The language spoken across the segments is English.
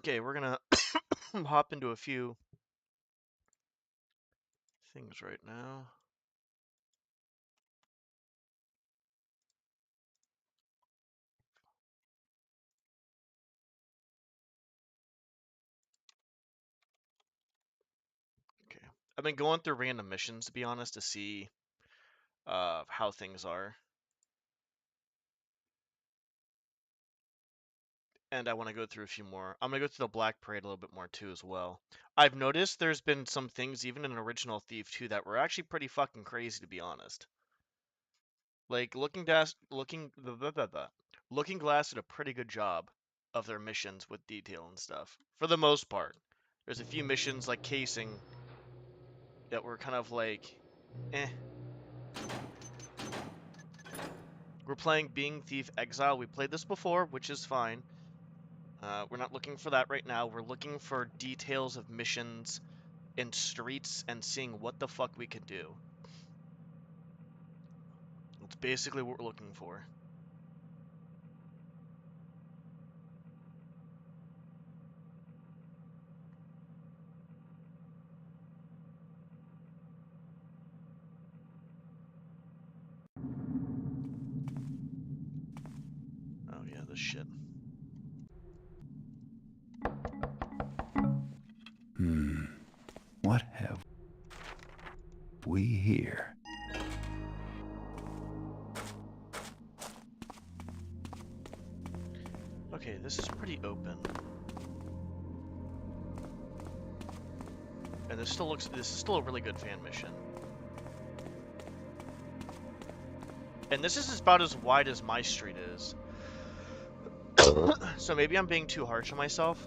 Okay, we're gonna hop into a few things right now. Okay, I've been going through random missions, to be honest, to see how things are. And I want to go through a few more. I'm going to go through the Black Parade a little bit more too as well. I've noticed there's been some things, even in Original Thief 2, that were actually pretty fucking crazy, to be honest. Like, Looking Glass did a pretty good job of their missions with detail and stuff, for the most part. There's a few missions, like Casing, that were kind of like, eh. We're playing Being Thief Exile. We played this before, which is fine. We're not looking for that right now. We're looking for details of missions in streets and seeing what the fuck we can do. That's basically what we're looking for. Oh yeah, this shit. What have we here? Okay, this is pretty open. And this is still a really good fan mission. And this is about as wide as my street is. So maybe I'm being too harsh on myself.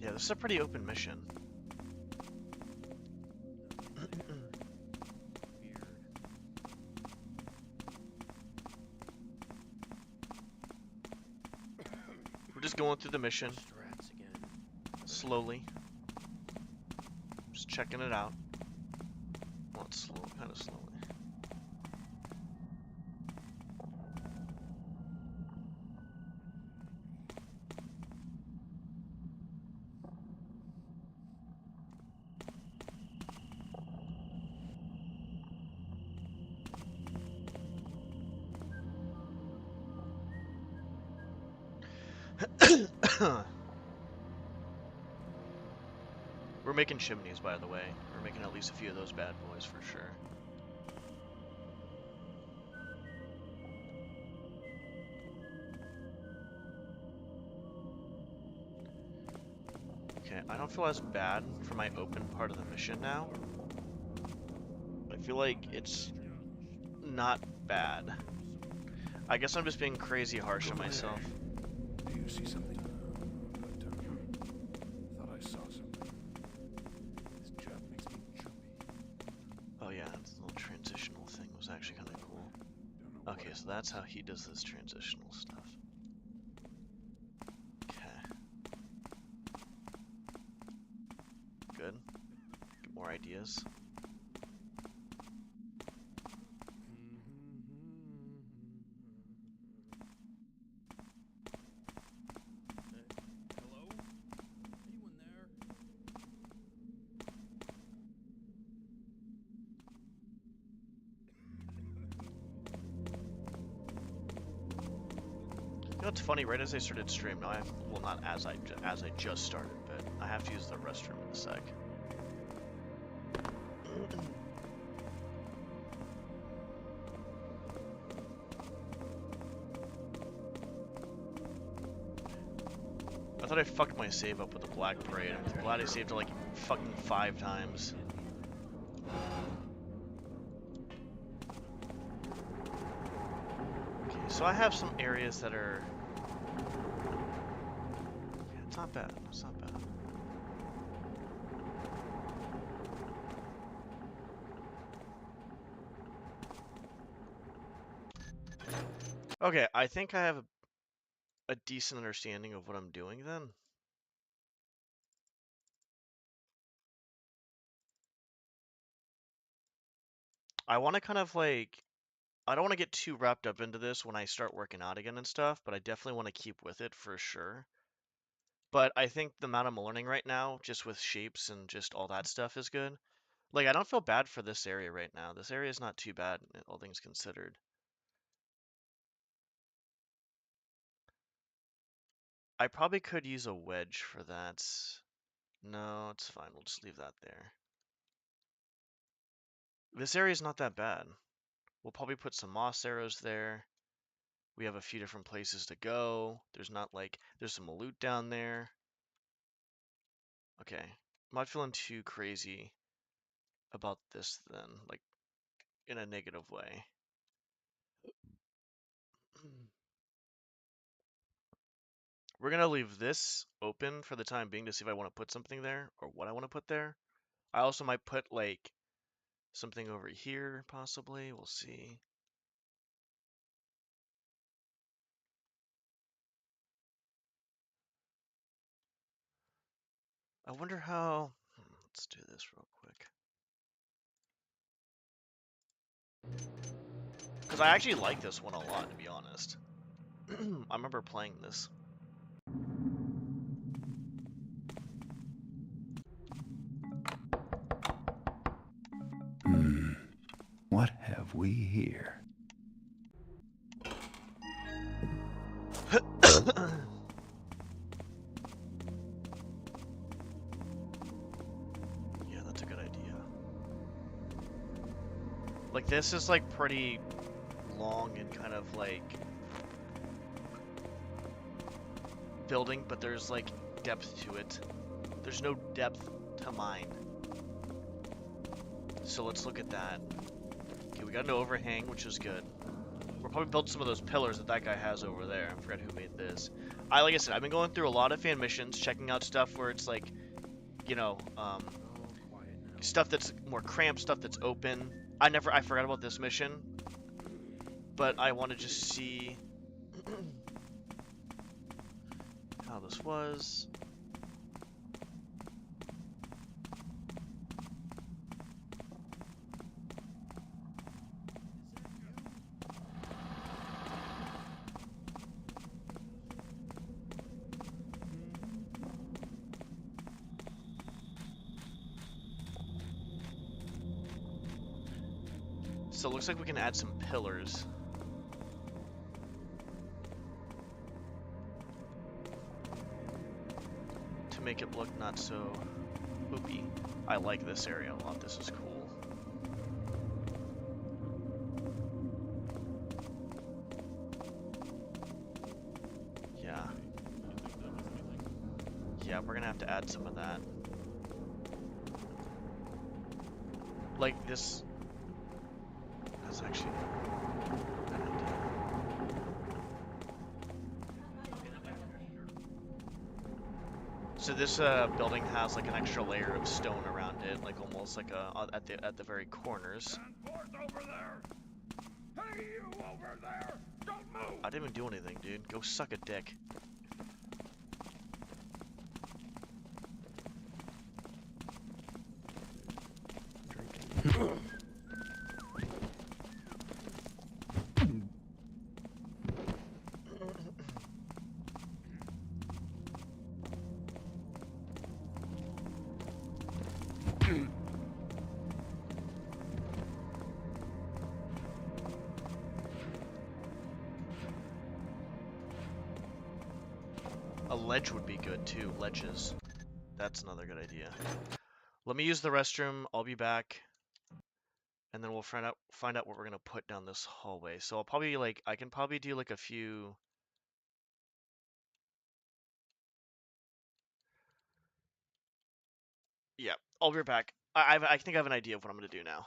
Yeah, this is a pretty open mission. We're just going through the mission. Slowly. Just checking it out. Well, it's slow, kind of slowly. We're making chimneys, by the way. We're making at least a few of those bad boys for sure. Okay, I don't feel as bad for my open part of the mission now. I feel like it's not bad. I guess I'm just being crazy harsh on myself. Do you see something? Thought I saw something. This job makes me jumpy. Oh yeah, this little transitional thing was actually kind of cool. Okay, so that's how he does this transitional stuff. Okay. Good. Get more ideas. Hello? Anyone there? You know what's funny? Right as I started stream, now I have, well, not as I just started, but I have to use the restroom in a sec. I thought I fucked my save up with the Black Parade. I'm glad I saved it like fucking 5 times. Okay, so I have some areas that are... Yeah, it's not bad. It's not bad. Okay, I think I have a decent understanding of what I'm doing then. I want to kind of like, I don't want to get too wrapped up into this when I start working out again and stuff, but I definitely want to keep with it for sure. But I think the amount I'm learning right now, just with shapes and just all that stuff, is good. Like, I don't feel bad for this area right now. This area is not too bad, all things considered. I probably could use a wedge for that. No, it's fine. We'll just leave that there. This area is not that bad. We'll probably put some moss arrows there. We have a few different places to go. There's some loot down there. Okay. I'm not feeling too crazy about this then, like in a negative way. We're gonna leave this open for the time being to see if I want to put something there or what I want to put there. I also might put like something over here, possibly. We'll see. I wonder how. Let's do this real quick. Because I actually like this one a lot, to be honest. I remember playing this. What have we here? Yeah, that's a good idea. Like, this is like pretty long and kind of like building, but there's like depth to it. There's no depth to mine. So let's look at that. Okay, we got an overhang, which is good. We'll probably build some of those pillars that guy has over there. I forgot who made this. Like I said, I've been going through a lot of fan missions, checking out stuff where it's like, you know, stuff that's more cramped, stuff that's open. I forgot about this mission, but I want to just see how this was. So it looks like we can add some pillars. To make it look not so poopy. I like this area a lot. This is cool. Yeah. Yeah, we're gonna have to add some of that. Like this. That's actually a good idea. So this building has like an extra layer of stone around it, like almost like at the very corners. Stand forth over there! Hey, you over there! Don't move! I didn't even do anything, dude. Go suck a dick. A ledge would be good too. Ledges. That's another good idea. Let me use the restroom. I'll be back. And then we'll find out what we're gonna put down this hallway. So I'll probably I can probably do like a few. Yeah, I'll be back. I think I have an idea of what I'm gonna do now.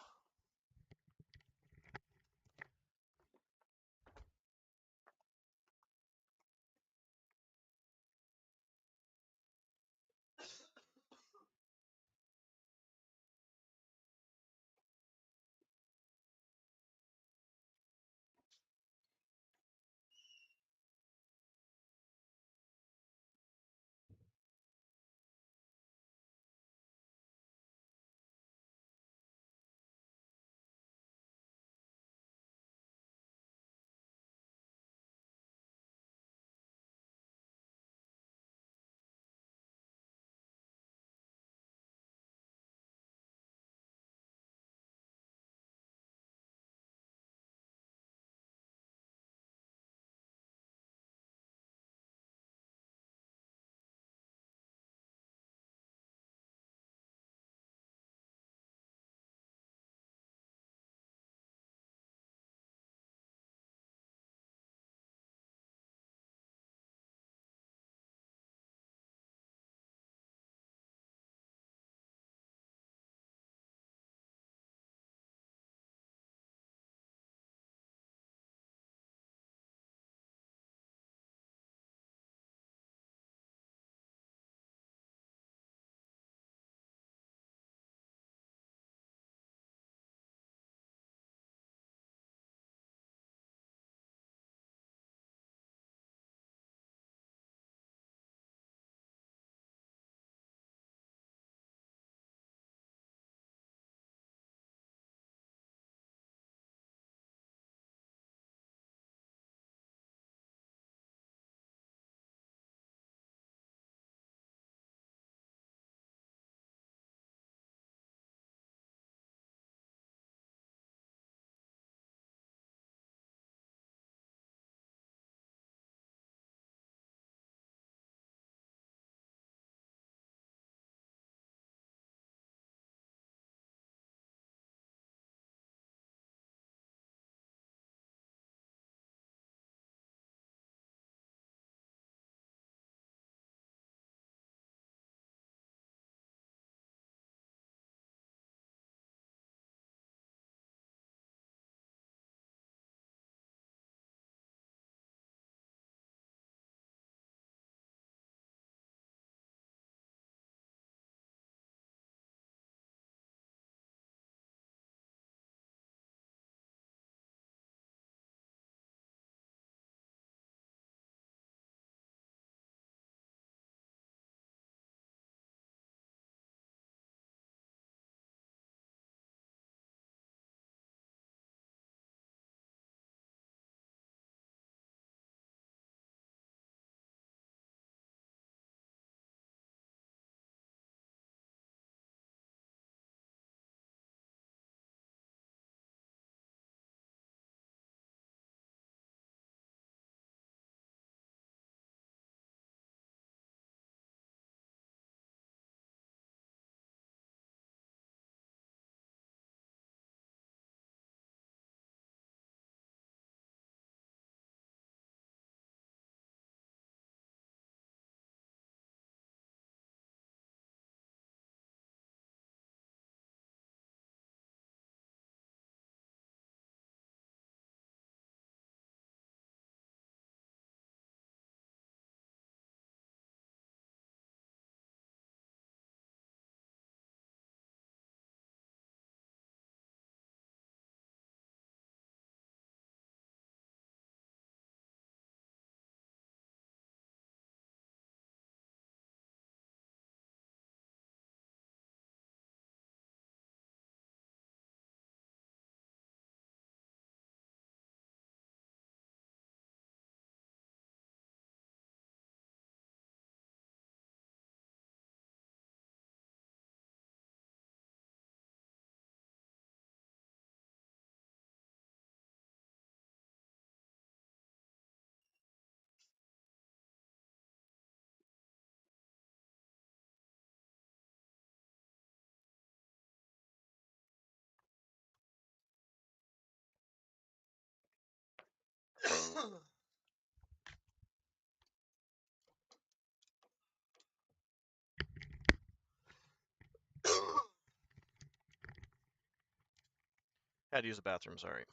Had to use the bathroom, sorry.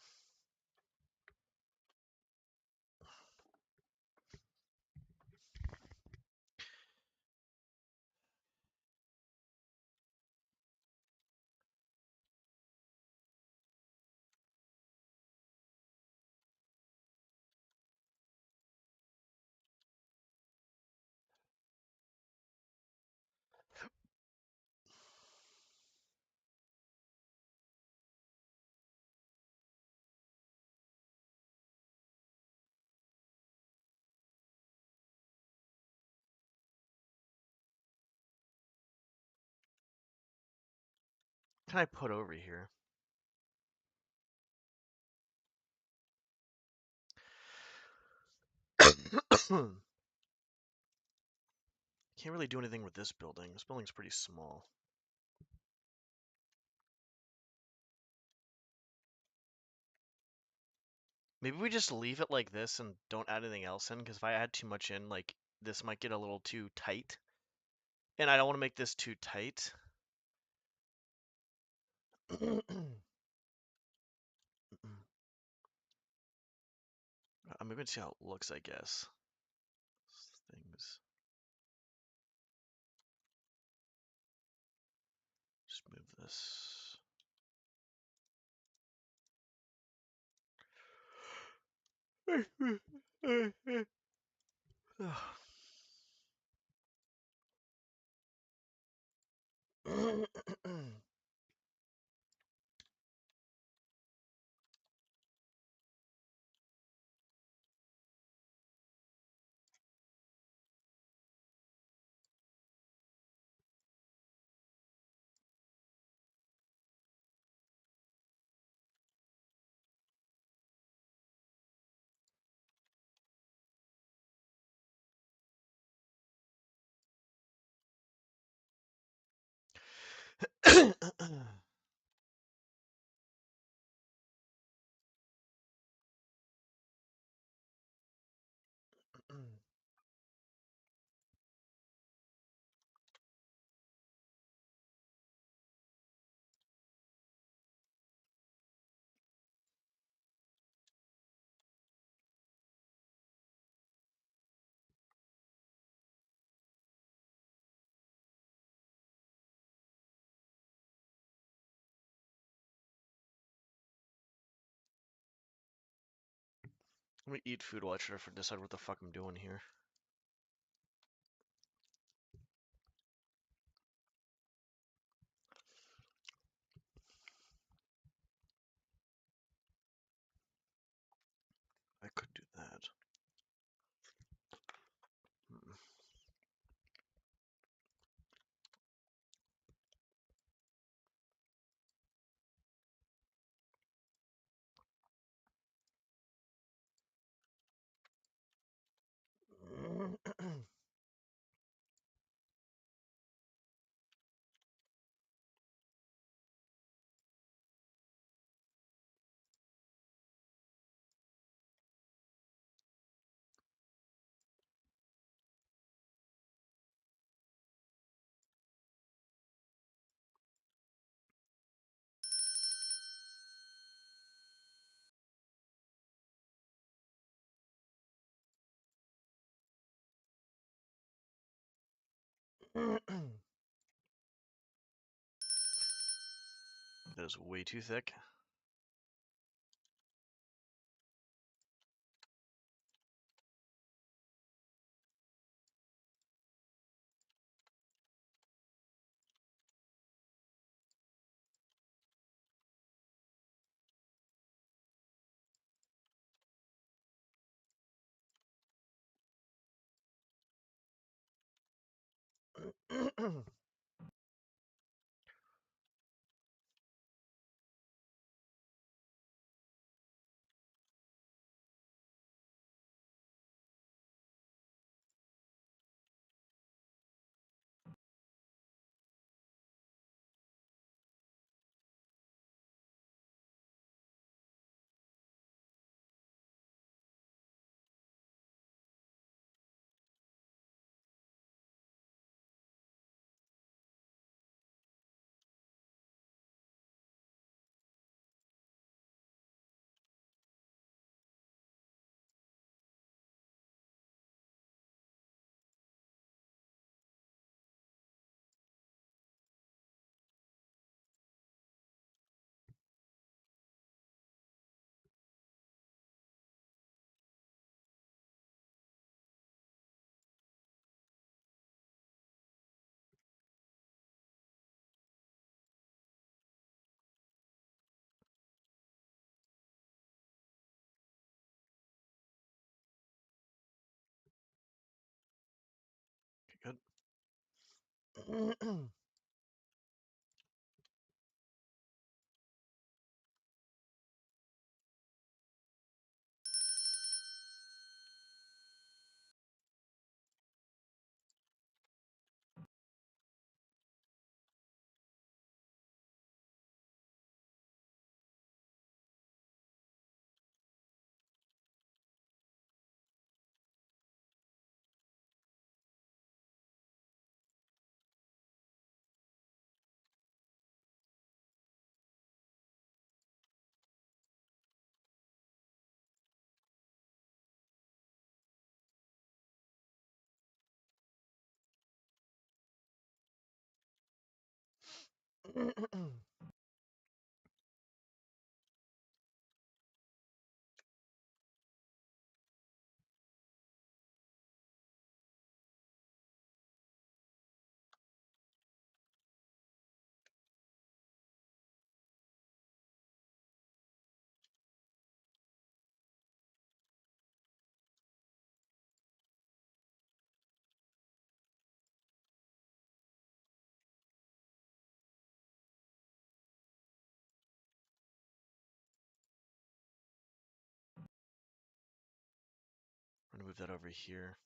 Can I put over here? Can't really do anything with this building. This building's pretty small. Maybe we just leave it like this and don't add anything else in, because if I add too much in, like, this might get a little too tight. And I don't want to make this too tight. I'm going to see how it looks, I guess. Things. Just move this. Let me eat food while I try to decide what the fuck I'm doing here. I could do that. That is way too thick. I'm gonna move that over here.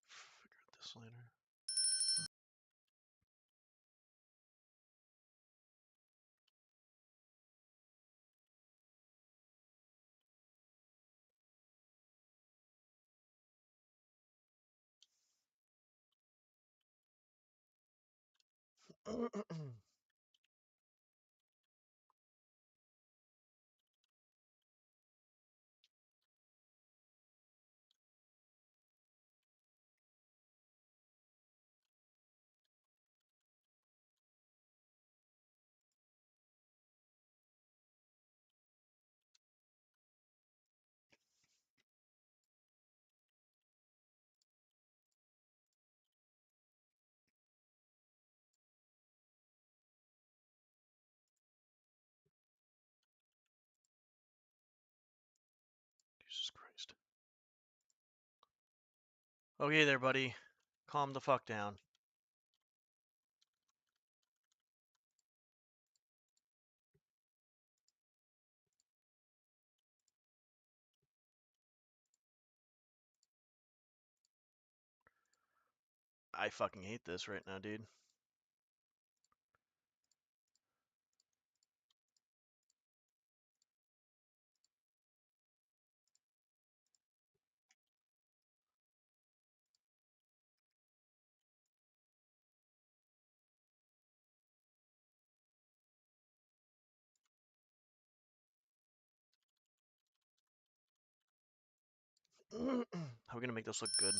Figure out this later. Jesus Christ. Okay there, buddy. Calm the fuck down. I fucking hate this right now, dude. How are we gonna make this look good?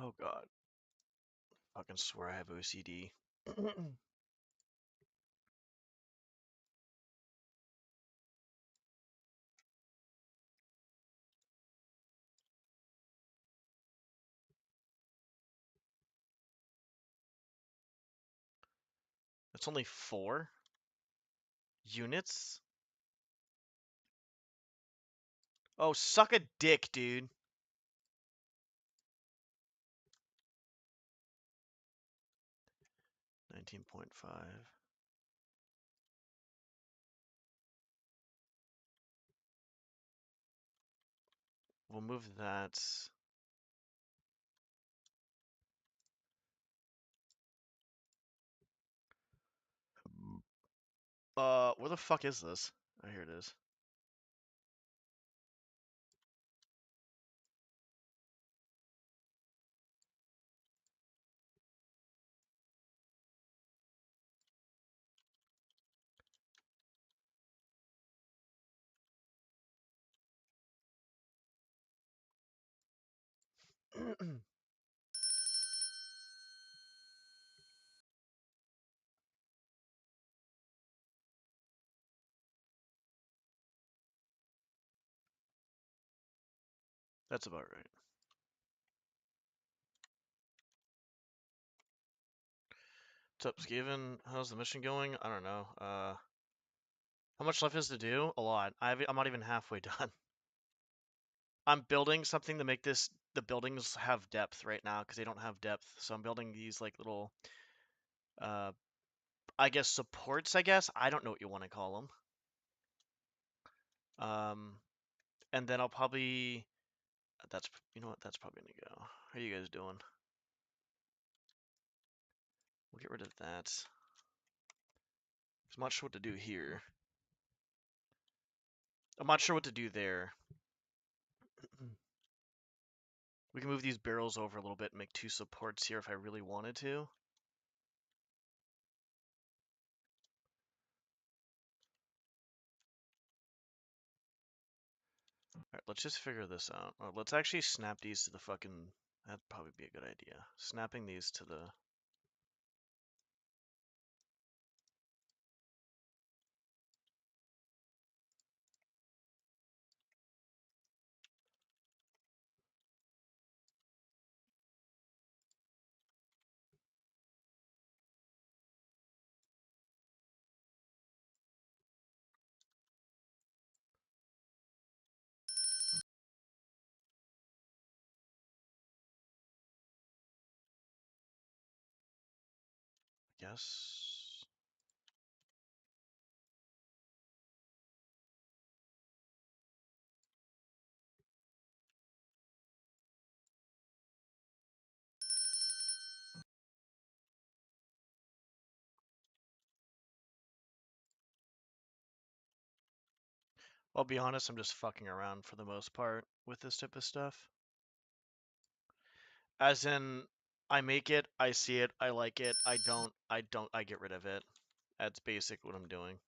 Oh god. Fucking swear I have OCD. It's only 4 units? Oh, suck a dick, dude. $19.5. We'll move that. Where the fuck is this? Oh, here it is. That's about right. What's up, Skaven? How's the mission going? I don't know. How much left is to do? A lot. I'm not even halfway done. I'm building something to make the buildings have depth right now because they don't have depth. So I'm building these like little, uh, I guess supports. I guess I don't know what you want to call them. And then I'll probably that's you know what that's probably gonna go. How are you guys doing? We'll get rid of that. I'm not sure what to do here. I'm not sure what to do there. We can move these barrels over a little bit and make 2 supports here if I really wanted to. Alright, let's just figure this out. Let's actually snap these to the fucking... That'd probably be a good idea. Snapping these to the... Yes. I'll be honest, I'm just fucking around for the most part with this type of stuff. As in, I make it, I see it, I like it, I don't, I get rid of it. That's basic what I'm doing.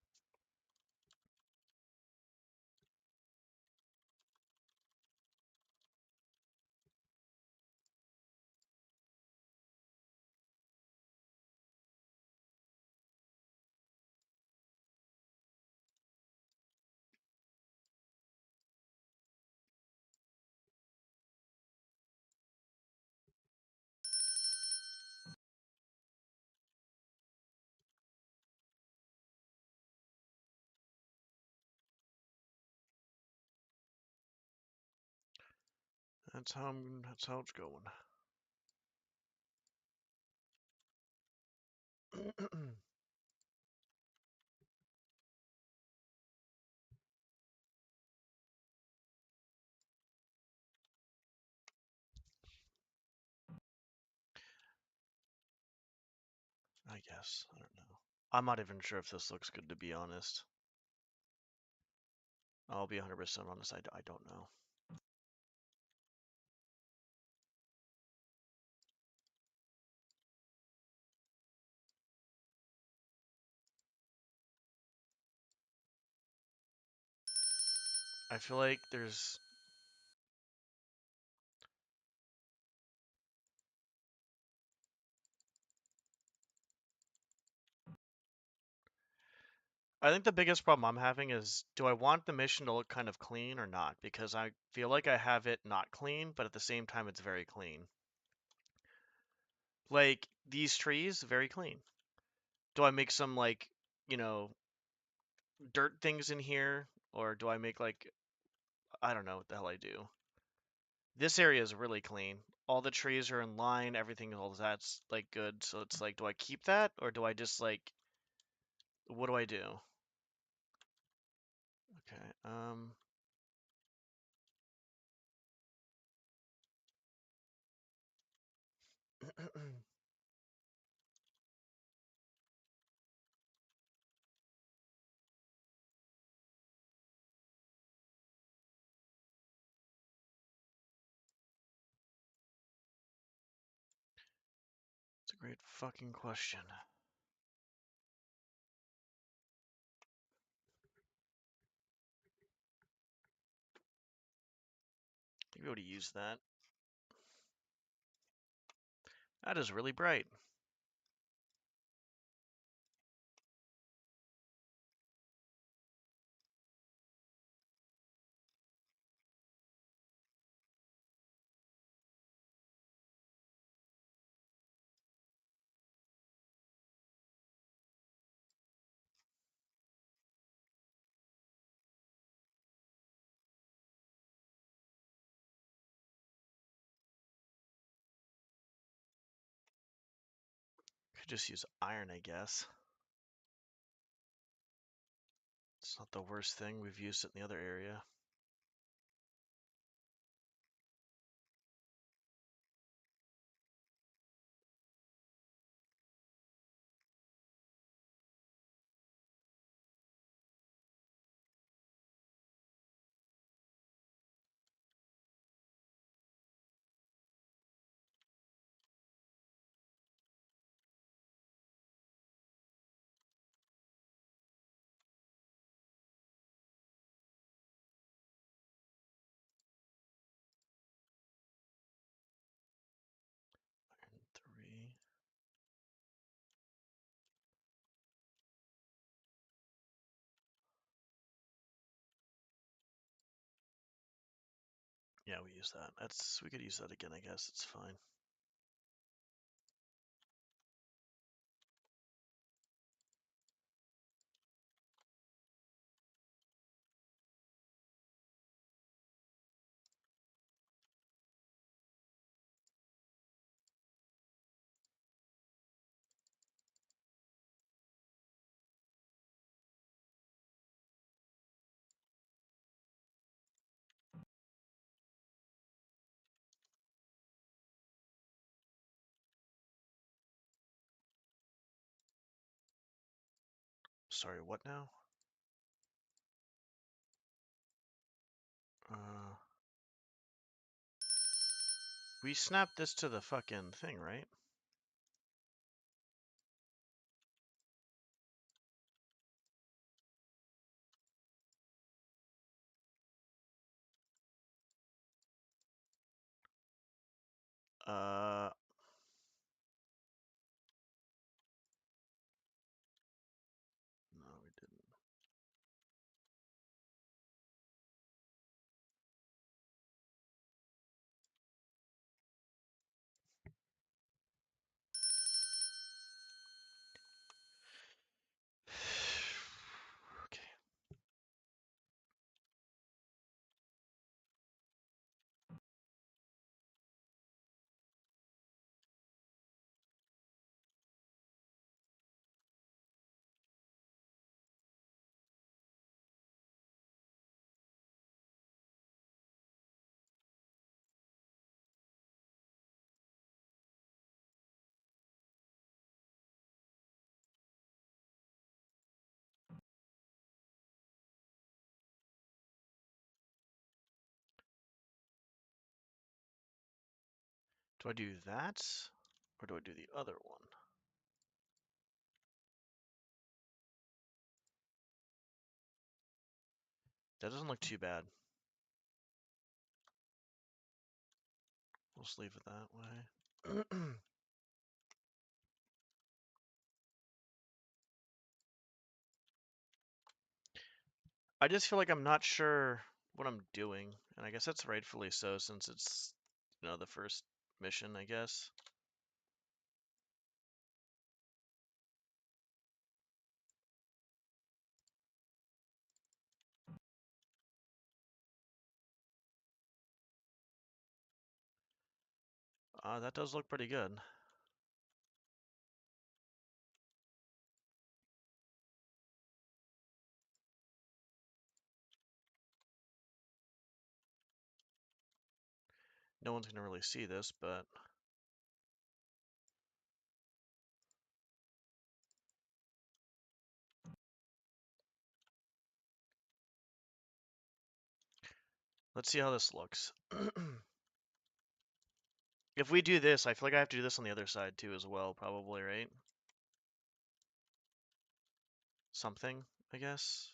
That's how it's going. I guess. I don't know. I'm not even sure if this looks good, to be honest. I'll be 100% honest, I don't know. I feel like there's... I think the biggest problem I'm having is, do I want the mission to look kind of clean or not? Because I feel like I have it not clean, but at the same time it's very clean. Like, these trees, very clean. Do I make some, like, you know, dirt things in here? Or do I make, like, I don't know what the hell I do. This area is really clean. All the trees are in line, everything, all that's, like, good. So it's like, do I keep that? Or do I just, like, what do I do? Okay, it's a great fucking question. Maybe I would use that. That is really bright. Could just use iron, I guess. It's not the worst thing. We've used it in the other area. Iron 3. Yeah, we use that. We could use that again, I guess. It's fine. Sorry, what now? Uh, we snapped this to the fucking thing, right? Uh, no, we didn't. Okay. Do I do that? Or do I do the other one? That doesn't look too bad. We'll just leave it that way. I just feel like I'm not sure what I'm doing, and I guess that's rightfully so since it's, the first mission, I guess. That does look pretty good. No one's gonna really see this, but let's see how this looks. If we do this, I feel like I have to do this on the other side too as well, probably, right? Something, I guess.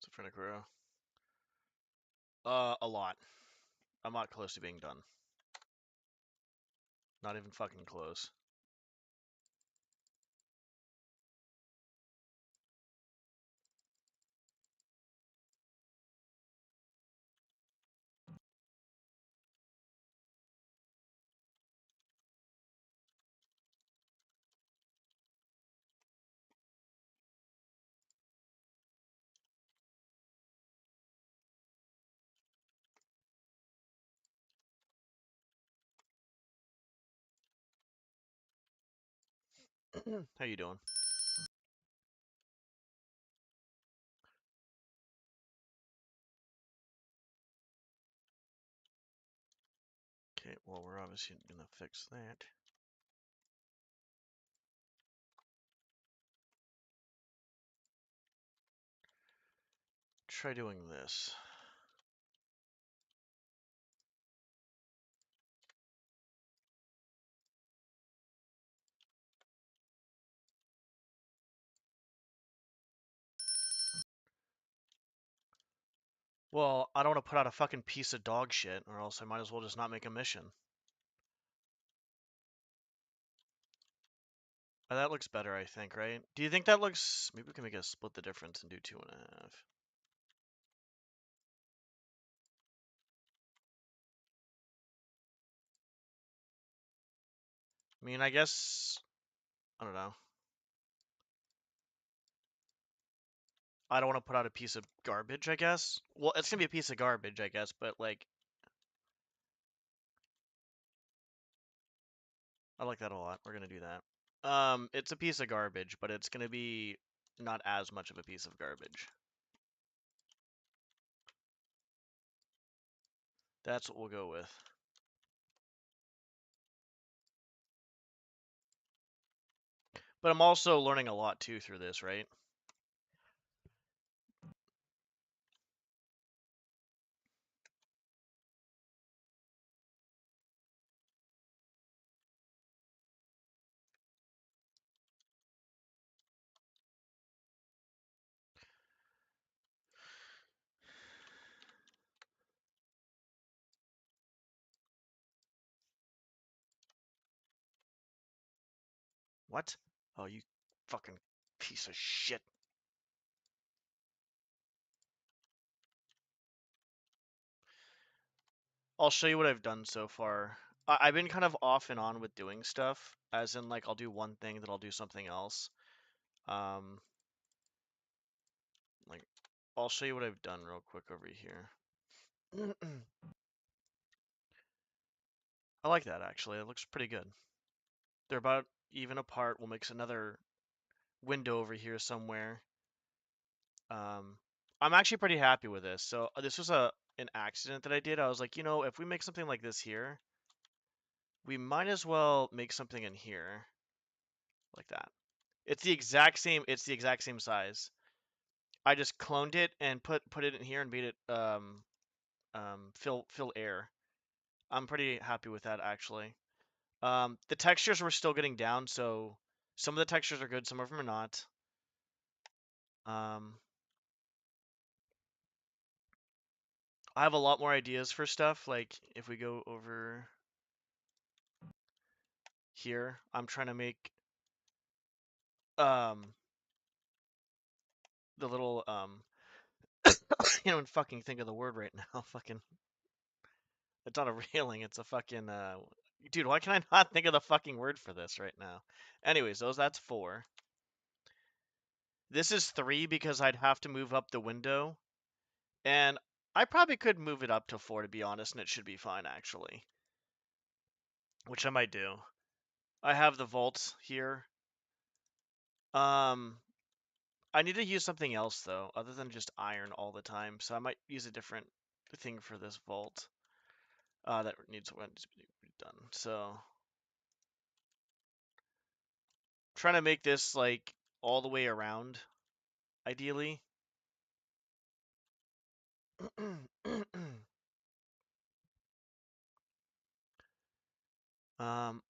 Schizophrenic row. A lot. I'm not close to being done. Not even fucking close. How you doing? Okay, well, we're obviously gonna fix that. Try doing this. Well, I don't want to put out a fucking piece of dog shit, or else I might as well just not make a mission. That looks better, I think, right? Do you think that looks... Maybe we can make a split the difference and do 2.5. I mean, I guess... I don't know. I don't want to put out a piece of garbage, I guess. Well, it's gonna be a piece of garbage, I guess, but, like... I like that a lot. We're gonna do that. It's a piece of garbage, but it's gonna be not as much of a piece of garbage. That's what we'll go with. But I'm also learning a lot, too, through this, right? What? Oh, you fucking piece of shit. I'll show you what I've done so far. I've been kind of off and on with doing stuff, as in, like, I'll do one thing, then I'll do something else. Like, I'll show you what I've done real quick over here. I like that, actually. It looks pretty good. They're about even apart. We'll make another window over here somewhere. I'm actually pretty happy with this. So this was an accident that I did. I was like, if we make something like this here, we might as well make something in here like that. It's the exact same size. I just cloned it and put it in here and made it fill air. I'm pretty happy with that, actually. The textures were still getting down, so some of the textures are good, some of them are not. I have a lot more ideas for stuff. Like if we go over here, I'm trying to make the little I can't even fucking think of the word right now. Fucking, it's not a railing. It's a fucking dude. Why can I not think of the fucking word for this right now? Anyways, that's 4. This is 3 because I'd have to move up the window, and I probably could move it up to 4 to be honest, and it should be fine actually. Which I might do. I have the vault here. I need to use something else though, other than just iron all the time. So I might use a different thing for this vault. That needs to be done. So trying to make this like all the way around, ideally.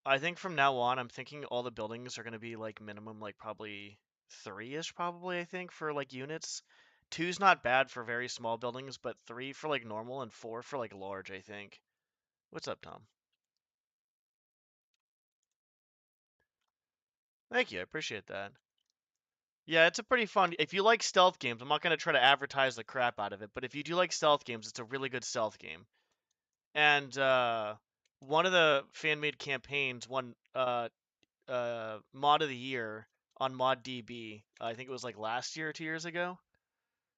I think from now on, I'm thinking all the buildings are going to be like minimum, like probably 3-ish, probably, I think, for like units. 2's not bad for very small buildings, but 3 for like normal and 4 for like large, I think. What's up, Tom? Thank you, I appreciate that. Yeah, it's a pretty fun. If you like stealth games, I'm not going to try to advertise the crap out of it, but if you do like stealth games, it's a really good stealth game. And one of the fan-made campaigns won mod of the year on ModDB. I think it was like last year or 2 years ago.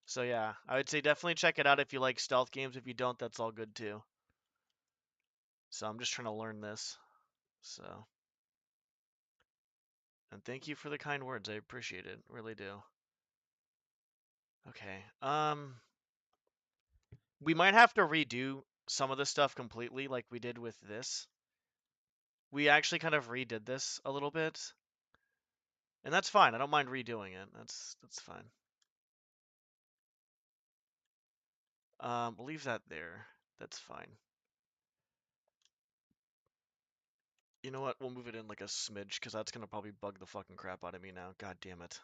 So yeah, I would say definitely check it out if you like stealth games. If you don't, that's all good too. So I'm just trying to learn this. So, and thank you for the kind words. I appreciate it. Really do. Okay. We might have to redo some of the stuff completely like we did with this. We actually kind of redid this a little bit. And that's fine. I don't mind redoing it. That's fine. We'll leave that there. That's fine. You know what? We'll move it in like a smidge because that's gonna probably bug the fucking crap out of me now. God damn it.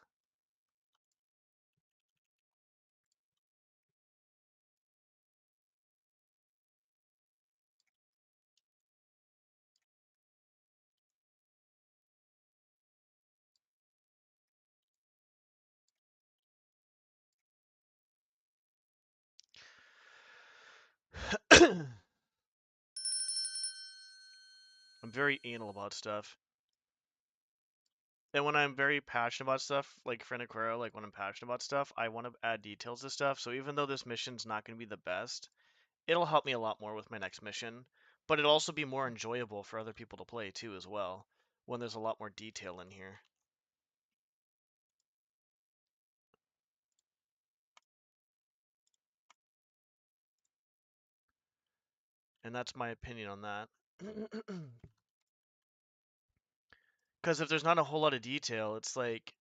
I'm very anal about stuff. And when I'm very passionate about stuff, like Freniquero, like when I'm passionate about stuff, I want to add details to stuff. So even though this mission's not going to be the best, it'll help me a lot more with my next mission. But it'll also be more enjoyable for other people to play too as well, when there's a lot more detail in here. And that's my opinion on that. Because if there's not a whole lot of detail, it's like,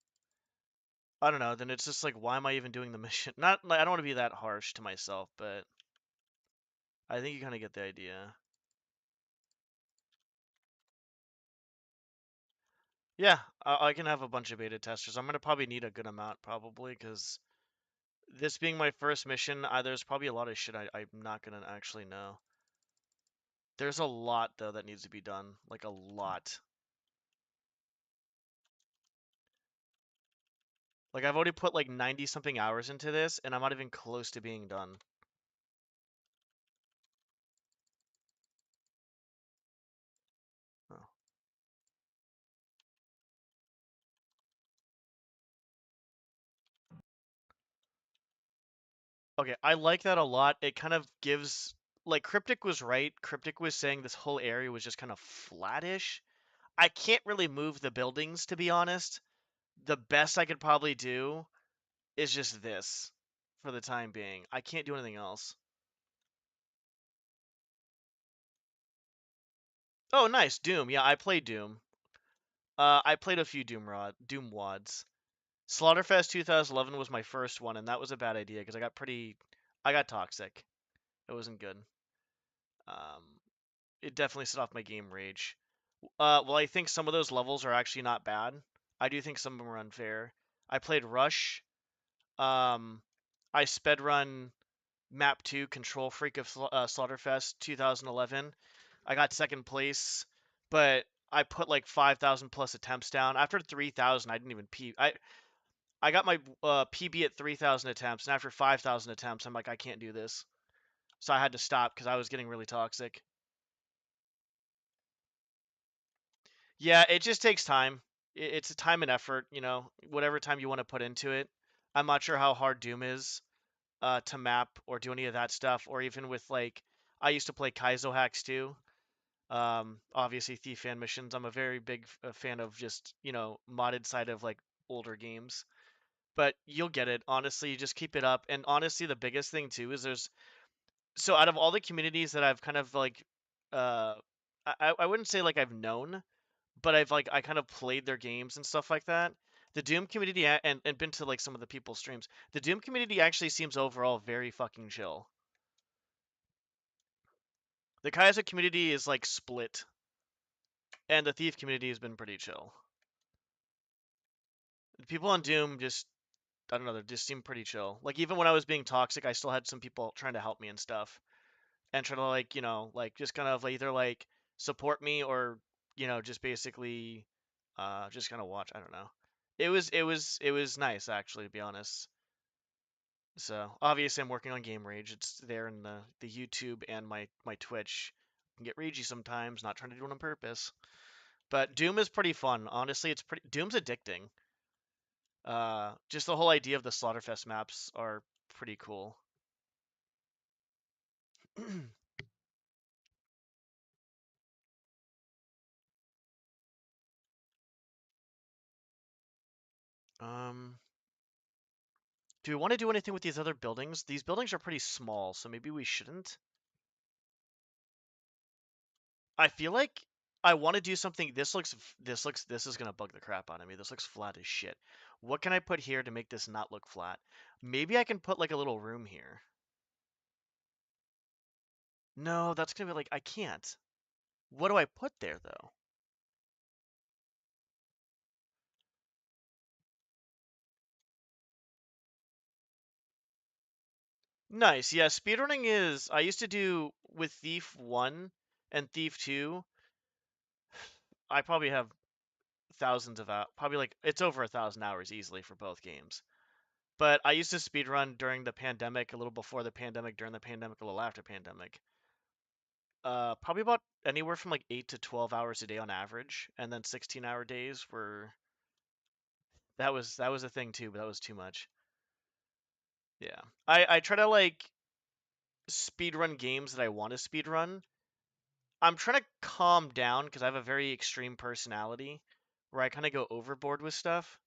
I don't know, then it's just like, why am I even doing the mission? Not like, I don't want to be that harsh to myself, but I think you kind of get the idea. Yeah, I can have a bunch of beta testers. I'm gonna probably need a good amount, probably, because this being my first mission, there's probably a lot of shit I'm not gonna actually know. There's a lot, though, that needs to be done. Like, a lot. Like, I've already put, like, 90-something hours into this, and I'm not even close to being done. Oh. Okay, I like that a lot. It kind of gives like Cryptic was right. Cryptic was saying this whole area was just kind of flattish. I can't really move the buildings to be honest. The best I could probably do is just this for the time being. I can't do anything else. Oh, nice. Doom. Yeah, I played Doom. I played a few Doom wads. Slaughterfest 2011 was my first one, and that was a bad idea because I got toxic. It wasn't good. Um, it definitely set off my game rage. Well, I think some of those levels are actually not bad. I do think some of them are unfair. I played Rush. Um, I sped run Map 2 Control Freak of Slaughterfest 2011. I got second place, but I put like 5,000 plus attempts down. After 3,000, I didn't even P. I got my PB at 3,000 attempts, and after 5,000 attempts, I'm like, I can't do this. So I had to stop because I was getting really toxic. Yeah, it just takes time. It's a time and effort, whatever time you want to put into it. I'm not sure how hard Doom is to map or do any of that stuff, or even with like, I used to play Kaizo hacks too. Obviously Thief fan missions. I'm a very big fan of just, modded side of like older games. But you'll get it. Honestly, you just keep it up. And honestly, the biggest thing too is so out of all the communities that I've kind of like, uh, I wouldn't say like I've known, but I kind of played their games and stuff like that. The Doom community and been to like some of the people's streams. The Doom community actually seems overall very fucking chill. The Kaiser community is like split, and the Thief community has been pretty chill. The people on Doom just I don't know, they just seem pretty chill. Like even when I was being toxic, I still had some people trying to help me and stuff, and try to like like just kind of like either like support me or just basically just kind of watch. I don't know. It was nice actually to be honest. So obviously I'm working on Game Rage. It's there in the YouTube and my Twitch. I can get ragey sometimes, not trying to do it on purpose. But Doom is pretty fun. Honestly, it's pretty Doom's addicting. Just the whole idea of the Slaughterfest maps are pretty cool. um, do we want to do anything with these other buildings? These buildings are pretty small, so maybe we shouldn't. I feel like I want to do something. This is gonna bug the crap out of me. This looks flat as shit. What can I put here to make this not look flat? Maybe I can put like a little room here. No, that's gonna be like, I can't. What do I put there though? Nice. Yeah, speedrunning is, I used to do with Thief 1 and Thief 2. I probably have thousands of hours, probably like it's over 1,000 hours easily for both games. But I used to speedrun during the pandemic, a little before the pandemic, during the pandemic, a little after pandemic. Probably about anywhere from like 8 to 12 hours a day on average, and then 16-hour days were that was a thing too, but that was too much. Yeah. I try to like speedrun games that I want to speedrun. I'm trying to calm down because I have a very extreme personality where I kind of go overboard with stuff.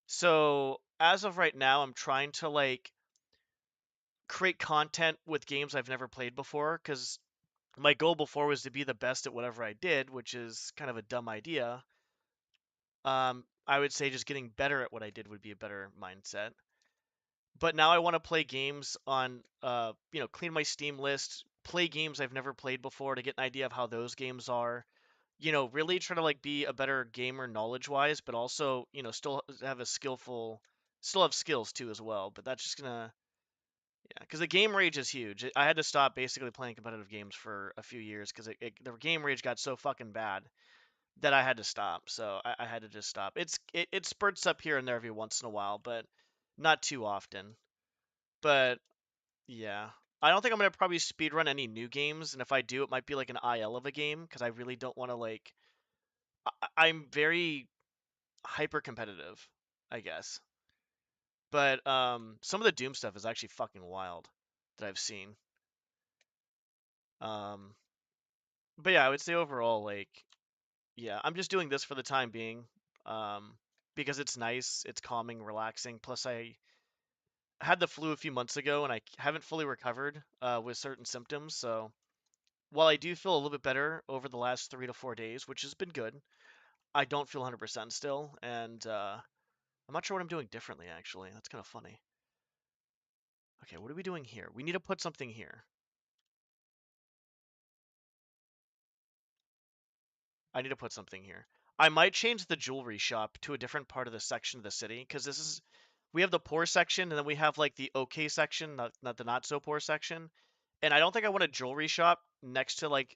So, as of right now, I'm trying to like create content with games I've never played before because my goal before was to be the best at whatever I did, which is kind of a dumb idea. I would say just getting better at what I did would be a better mindset. But now I want to play games on, clean my Steam list, play games I've never played before to get an idea of how those games are. Really try to like be a better gamer knowledge-wise, but also, still have still have skills too as well. But that's just gonna, yeah, because the game rage is huge. I had to stop basically playing competitive games for a few years because the game rage got so fucking bad that I had to stop. So I had to just stop. It spurts up here and there every once in a while, but not too often. But yeah, I don't think I'm gonna probably speedrun any new games, and if I do, it might be like an IL of a game because I really don't want to like. I'm very hyper competitive, I guess. But some of the Doom stuff is actually fucking wild that I've seen. Um, but yeah, I would say overall, like, yeah, I'm just doing this for the time being, um, because it's nice, it's calming, relaxing. Plus, I had the flu a few months ago, and I haven't fully recovered with certain symptoms. So while I do feel a little bit better over the last 3 to 4 days, which has been good, I don't feel 100% still, and I'm not sure what I'm doing differently. Actually, that's kind of funny. Okay, what are we doing here? We need to put something here. I need to put something here. I might change the jewelry shop to a different part of the section of the city because this is we have the poor section and then we have like the okay section, not the not so poor section. And I don't think I want a jewelry shop next to like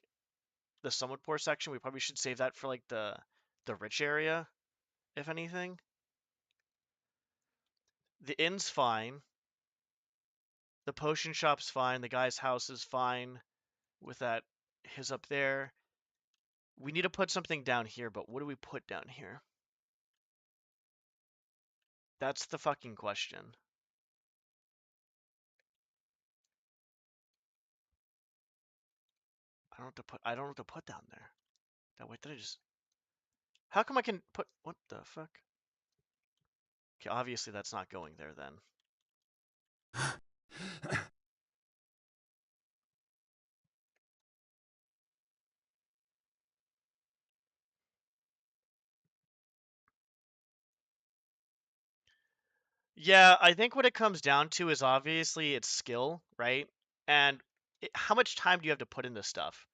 the somewhat poor section. We probably should save that for like the rich area, if anything. The inn's fine. The potion shop's fine. The guy's house is fine with that his up there. We need to put something down here, but what do we put down here? That's the fucking question. I don't know what to put down there. That wait, did I just how come I can put what the fuck? Okay, obviously that's not going there then. Yeah, I think what it comes down to is obviously it's skill, right? And how much time do you have to put into stuff?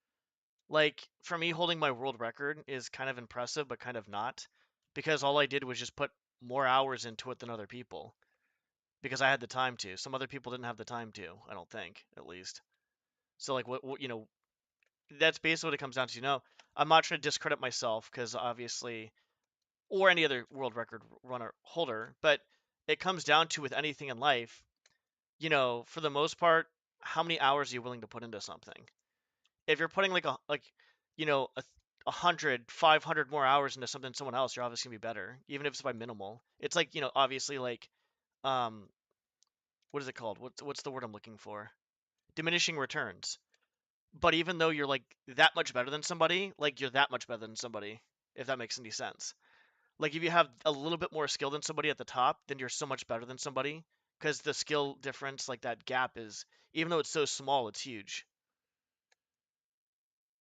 Like for me, holding my world record is kind of impressive, but kind of not, because all I did was just put more hours into it than other people because I had the time to. Some other people didn't have the time to, I don't think, at least. So like what that's basically what it comes down to. I'm not trying to discredit myself because obviously, or any other world record runner holder, but it comes down to with anything in life, for the most part, how many hours are you willing to put into something? If you're putting a 100, 500 more hours into something than someone else, you're obviously gonna be better, even if it's by minimal. It's like, obviously like, um, what is it called? What's the word I'm looking for? Diminishing returns. But even though you're like that much better than somebody, like you're that much better than somebody, if that makes any sense. Like if you have a little bit more skill than somebody at the top, then you're so much better than somebody because the skill difference, like that gap is, even though it's so small, it's huge.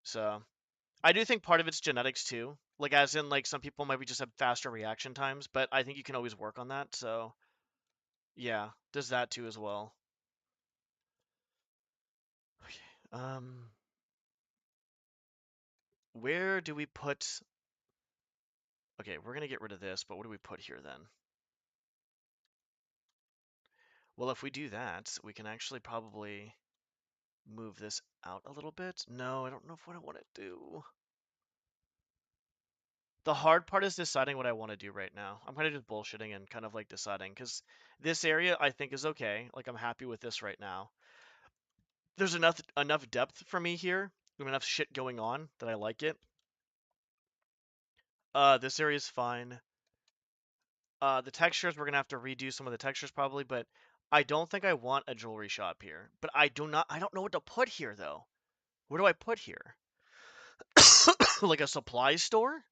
So I do think part of it's genetics too. Like as in like some people maybe just have faster reaction times, but I think you can always work on that. So yeah, does that too as well. Okay. Where do we put? Okay, we're gonna get rid of this, but what do we put here then? Well, if we do that, we can actually probably move this out a little bit. No, I don't know what I want to do. The hard part is deciding what I want to do right now. I'm kind of just bullshitting and kind of like deciding because this area I think is okay. Like I'm happy with this right now. There's enough depth for me here. Enough shit going on that I like it. This area is fine. The textures we're gonna have to redo some of the textures probably, but I don't think I want a jewelry shop here. But I don't know what to put here though. What do I put here? Like a supply store?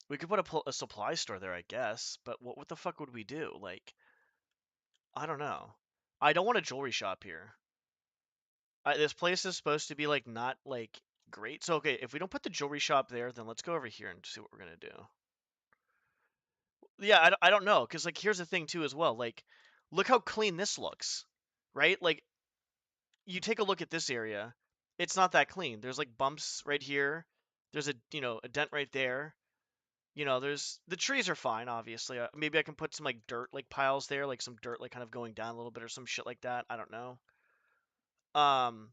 We could put a supply store there, I guess, but what the fuck would we do? Like, I don't know. I don't want a jewelry shop here. This place is supposed to be like not like great. So okay, if we don't put the jewelry shop there, then let's go over here and see what we're gonna do. Yeah, I don't know, because like here's the thing too as well. Like, look how clean this looks, right? Like, you take a look at this area, it's not that clean. There's like bumps right here. There's a dent right there. There's the trees are fine, obviously. Maybe I can put some like dirt like piles there, like some dirt like kind of going down a little bit or some shit like that. I don't know. Um,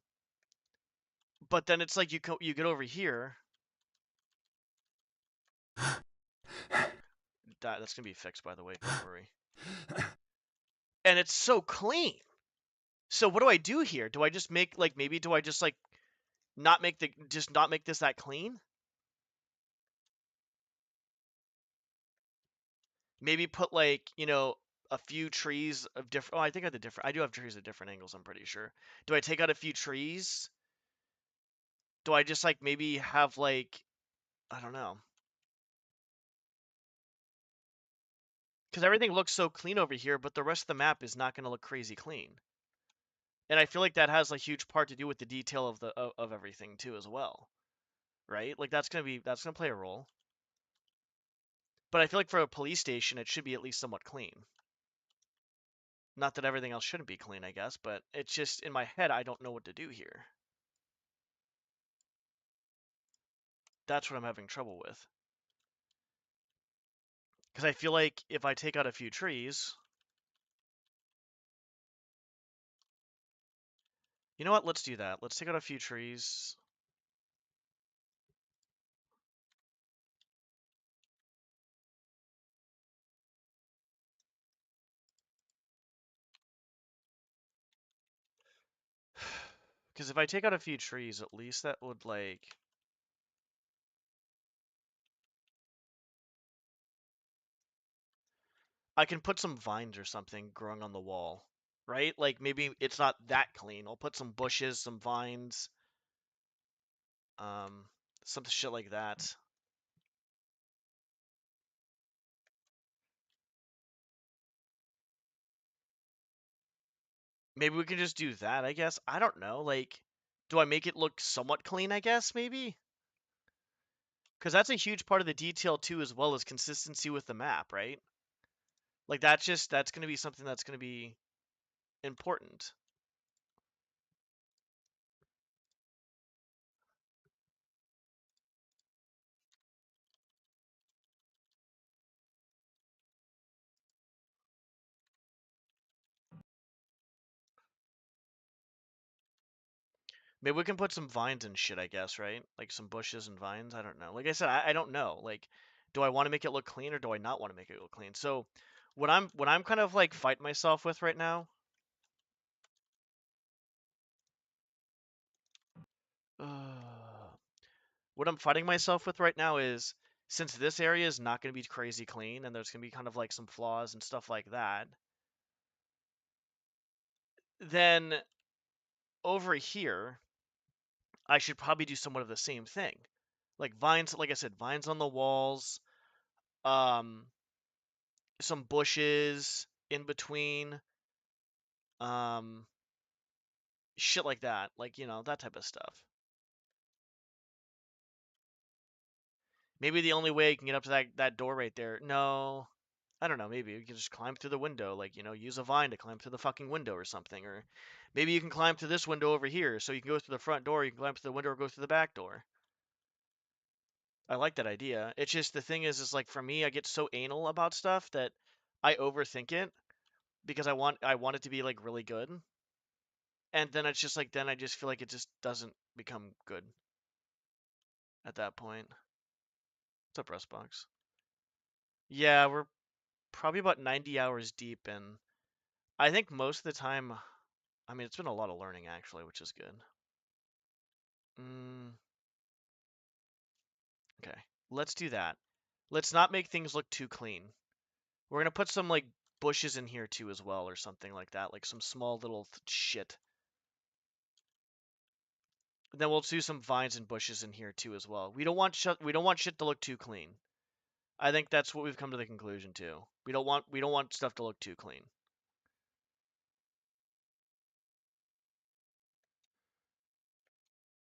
but then it's like you get over here. That's gonna be fixed, by the way. Don't worry. And it's so clean. So what do I do here? Do I just make like maybe do I just like not make this that clean? Maybe put like, a few trees of different. Oh, I think I did different. I do have trees at different angles, I'm pretty sure. Do I take out a few trees? Do I just like maybe have like, I don't know. Because everything looks so clean over here, but the rest of the map is not going to look crazy clean. And I feel like that has a huge part to do with the detail of everything too as well, right? Like that's gonna play a role. But I feel like for a police station, it should be at least somewhat clean. Not that everything else shouldn't be clean, I guess, but it's just in my head, I don't know what to do here. That's what I'm having trouble with. Because I feel like if I take out a few trees, you know what? Let's do that. Let's take out a few trees. Because if I take out a few trees, at least that would like. I can put some vines or something growing on the wall, right? Like maybe it's not that clean. I'll put some bushes, some vines, um, some shit like that. Maybe we can just do that, I guess. I don't know. Like, do I make it look somewhat clean, I guess, maybe? Because that's a huge part of the detail too, as well as consistency with the map, right? Like that's going to be something that's going to be important. Maybe we can put some vines and shit, I guess, right? Like some bushes and vines. I don't know. Like I said, I don't know. Like, do I want to make it look clean or do I not want to make it look clean? So, what I'm kind of like fighting myself with right now. What I'm fighting myself with right now is since this area is not going to be crazy clean and there's going to be kind of like some flaws and stuff like that, then over here, I should probably do somewhat of the same thing. Like vines, like I said, vines on the walls, um, some bushes in between, um, shit like that. Like, that type of stuff. Maybe the only way you can get up to that door right there. No, I don't know. Maybe you can just climb through the window. Like, use a vine to climb through the fucking window or something. Or maybe you can climb through this window over here. So you can go through the front door, you can climb through the window or go through the back door. I like that idea. It's just the thing is like for me, I get so anal about stuff that I overthink it because I want it to be like really good. And then it's just like then I just feel like it just doesn't become good at that point. What's up, Rustbox? Yeah, we're probably about 90 hours deep, and I think most of the time, I mean, it's been a lot of learning actually, which is good. Mm, okay, let's do that. Let's not make things look too clean. We're gonna put some like bushes in here too as well, or something like that, like some small little shit. Then we'll do some vines and bushes in here too as well. We don't want shit to look too clean. I think that's what we've come to the conclusion too. We don't want stuff to look too clean.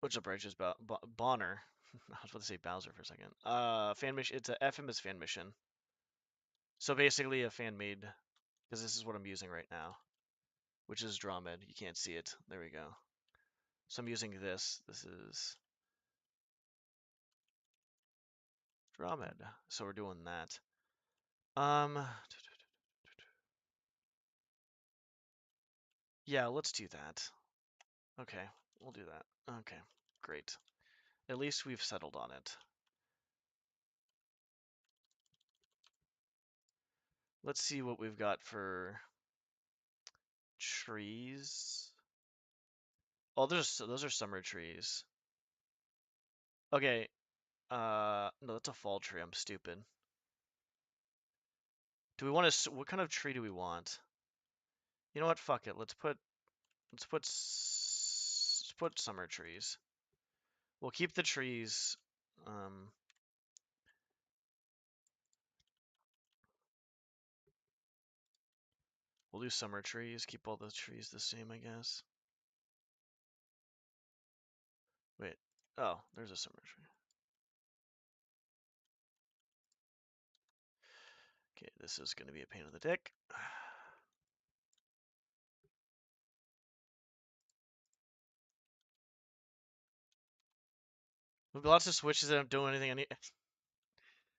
What's up, Righteous Bonner? I was about to say Bowser for a second. Fan mission. It's a FMS fan mission. So basically a fan made, because this is what I'm using right now, which is DromED. You can't see it. There we go. So I'm using this. This is DromED. So we're doing that. Yeah, let's do that. Okay, we'll do that. Okay, great. At least we've settled on it. Let's see what we've got for trees. Oh, those are summer trees. Okay, no, that's a fall tree. I'm stupid. Do we want to? What kind of tree do we want? You know what? Fuck it. Let's put summer trees. We'll keep the trees. We'll do summer trees. Keep all the trees the same, I guess. Wait. Oh, there's a summer tree. Okay, this is going to be a pain in the dick. There'll be lots of switches that don't do anything.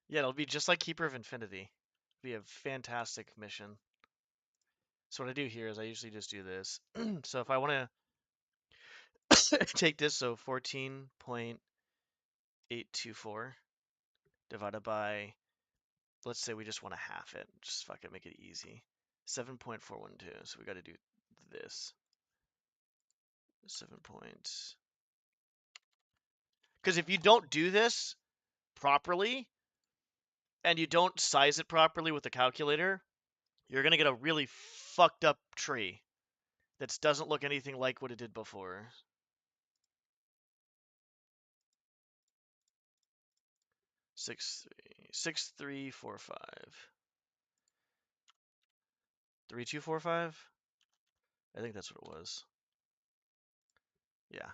Yeah, it'll be just like Keeper of Infinity. It'll be a fantastic mission. So what I do here is I usually just do this. So if I want to take this, so 14.824 divided by, let's say we just want to half it. Just fuck it, make it easy. 7.412. So we got to do this. 7 points. Because if you don't do this properly and you don't size it properly with the calculator, you're going to get a really fucked up tree that doesn't look anything like what it did before. 6, 3, 6, 3, 4, 5. 3, 2, 4, 5? I think that's what it was. Yeah.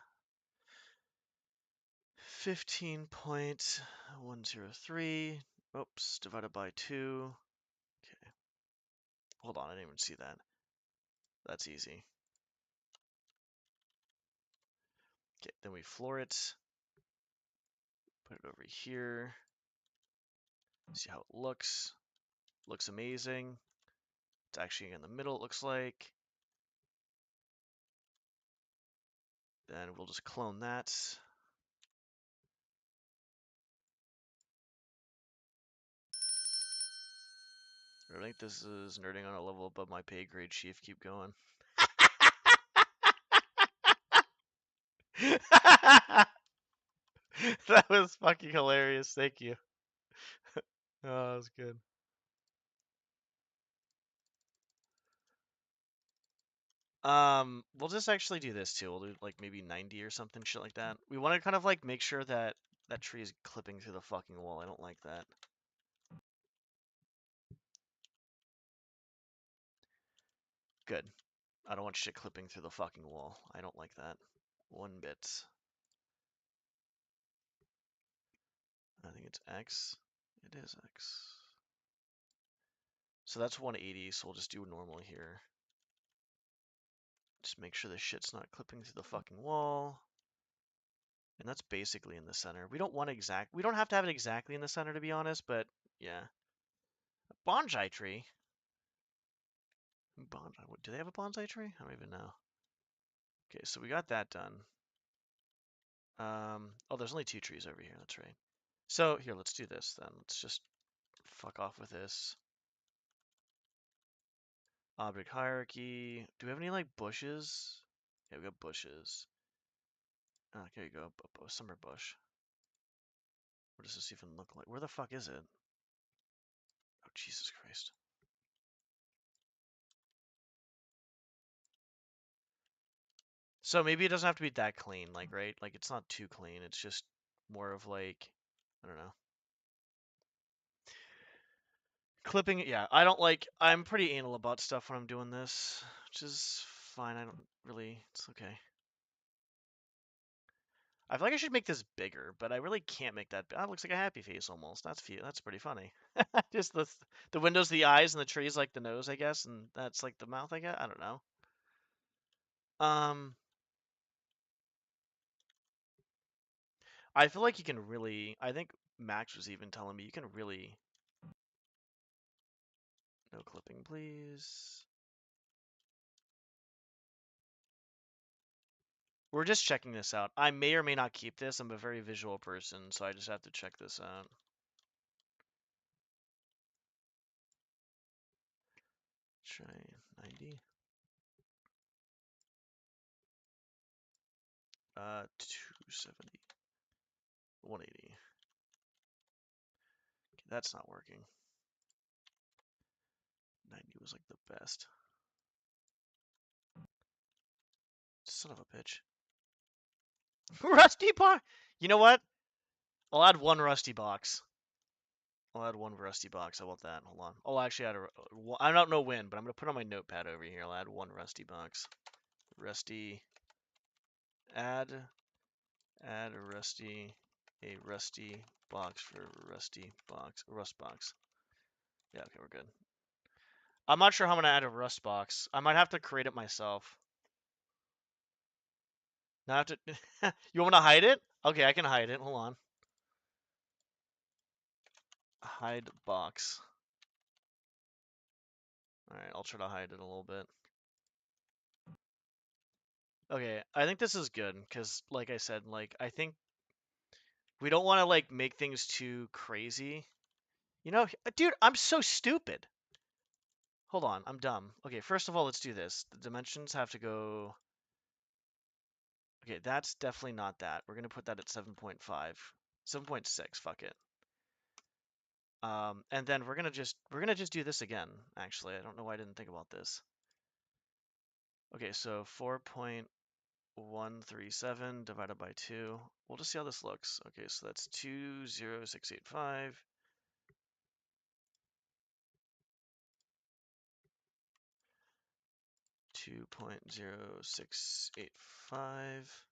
15.103. Oops, divided by 2. Okay. Hold on, I didn't even see that. That's easy. Okay, then we floor it. Put it over here. See how it looks. Looks amazing. It's actually in the middle, it looks like. Then we'll just clone that. I think this is nerding on a level above my pay grade, Chief. Keep going. That was fucking hilarious. Thank you. Oh, that was good. We'll just actually do this too. We'll do like maybe 90 or something, shit like that. We want to kind of like make sure that that tree is clipping through the fucking wall. I don't like that. Good. I don't want shit clipping through the fucking wall. I don't like that. 1 bit. I think it's X. It is X. So that's 180, so we'll just do normal here. Just make sure the shit's not clipping through the fucking wall. And that's basically in the center. We don't have to have it exactly in the center to be honest, but yeah. A bonsai tree? Bonsai, do they have a bonsai tree? I don't even know. Okay, so we got that done. Oh, there's only 2 trees over here, that's right. So here, let's do this then. Let's just fuck off with this. Object hierarchy. Do we have any like bushes? Yeah, we got bushes. Oh, there you go. Summer bush. What does this even look like? Where the fuck is it? Oh, Jesus Christ. So maybe it doesn't have to be that clean, like, right? Like, it's not too clean. It's just more of like, I don't know. Clipping, yeah, I'm pretty anal about stuff when I'm doing this, which is fine. I don't really, it's okay. I feel like I should make this bigger, but I really can't make that. It looks like a happy face almost. That's pretty funny. Just the windows, the eyes, and the trees like the nose, I guess, and that's like the mouth, I guess. I don't know. I feel like you can really. I think Max was even telling me you can really. No clipping, please. We're just checking this out. I may or may not keep this. I'm a very visual person, so I just have to check this out. Try 90. 270. 180. Okay, that's not working. 90 was like the best. Son of a bitch. Rusty box. You know what? I'll add one rusty box. I'll add one rusty box. I want that. Hold on. I'll actually add I don't know when, but I'm gonna put on my notepad over here. I'll add one rusty box. Rusty. Add a rusty box for rusty box. Rust box. Yeah, okay, we're good. I'm not sure how I'm gonna add a rust box. I might have to create it myself. Now I have to. You want me to hide it? Okay, I can hide it. Hold on. Hide box. All right, I'll try to hide it a little bit. Okay, I think this is good because, like I said, like I think we don't want to like make things too crazy. You know, dude, I'm so stupid. Hold on, I'm dumb. Okay, first of all, let's do this. The dimensions have to go. Okay, that's definitely not that. We're gonna put that at 7.5. 7.6, fuck it. And then we're gonna just do this again, actually. I don't know why I didn't think about this. Okay, so 4.137 divided by 2. We'll just see how this looks. Okay, so that's 20685. 2.0685.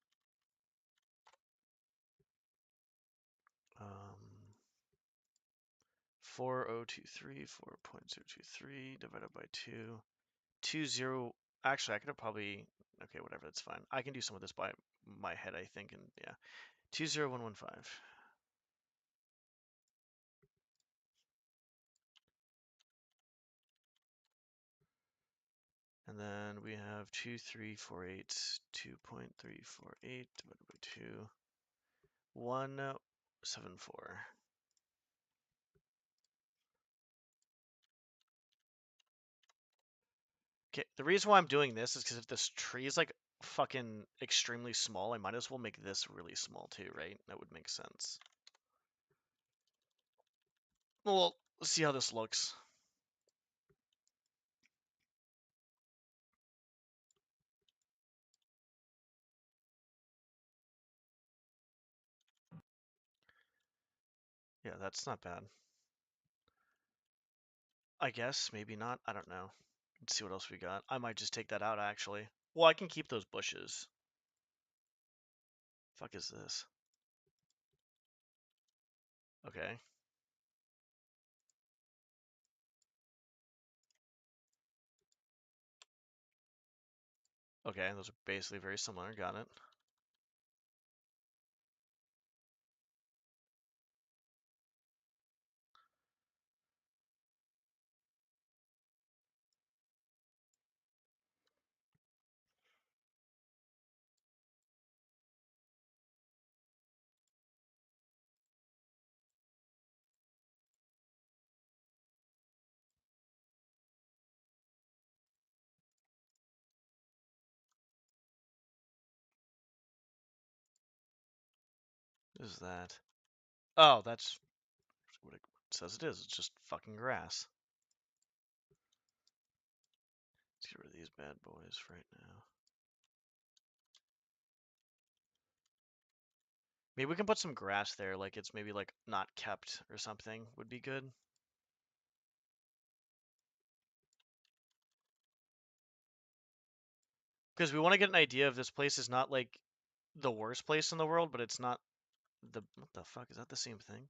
4023, 4.023 divided by 2. 20. Actually, I could have probably. Okay, whatever, that's fine. I can do some of this by my head, I think, and yeah. 20115. And then we have 2348, 2.348 divided by 2, 174. Okay, the reason why I'm doing this is because if this tree is like fucking extremely small, I might as well make this really small too, right? That would make sense. Well, let's see how this looks. Yeah, that's not bad. I guess, maybe not. I don't know. Let's see what else we got. I might just take that out, actually. Well, I can keep those bushes. Fuck is this? Okay. Okay, those are basically very similar. Got it. What is that? Oh, that's what it says it is. It's just fucking grass. Let's get rid of these bad boys right now. Maybe we can put some grass there, like it's maybe like not kept or something would be good. Because we want to get an idea of this place is not like the worst place in the world, but it's not the what the fuck? Is that the same thing?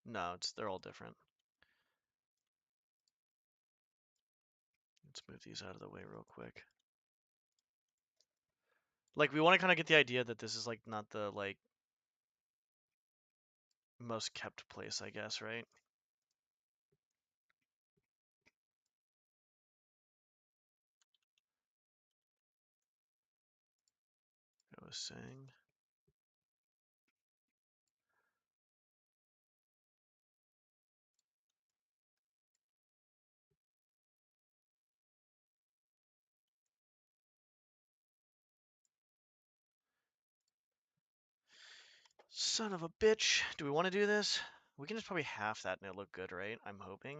No, they're all different. Let's move these out of the way real quick. Like we want to kind of get the idea that this is like not the like most kept place, I guess, right? I was saying. Son of a bitch. Do we want to do this? We can just probably half that and it'll look good, right? I'm hoping.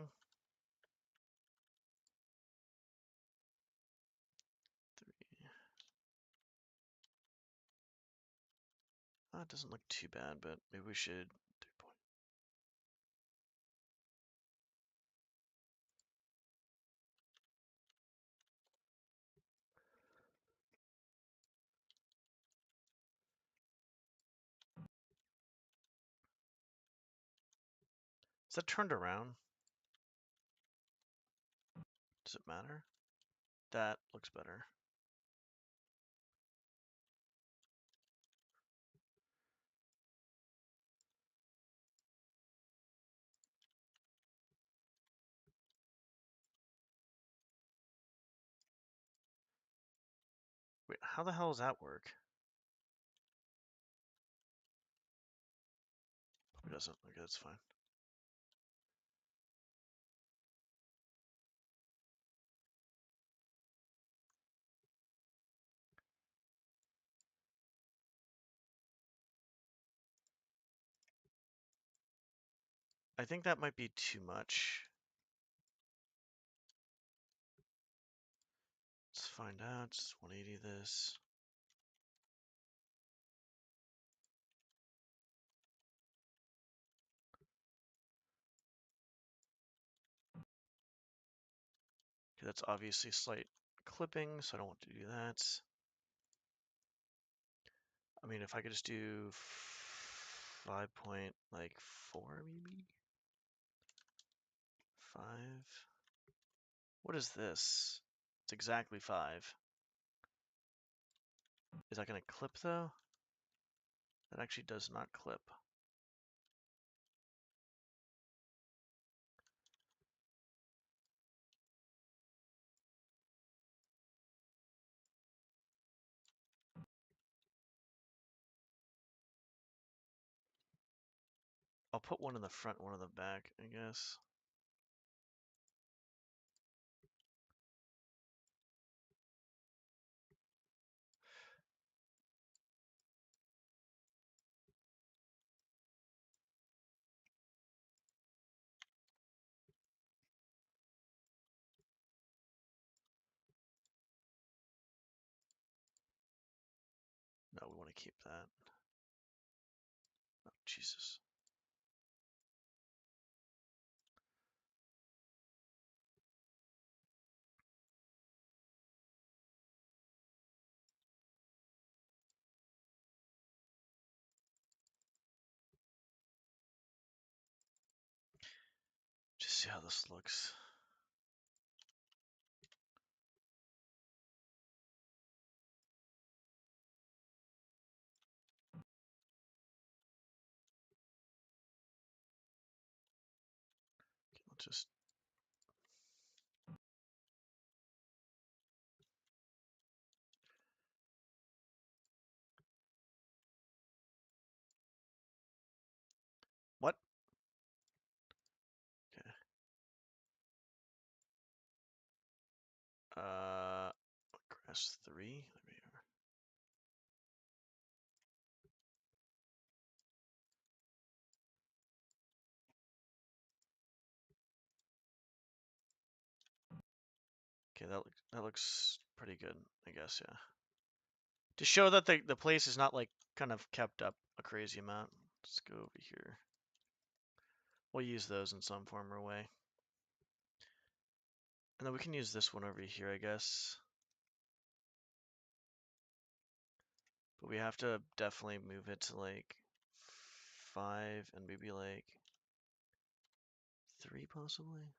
3. It doesn't look too bad, but maybe we should 3 point. Is that turned around? Does it matter? That looks better. Wait, how the hell does that work? It doesn't. Okay, that's fine. I think that might be too much. Let's find out. Just 180 this. Okay, that's obviously slight clipping, so I don't want to do that. I mean, if I could just do 5.4 maybe? 5. What is this? It's exactly 5. Is that going to clip though? That actually does not clip. I'll put one in the front, one in the back, I guess. No, we want to keep that. Oh, Jesus. Just see how this looks. Okay, let's just what? Okay. Grass 3. There we are. Okay, that looks pretty good, I guess, yeah. To show that the place is not like kind of kept up a crazy amount. Let's go over here. We'll use those in some form or way. And then we can use this one over here, I guess. But we have to definitely move it to like 5 and maybe like 3 possibly.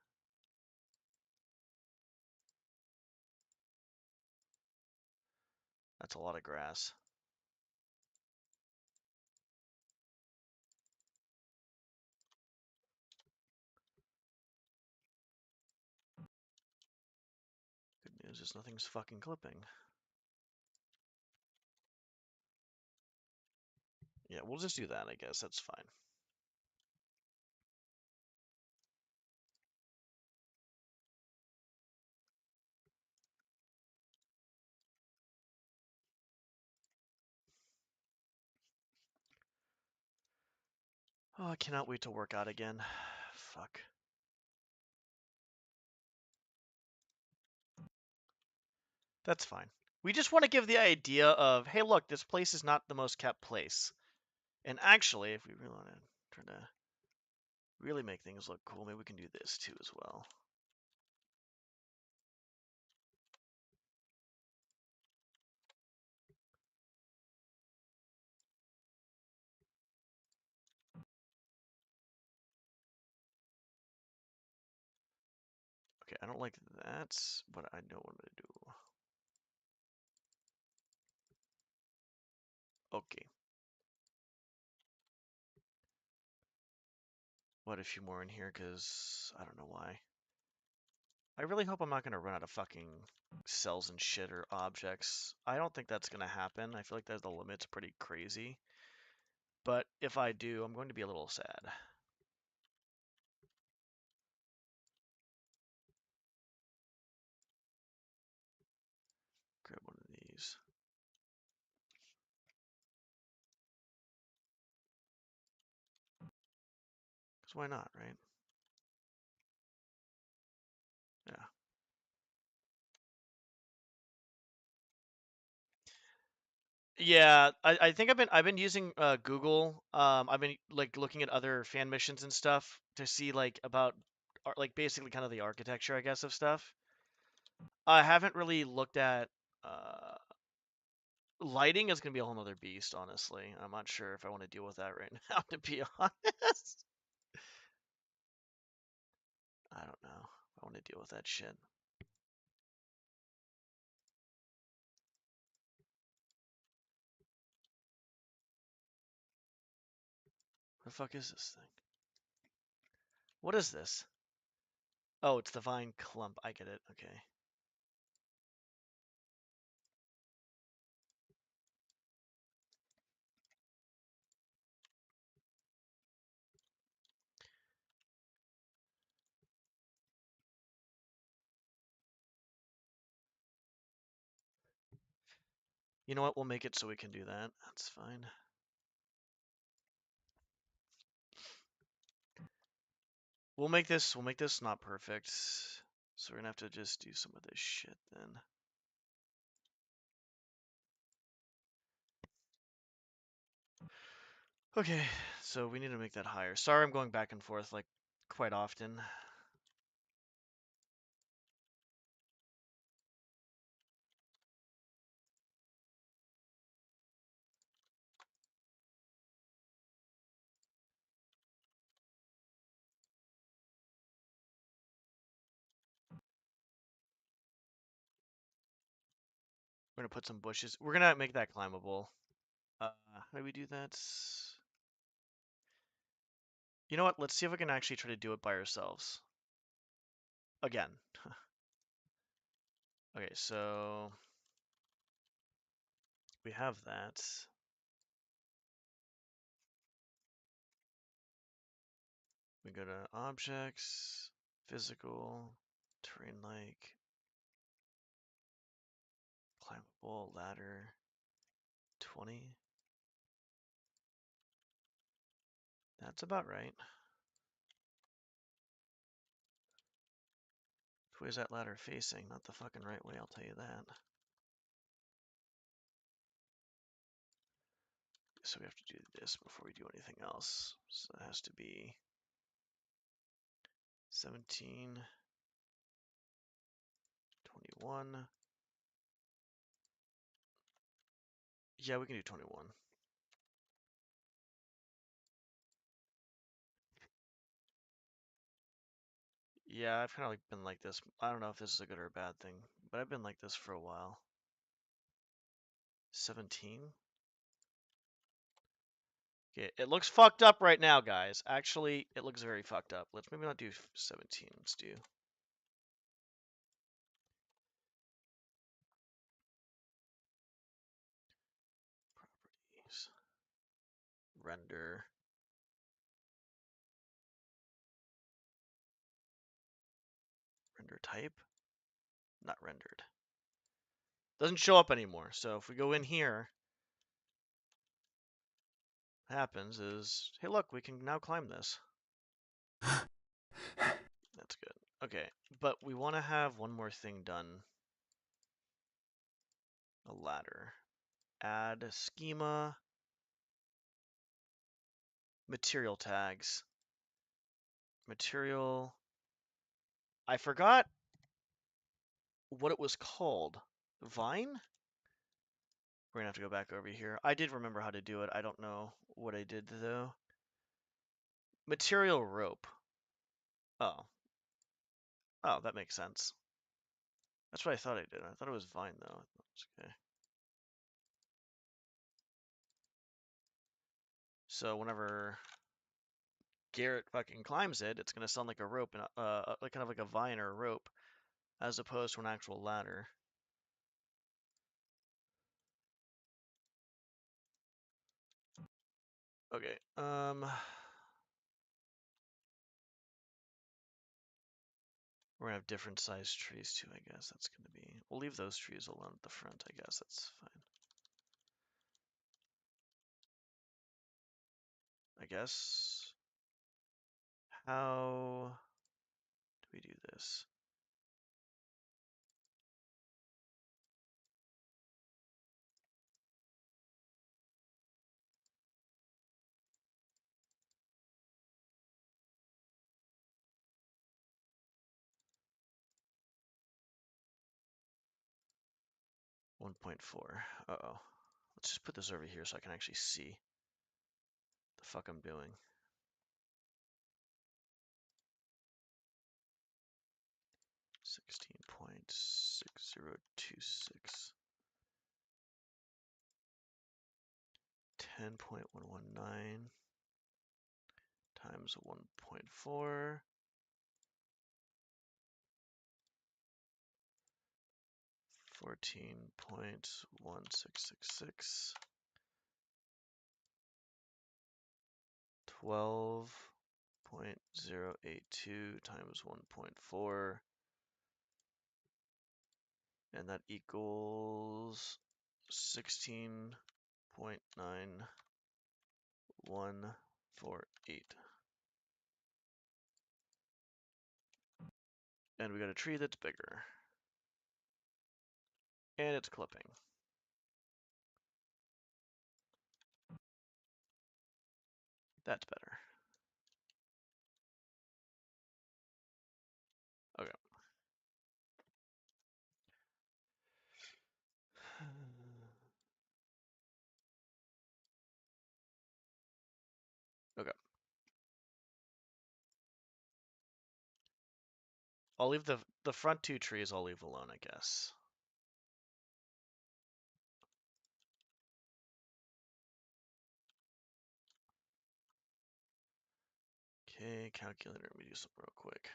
That's a lot of grass. Good news is nothing's fucking clipping. Yeah, we'll just do that, I guess. That's fine. Oh, I cannot wait to work out again. Fuck. That's fine. We just want to give the idea of, hey, look, this place is not the most kept place. And actually, if we really want to try to really make things look cool, maybe we can do this too as well. Okay, I don't like that, but I know what I'm gonna do. Okay. What a few more in here, because I don't know why. I really hope I'm not gonna run out of fucking cells and shit or objects. I don't think that's gonna happen. I feel like the limit's pretty crazy. But if I do, I'm going to be a little sad. Grab one of these. Because why not, right? Yeah. Yeah, I think I've been using Google. I've been like looking at other fan missions and stuff to see like about like basically kind of the architecture, I guess, of stuff. I haven't really looked at uh lighting is gonna be a whole nother beast, honestly. I'm not sure if I want to deal with that right now, to be honest. I don't know. I want to deal with that shit. What the fuck is this thing? What is this? Oh, it's the vine clump. I get it. Okay. You know what? We'll make it so we can do that. That's fine. We'll make this not perfect. So we're gonna have to just do some of this shit then. Okay, so we need to make that higher. Sorry I'm going back and forth like quite often. We're gonna put some bushes. We're gonna make that climbable. How do we do that? You know what? Let's see if we can actually try to do it by ourselves. Again. Okay, so we have that. We go to objects, physical, terrain like, climbable, ladder, 20. That's about right. Which way is that ladder facing? Not the fucking right way, I'll tell you that. So we have to do this before we do anything else. So it has to be 17, 21. Yeah, we can do 21. Yeah, I've kind of like been like this. I don't know if this is a good or a bad thing, but I've been like this for a while. 17? Okay, it looks fucked up right now, guys. Actually, it looks very fucked up. Let's maybe not do 17. Let's do properties. Render. Render type? Not rendered. Doesn't show up anymore. So if we go in here, happens is, hey look, we can now climb this. That's good. Okay, but we want to have one more thing done. A ladder. Add schema. Material tags. Material. I forgot what it was called. Vine? We're gonna have to go back over here. I did remember how to do it. I don't know what I did though. Material rope. Oh. Oh, that makes sense. That's what I thought I did. I thought it was Vine though. That's okay. So whenever Garrett fucking climbs it, it's gonna sound like a rope and like kind of like a vine or a rope, as opposed to an actual ladder. Okay. We're gonna have different sized trees too, I guess. That's gonna be. We'll leave those trees alone at the front, I guess. That's fine. I guess. How do we do this? One 1.4. Uh-oh. Let's just put this over here so I can actually see the fuck I'm doing. 16.6026. 10.119 times 1.4. 14.1666. 12.082 times 1.4. And that equals 16.9148. And we got a tree that's bigger. And it's clipping. That's better. Okay. Okay. I'll leave the front two trees I'll leave alone, I guess. Okay, calculator, let me do something real quick.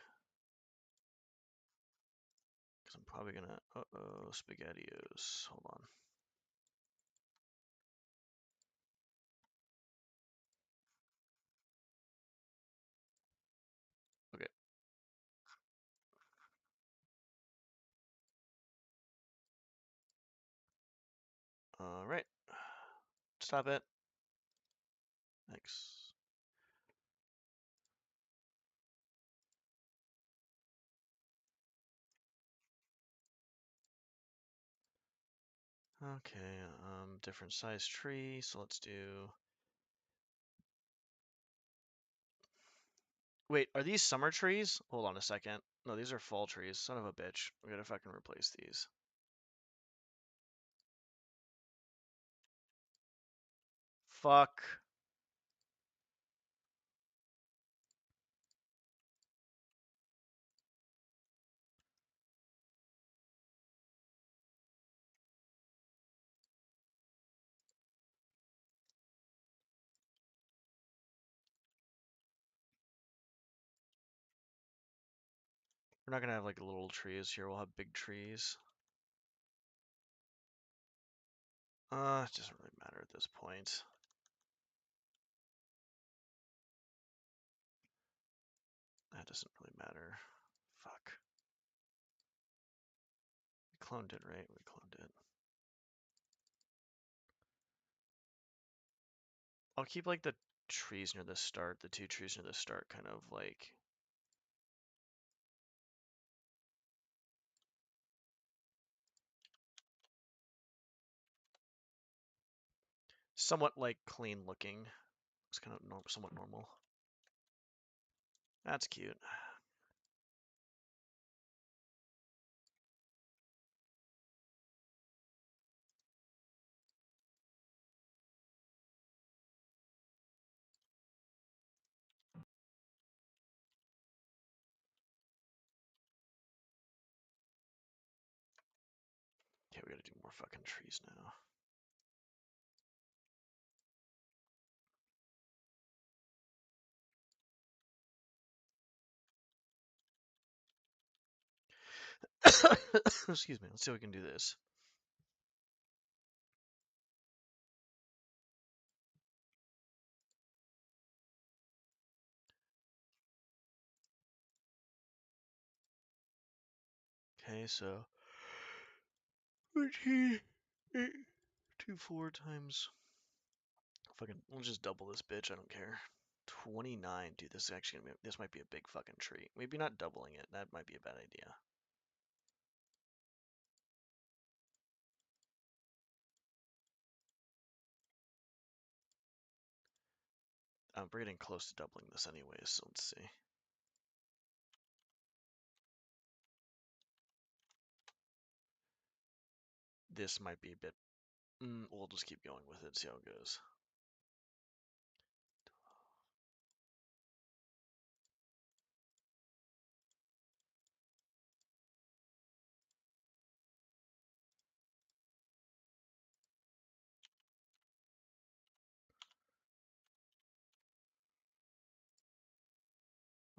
Because I'm probably gonna, uh-oh, SpaghettiOs. Hold on. Okay. All right. Stop it. Thanks. Okay, different size tree, so let's do... Wait, are these summer trees? Hold on a second. No, these are fall trees. Son of a bitch. We gotta fucking replace these. Fuck. We're not gonna have like little trees here. We'll have big trees. It doesn't really matter at this point. That doesn't really matter. Fuck. We cloned it, right? We cloned it. I'll keep like the trees near the start, the 2 trees near the start, kind of like somewhat like clean looking. It's kind of somewhat normal. That's cute. Okay, we gotta do more fucking trees now. Excuse me. Let's see if we can do this. Okay, so 13, 8, 2, 4 times. Fucking, we'll just double this bitch. I don't care. 29. Dude, this is actually gonna be. This might be a big fucking tree. Maybe not doubling it. That might be a bad idea. We're getting close to doubling this anyways, so let's see. This might be a bit. We'll just keep going with it, see how it goes.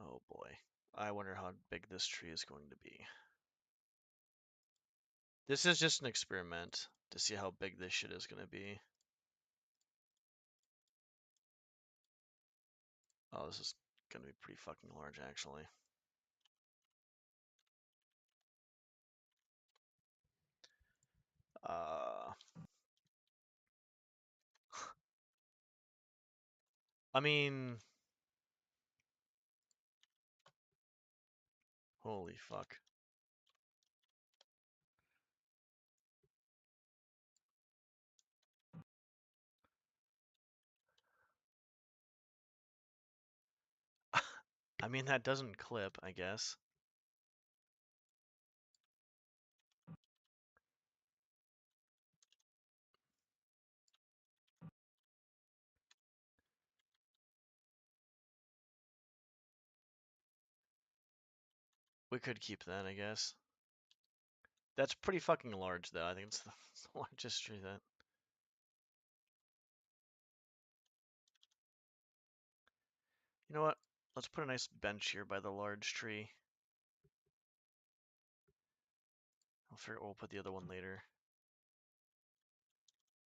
Oh boy. I wonder how big this tree is going to be. This is just an experiment to see how big this shit is going to be. Oh, this is going to be pretty fucking large, actually. I mean, holy fuck. I mean, that doesn't clip, I guess. We could keep that, I guess. That's pretty fucking large, though. I think it's the, it's the largest tree that. You know what? Let's put a nice bench here by the large tree. I'll figure we'll put the other one later.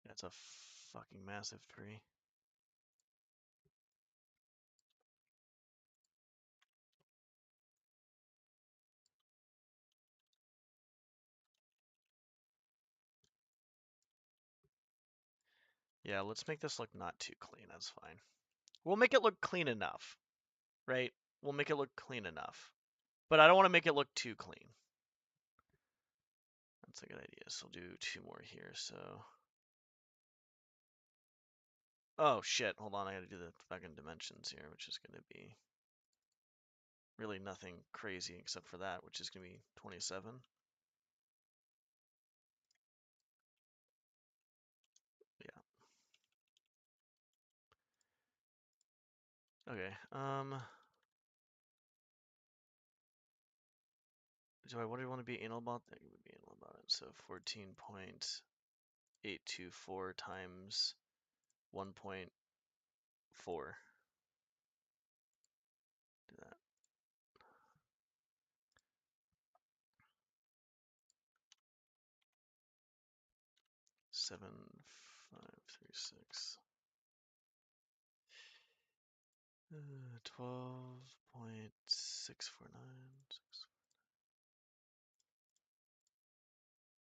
That's a fucking massive tree. Yeah, let's make this look not too clean. That's fine. We'll make it look clean enough, right? We'll make it look clean enough. But I don't want to make it look too clean. That's a good idea. So we'll do 2 more here, so. Oh shit, hold on, I gotta do the fucking dimensions here, which is gonna be really nothing crazy except for that, which is gonna be 27. Yeah. Okay, what do I want to be anal about? I would be anal about it. So 14.824 times 1.4. Do that. 7.536. 12.649.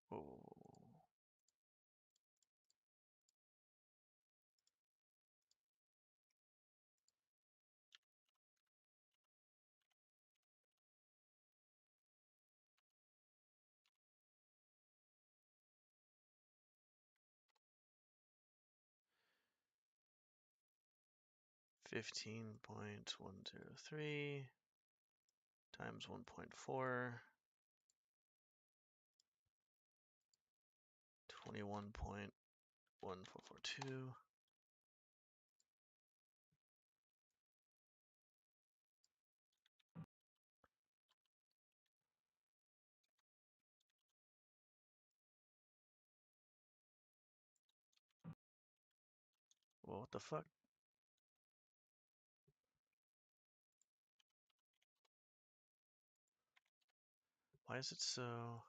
Whoa. 15.103 times 1.4, 21.1442. Well, what the fuck? Why is it so...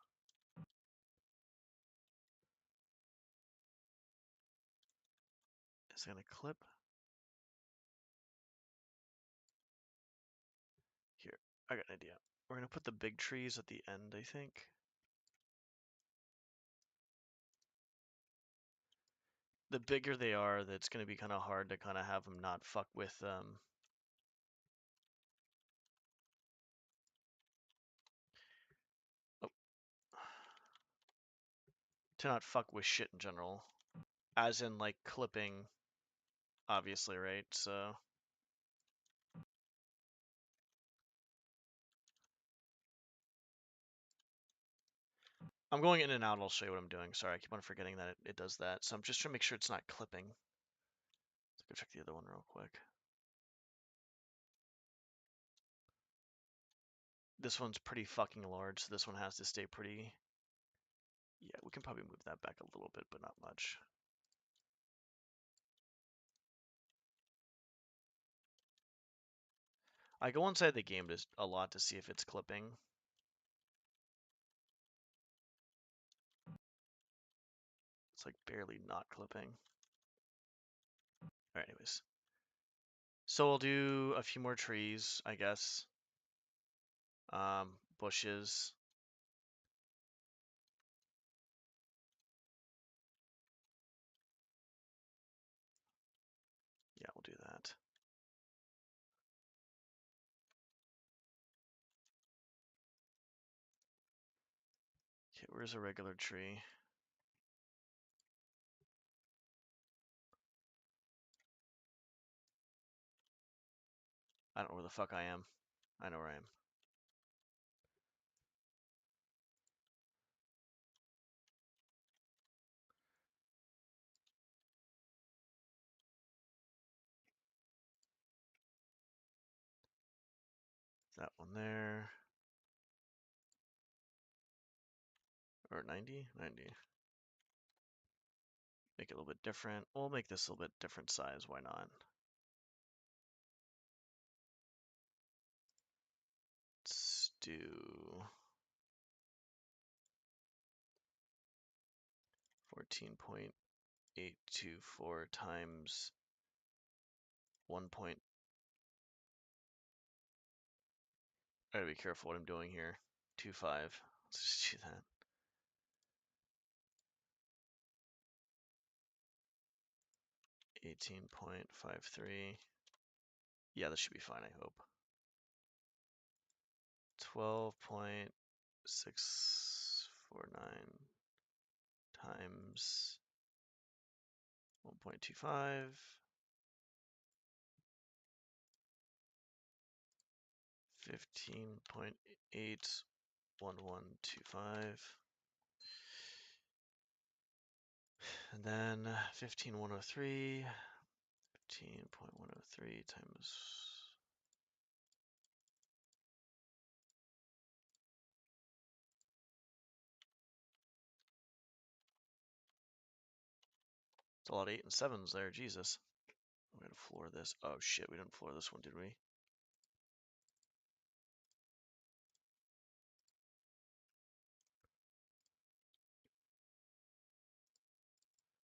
Is it gonna clip? Here, I got an idea. We're gonna put the big trees at the end, I think. The bigger they are, that's gonna be kind of hard to kind of have them not fuck with oh, to not fuck with shit in general, as in like clipping, obviously, right? So I'm going in and out. I'll show you what I'm doing. Sorry, I keep on forgetting that it does that. So I'm just trying to make sure it's not clipping. Let's go check the other one real quick. This one's pretty fucking large, so this one has to stay pretty... Yeah, we can probably move that back a little bit, but not much. I go inside the game a lot to see if it's clipping. It's like barely not clipping. Alright, anyways. So we'll do a few more trees, I guess. Bushes. Yeah, we'll do that. Okay, where's a regular tree? I don't know where the fuck I am. I know where I am. That one there. Or 90? 90. Make it a little bit different. We'll make this a little bit different size. Why not? Let's do 14.824 times 1. I gotta be careful what I'm doing here. 25. Let's just do that. 18.53. Yeah, this should be fine, I hope. 12.649 times 1.25. 15.81125. And then 15.103. 15.103 times... It's a lot of 8 and 7s there, Jesus. We're gonna floor this. Oh shit, we didn't floor this one, did we?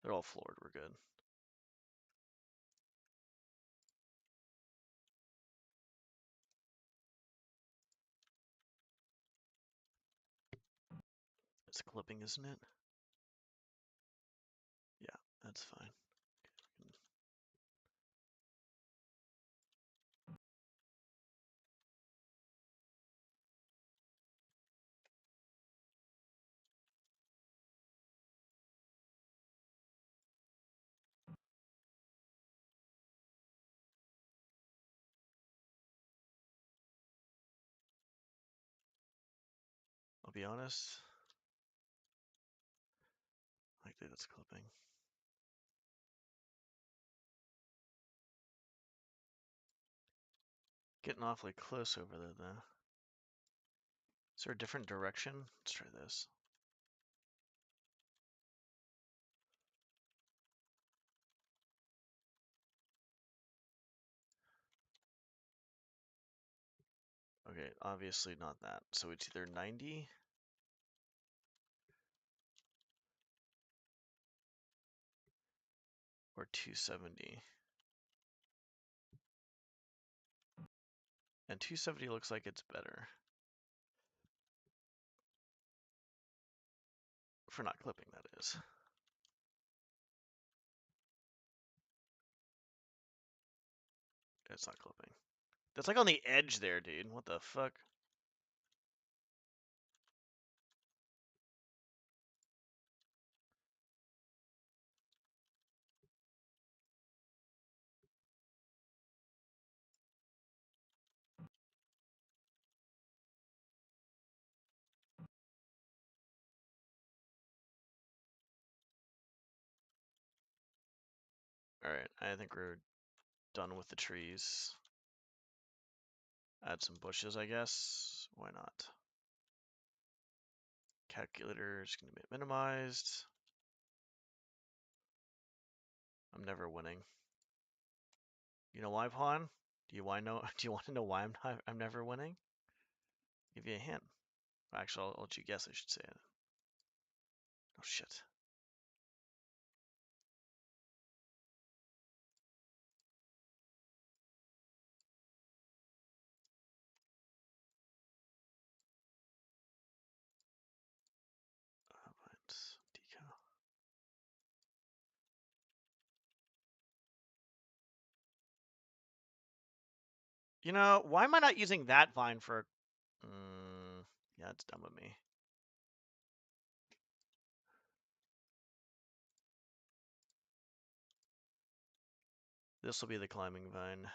They're all floored, we're good. It's clipping, isn't it? Yeah, that's fine. be honest. Likely that's clipping. Getting awfully close over there, though. Is there a different direction? Let's try this. Okay, obviously not that. So it's either 90 or 270. And 270 looks like it's better. For not clipping, that is. It's not clipping. That's like on the edge there, dude. What the fuck? Alright, I think we're done with the trees. Add some bushes, I guess. Why not? Calculator is going to be minimized. I'm never winning. You know why, Pawn? Do you want to know? Do you want to know why I'm never winning? Give you a hint. Actually, I'll let you guess. I should say it. Oh shit. Decal. You know, why am I not using that vine for? Yeah, it's dumb of me. This will be the climbing vine.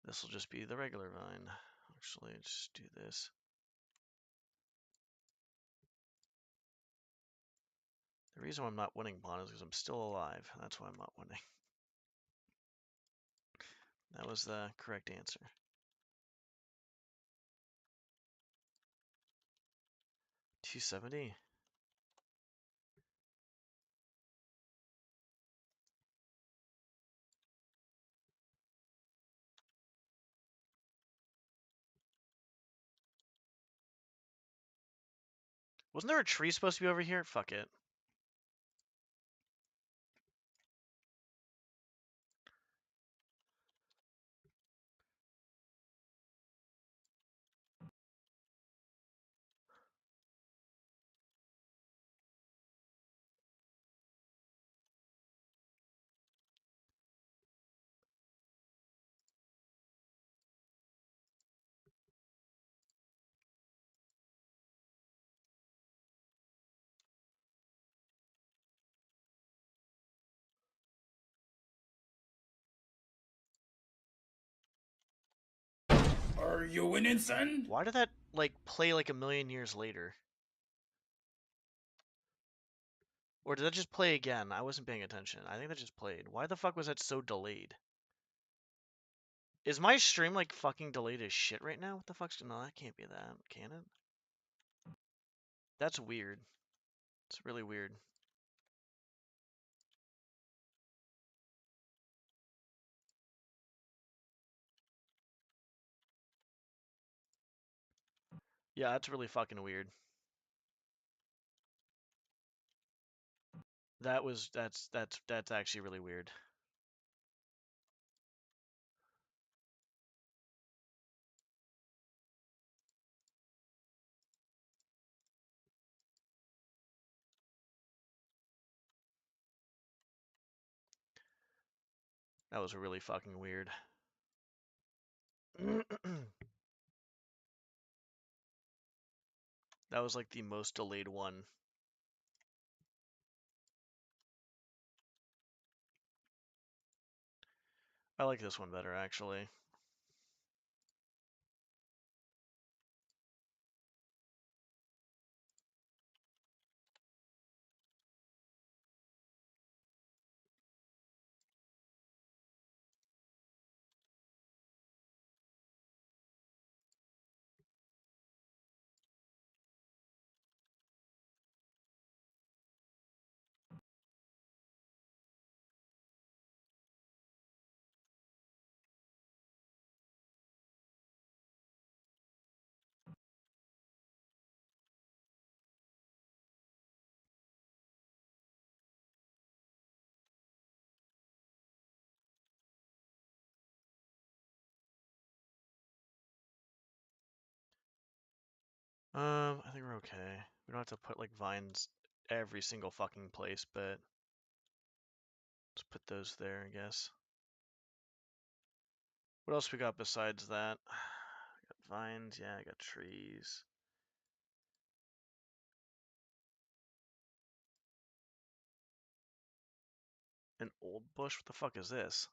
This will just be the regular vine. Actually, just do this. The reason why I'm not winning, Pawn, is because I'm still alive. That's why I'm not winning. That was the correct answer. 270. Wasn't there a tree supposed to be over here? Fuck it. Are you winning, son? Why did that, like, play like a million years later? Or did that just play again? I wasn't paying attention. I think that just played. Why the fuck was that so delayed? Is my stream, like, fucking delayed as shit right now? What the fuck's... No, that can't be that. Can it? That's weird. It's really weird. Yeah, that's really fucking weird. That's actually really weird. That was really fucking weird. That was like the most delayed one. I like this one better, actually. I think we're okay. We don't have to put like vines every single fucking place, but let's put those there, I guess. What else we got besides that? Got vines, yeah, I got trees. An old bush? What the fuck is this?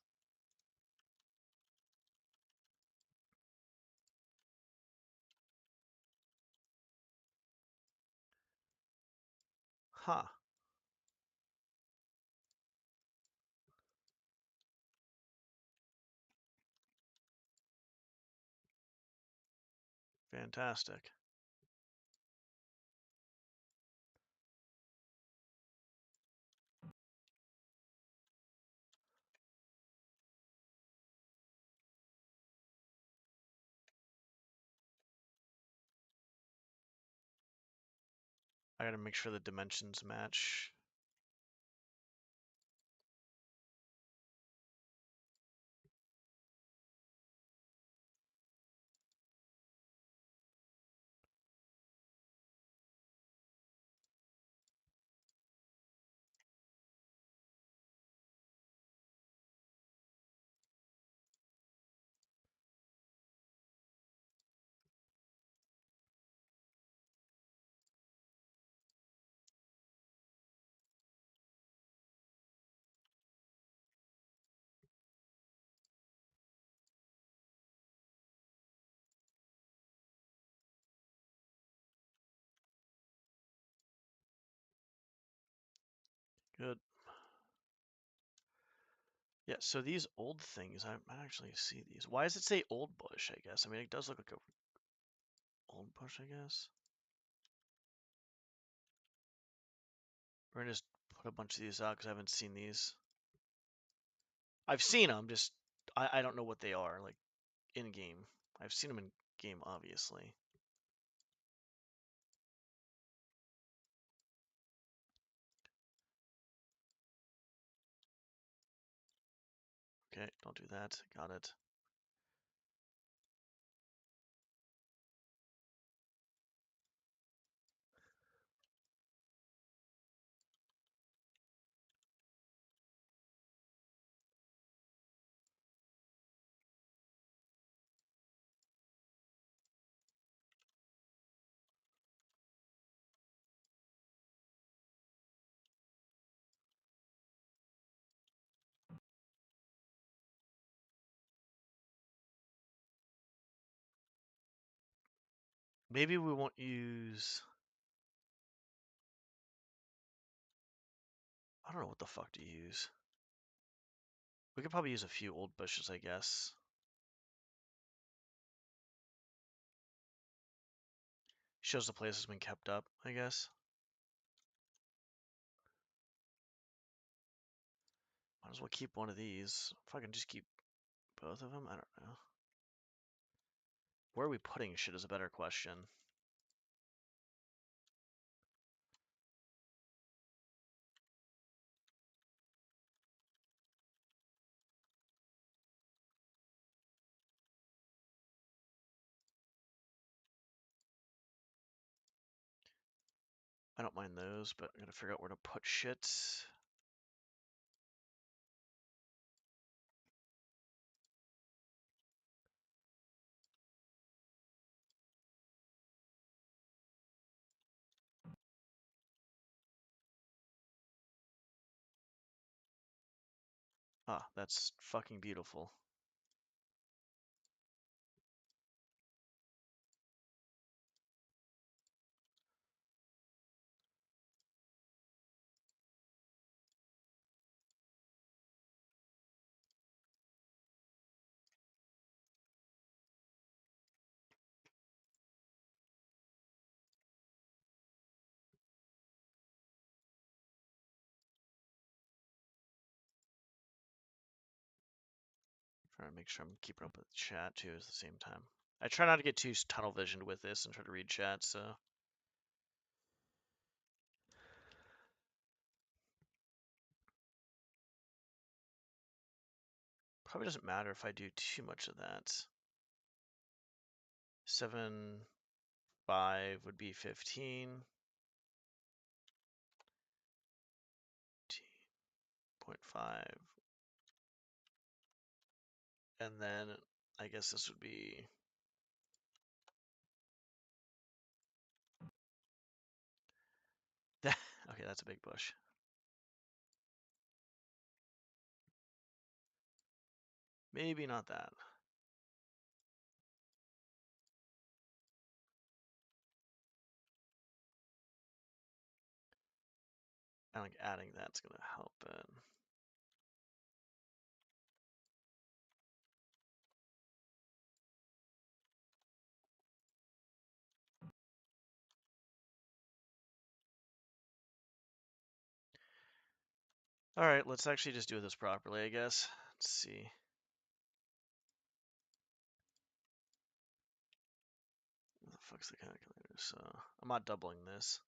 Huh. Fantastic. I gotta make sure the dimensions match. Good. Yeah, so these old things, I might actually see these. Why does it say old bush, I guess? I mean, it does look like a old bush, I guess. We're gonna just put a bunch of these out because I haven't seen these. I've seen them, just I don't know what they are, like, in game. I've seen them in game, obviously. Okay, don't do that. Got it. Maybe we won't use... I don't know what the fuck to use. We could probably use a few old bushes, I guess. Shows the place has been kept up, I guess. Might as well keep one of these. If I can just keep both of them, I don't know. Where are we putting shit is a better question. I don't mind those, but I gotta figure out where to put shit. Ah, that's fucking beautiful. Trying to make sure I'm keeping up with chat too at the same time. I try not to get too tunnel visioned with this and try to read chat, so. Probably doesn't matter if I do too much of that. 7 5 would be 15. 0.5. And then I guess this would be that. Okay, that's a big bush. Maybe not that. I think adding that's gonna help it. All right, let's actually just do this properly, I guess. Let's see. What the fuck's the calculator? So I'm not doubling this.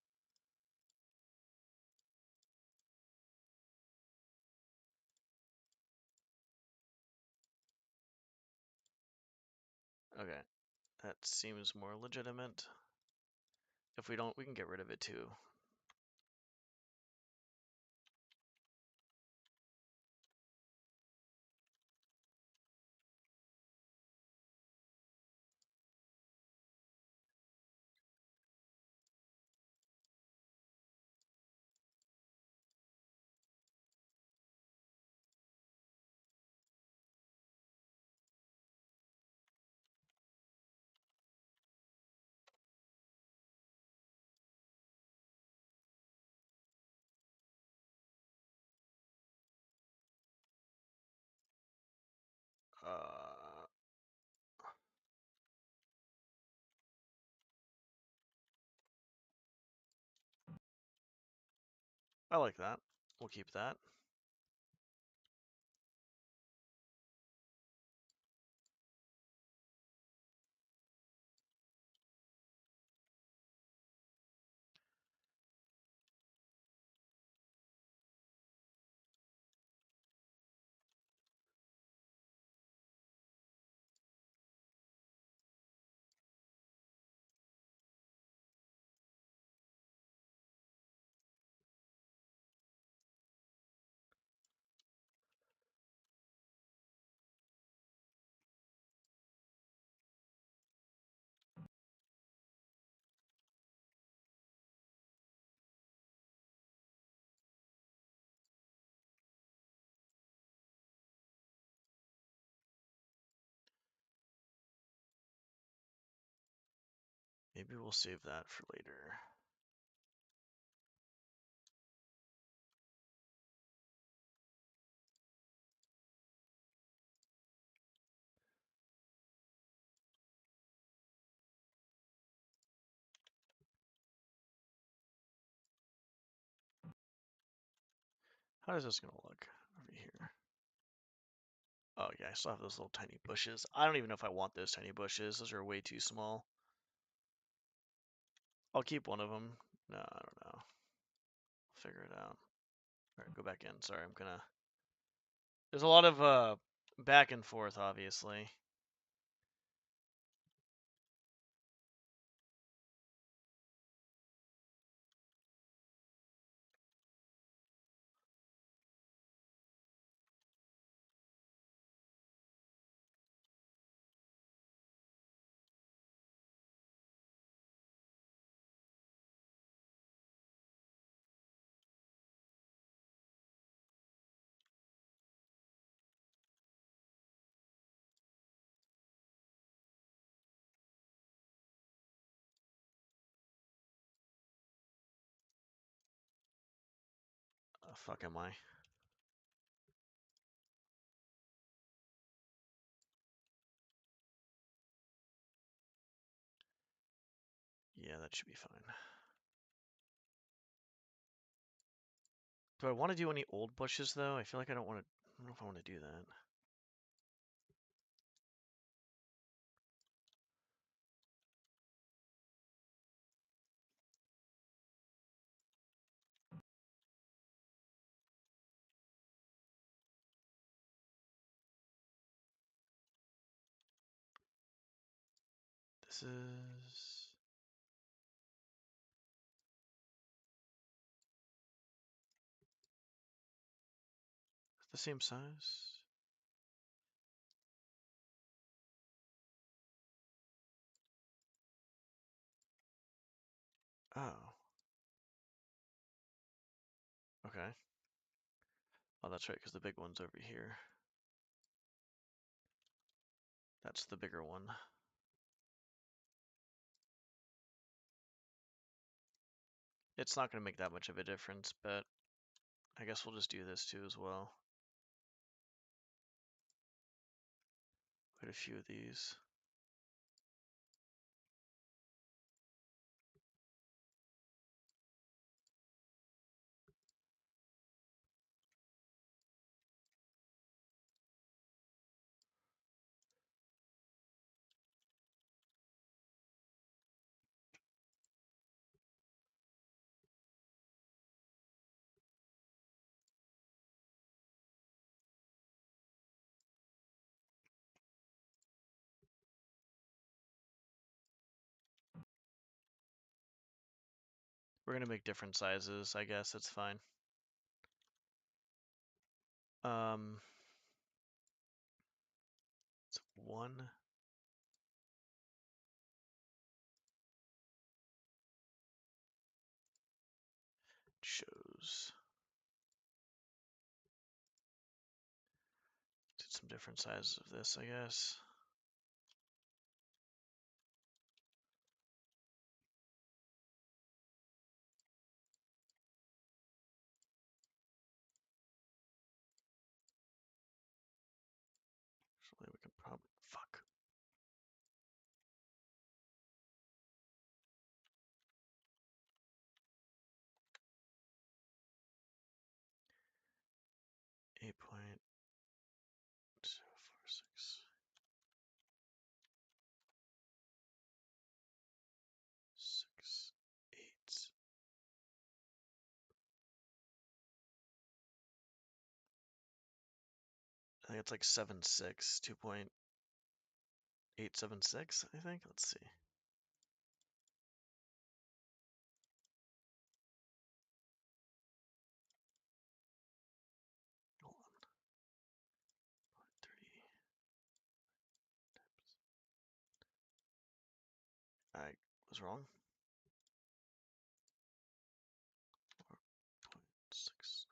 Okay, that seems more legitimate. If we don't, we can get rid of it too. Uh, I like that. We'll keep that. Maybe we'll save that for later. How is this gonna look over here? Oh yeah, I still have those little tiny bushes. I don't even know if I want those tiny bushes. Those are way too small. I'll keep one of them. No, I don't know. Figure it out. All right, go back in. Sorry, I'm gonna. There's a lot of back and forth, obviously. Fuck am I? Yeah, that should be fine. Do I want to do any old bushes though? I feel like I don't want to. I don't know if I want to do that. This is the same size. Oh. Okay. Oh, that's right, because the big one's over here. That's the bigger one. It's not going to make that much of a difference, but I guess we'll just do this too as well. Quite a few of these. We're going to make different sizes, I guess. It's fine. It's one. Shows. Did some different sizes of this, I guess. Actually, we can probably, fuck. Eight point 046. 6, 8. I think it's like 7.6, 2.876, I think. Let's see. Hold on. 30. I was wrong. 4.6.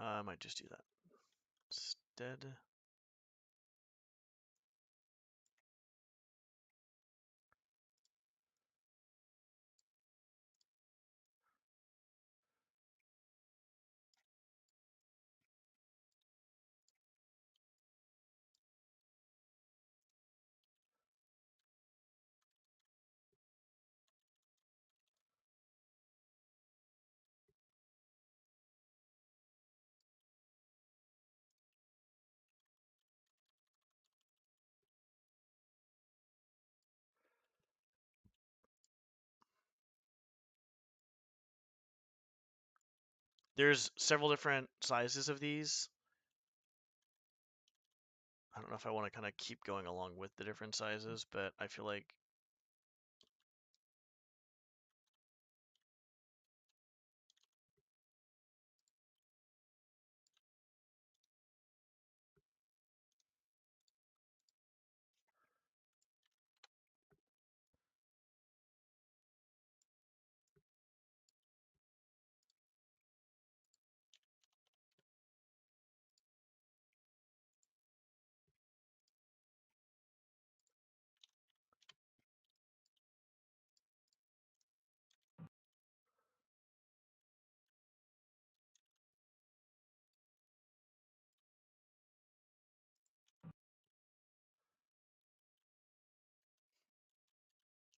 I might just do that instead. There's several different sizes of these. I don't know if I want to kind of keep going along with the different sizes, but I feel like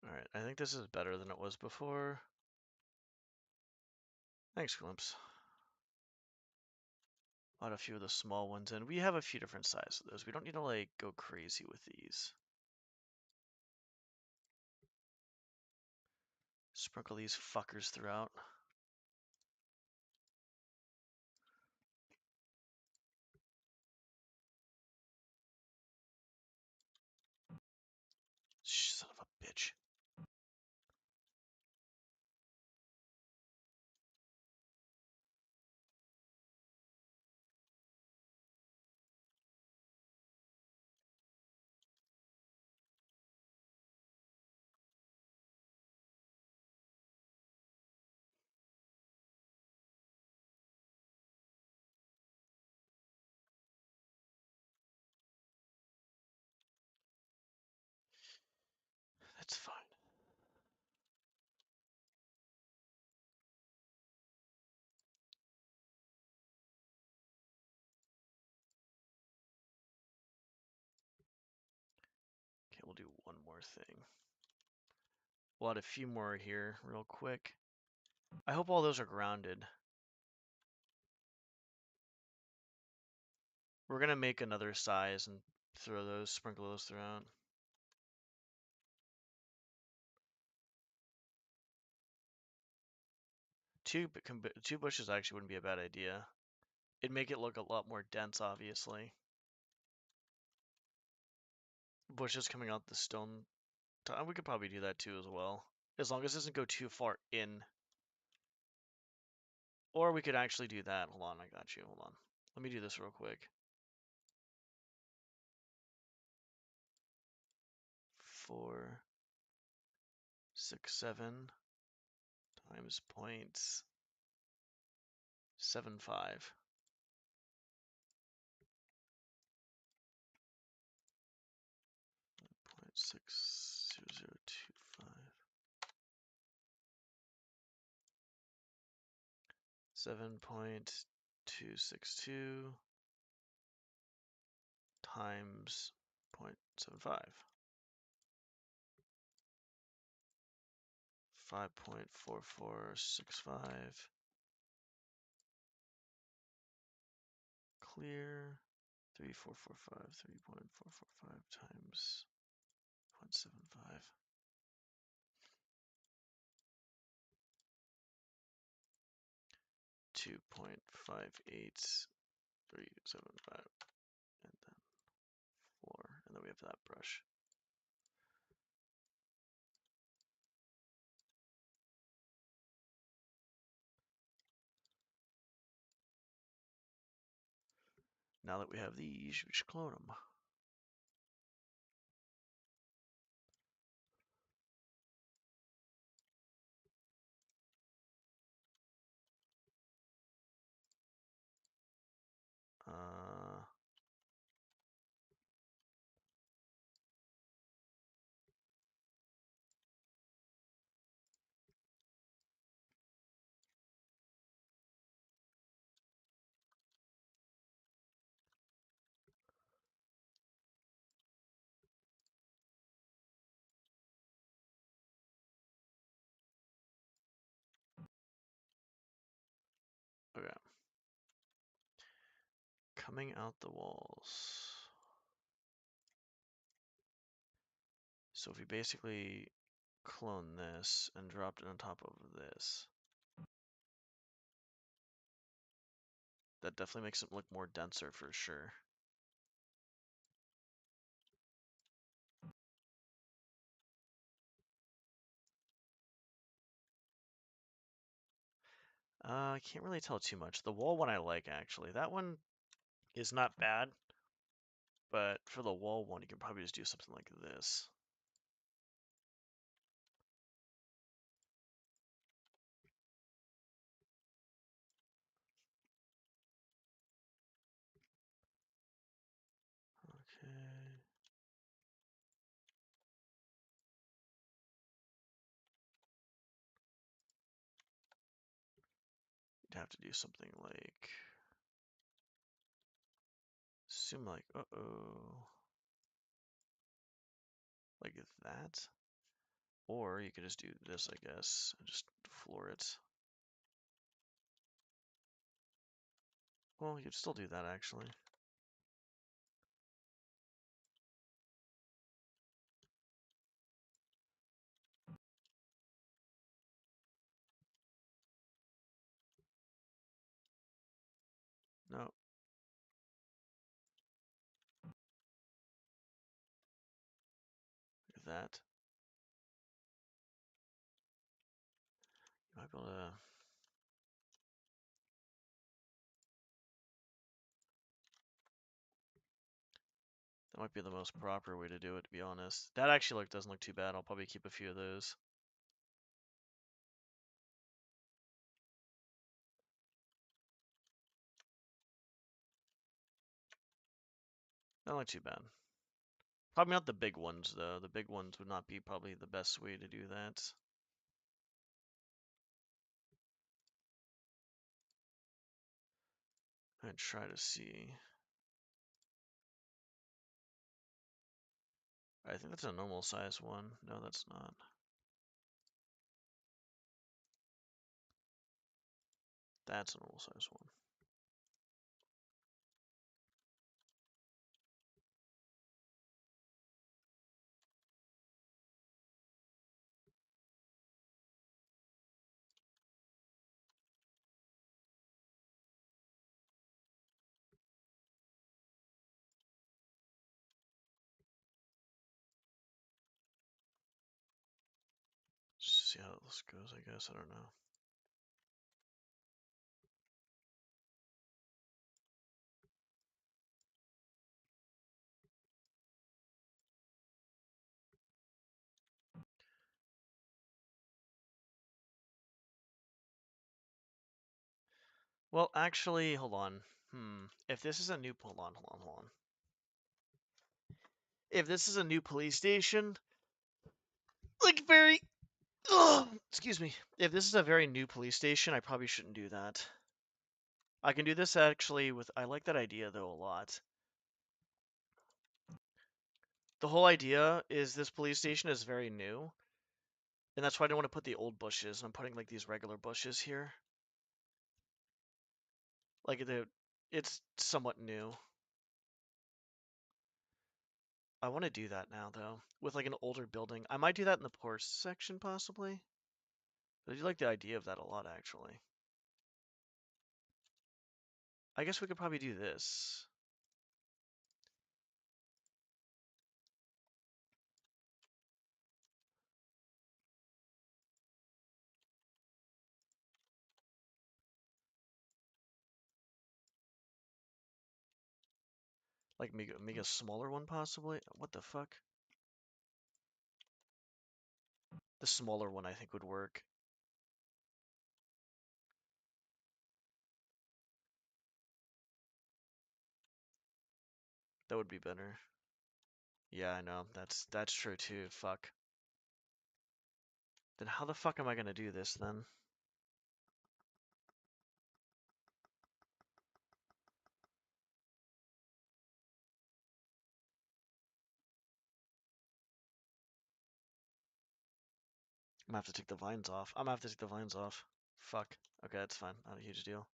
all right, I think this is better than it was before. Thanks, Glimpse. Add a few of the small ones in. We have a few different sizes of those. We don't need to like go crazy with these. Sprinkle these fuckers throughout. Son of a bitch. That's fine. Okay, we'll do one more thing. We'll add a few more here real quick. I hope all those are grounded. We're gonna make another size and throw those, sprinkle those throughout. Two bushes actually wouldn't be a bad idea. It'd make it look a lot more dense, obviously. Bushes coming out the stone. We could probably do that too as well. As long as it doesn't go too far in. Or we could actually do that. Hold on, I got you. Hold on. Let me do this real quick. 4, 6, 7 times 0.75. 0.60025. 7.262 times 0.75. 5.4465. Clear. 3445. 3.445 times 0.75. 2.58375. And then 4. And then we have that brush. Now that we have these, we should clone them. Okay. Coming out the walls. So if we basically clone this and dropped it on top of this, that definitely makes it look more denser for sure. I can't really tell too much. The wall one I like actually. That one is not bad, but for the wall one, you can probably just do something like this. Okay. You'd have to do something like, assume like, like that. Or you could just do this, I guess, and just floor it. Well, you'd still do that, actually. No. Look at that. You might be able to... That might be the most proper way to do it, to be honest. That actually doesn't look too bad. I'll probably keep a few of those. Not look too bad. Probably not the big ones, though. The big ones would not be probably the best way to do that. I'd try to see. I think that's a normal size one. No, that's not. That's a normal size one. See how this goes, I guess. I don't know. Well, actually, hold on. If this is a new... Hold on. If this is a new police station, like very... excuse me. If this is a very new police station, I probably shouldn't do that. I can do this actually with... I like that idea, though, a lot. The whole idea is this police station is very new, and that's why I don't want to put the old bushes. I'm putting, like, these regular bushes here. Like, it's somewhat new. I want to do that now, though, with, like, an older building. I might do that in the Porsche section, possibly. But I do like the idea of that a lot, actually. I guess we could probably do this. Like, make a smaller one, possibly? What the fuck? The smaller one, I think, would work. That would be better. Yeah, I know. That's true, too. Fuck. Then how the fuck am I gonna do this, then? I'm gonna have to take the vines off. I'm gonna have to take the vines off. Fuck. Okay, that's fine. Not a huge deal.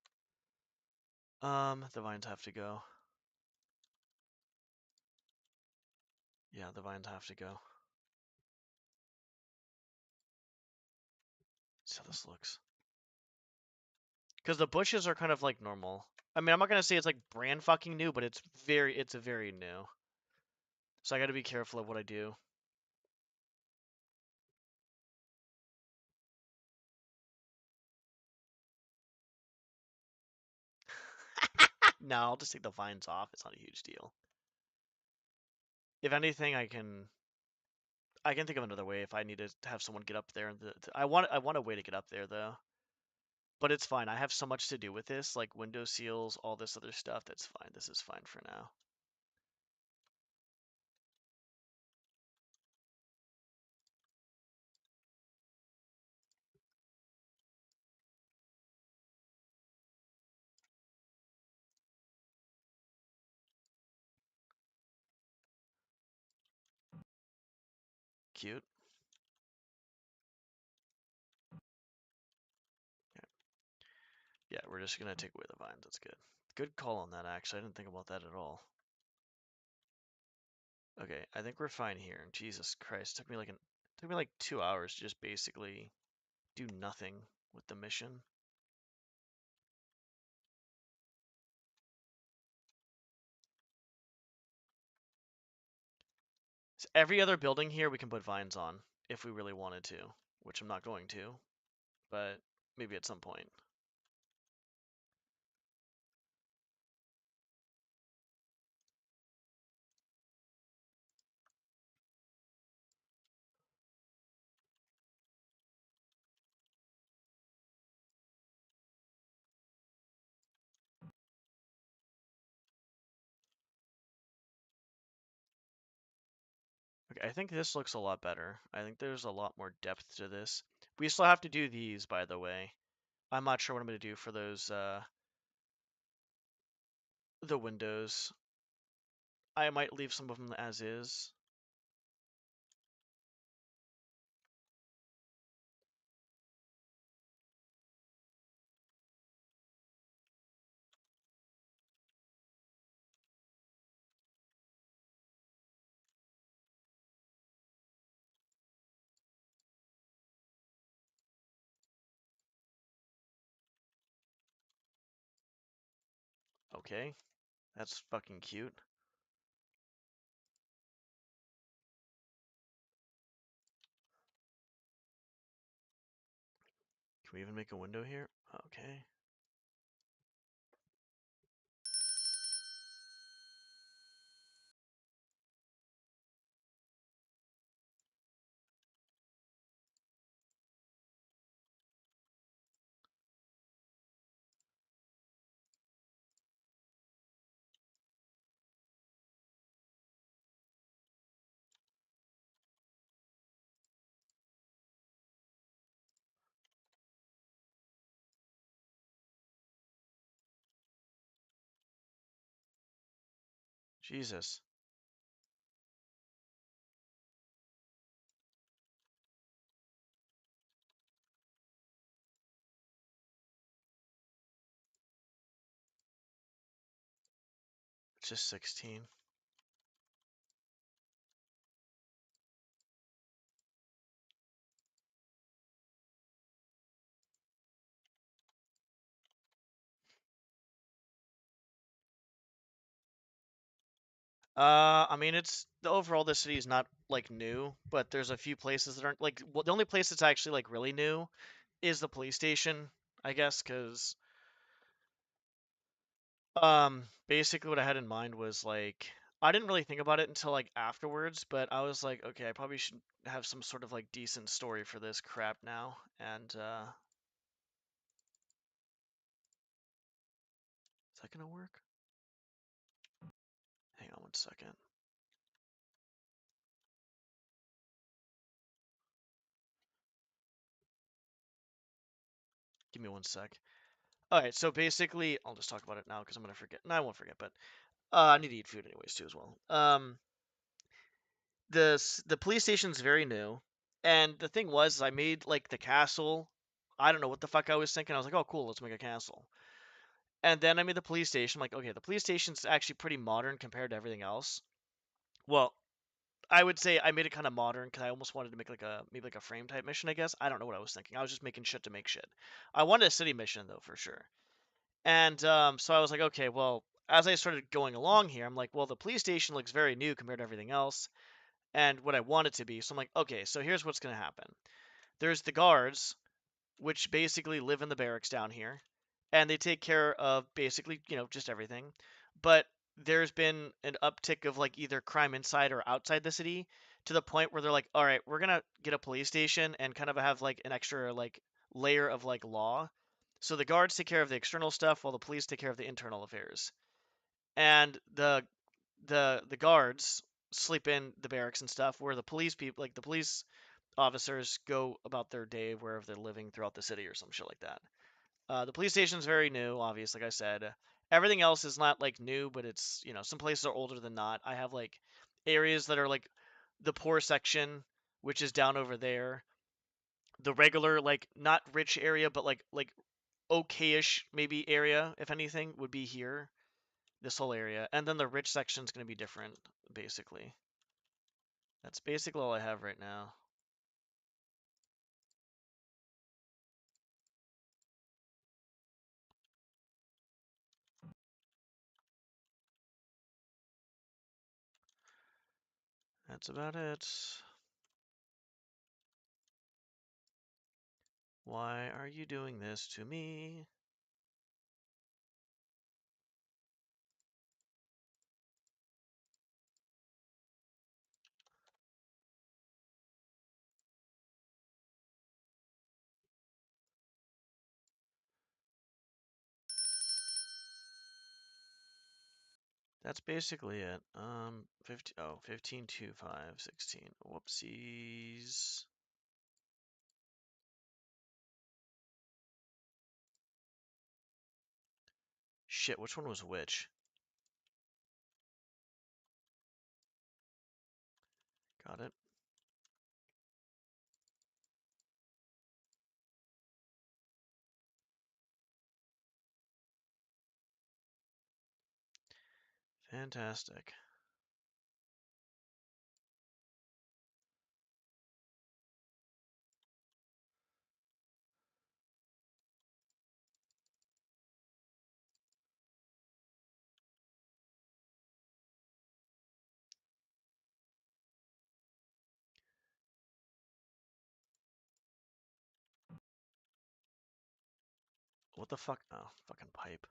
The vines have to go. Yeah, the vines have to go. Let's see how this looks. Because the bushes are kind of like normal. I mean, I'm not gonna say it's like brand fucking new, but it's very new. So I gotta be careful of what I do. No, I'll just take the vines off. It's not a huge deal. If anything, I can think of another way if I need to have someone get up there. I want a way to get up there though. But it's fine. I have so much to do with this, like window seals, all this other stuff. That's fine. This is fine for now. Cute. Yeah, we're just gonna take away the vines. That's good. Good call on that, actually. I didn't think about that at all. Okay, I think we're fine here. Jesus Christ, took me like 2 hours to just basically do nothing with the mission. So every other building here we can put vines on if we really wanted to, which I'm not going to, but maybe at some point. Okay, I think this looks a lot better. I think there's a lot more depth to this. We still have to do these, by the way. I'm not sure what I'm going to do for those, the windows. I might leave some of them as is. Okay, that's fucking cute. Can we even make a window here? Okay. Jesus. It's just 16. I mean, it's the overall the city is not like new, but there's a few places that aren't like. Well, the only place that's actually like really new is the police station, I guess, because basically what I had in mind was like I didn't really think about it until like afterwards, but I was like, okay, I probably should have some sort of like decent story for this crap now, and is that gonna work? Hang on one second. Give me one sec. All right, so basically, I'll just talk about it now because I'm gonna forget. No, I won't forget, but I need to eat food anyways too as well. The police station's very new, and the thing was, I made like the castle. I don't know what the fuck I was thinking. I was like, oh cool, let's make a castle. And then I made the police station. I'm like, okay, the police station's actually pretty modern compared to everything else. Well, I would say I made it kind of modern because I almost wanted to make like a maybe like a frame type mission. I guess I don't know what I was thinking. I was just making shit to make shit. I wanted a city mission though for sure. And so I was like, okay, well, as I started going along here, I'm like, well, the police station looks very new compared to everything else and what I want it to be. So I'm like, okay, so here's what's going to happen. There's the guards, which basically live in the barracks down here, and they take care of basically, just everything. But there's been an uptick of like either crime inside or outside the city to the point where they're like, all right, we're going to get a police station and kind of have like an extra like layer of like law. So the guards take care of the external stuff while the police take care of the internal affairs. And the guards sleep in the barracks and stuff where the police people like the police officers go about their day wherever they're living throughout the city or some shit like that. The police station's very new, obviously, like I said. Everything else is not like new, but it's, some places are older than not. I have like areas that are like the poor section, which is down over there. The regular, like not rich area, but like okay-ish maybe area, if anything, would be here. This whole area. And then the rich section is going to be different, basically. That's basically all I have right now. That's about it. Why are you doing this to me? That's basically it. 15, 2, 5, 16. Whoopsies. Shit, which one was which? Got it. Fantastic. What the fuck? Oh, fucking pipe.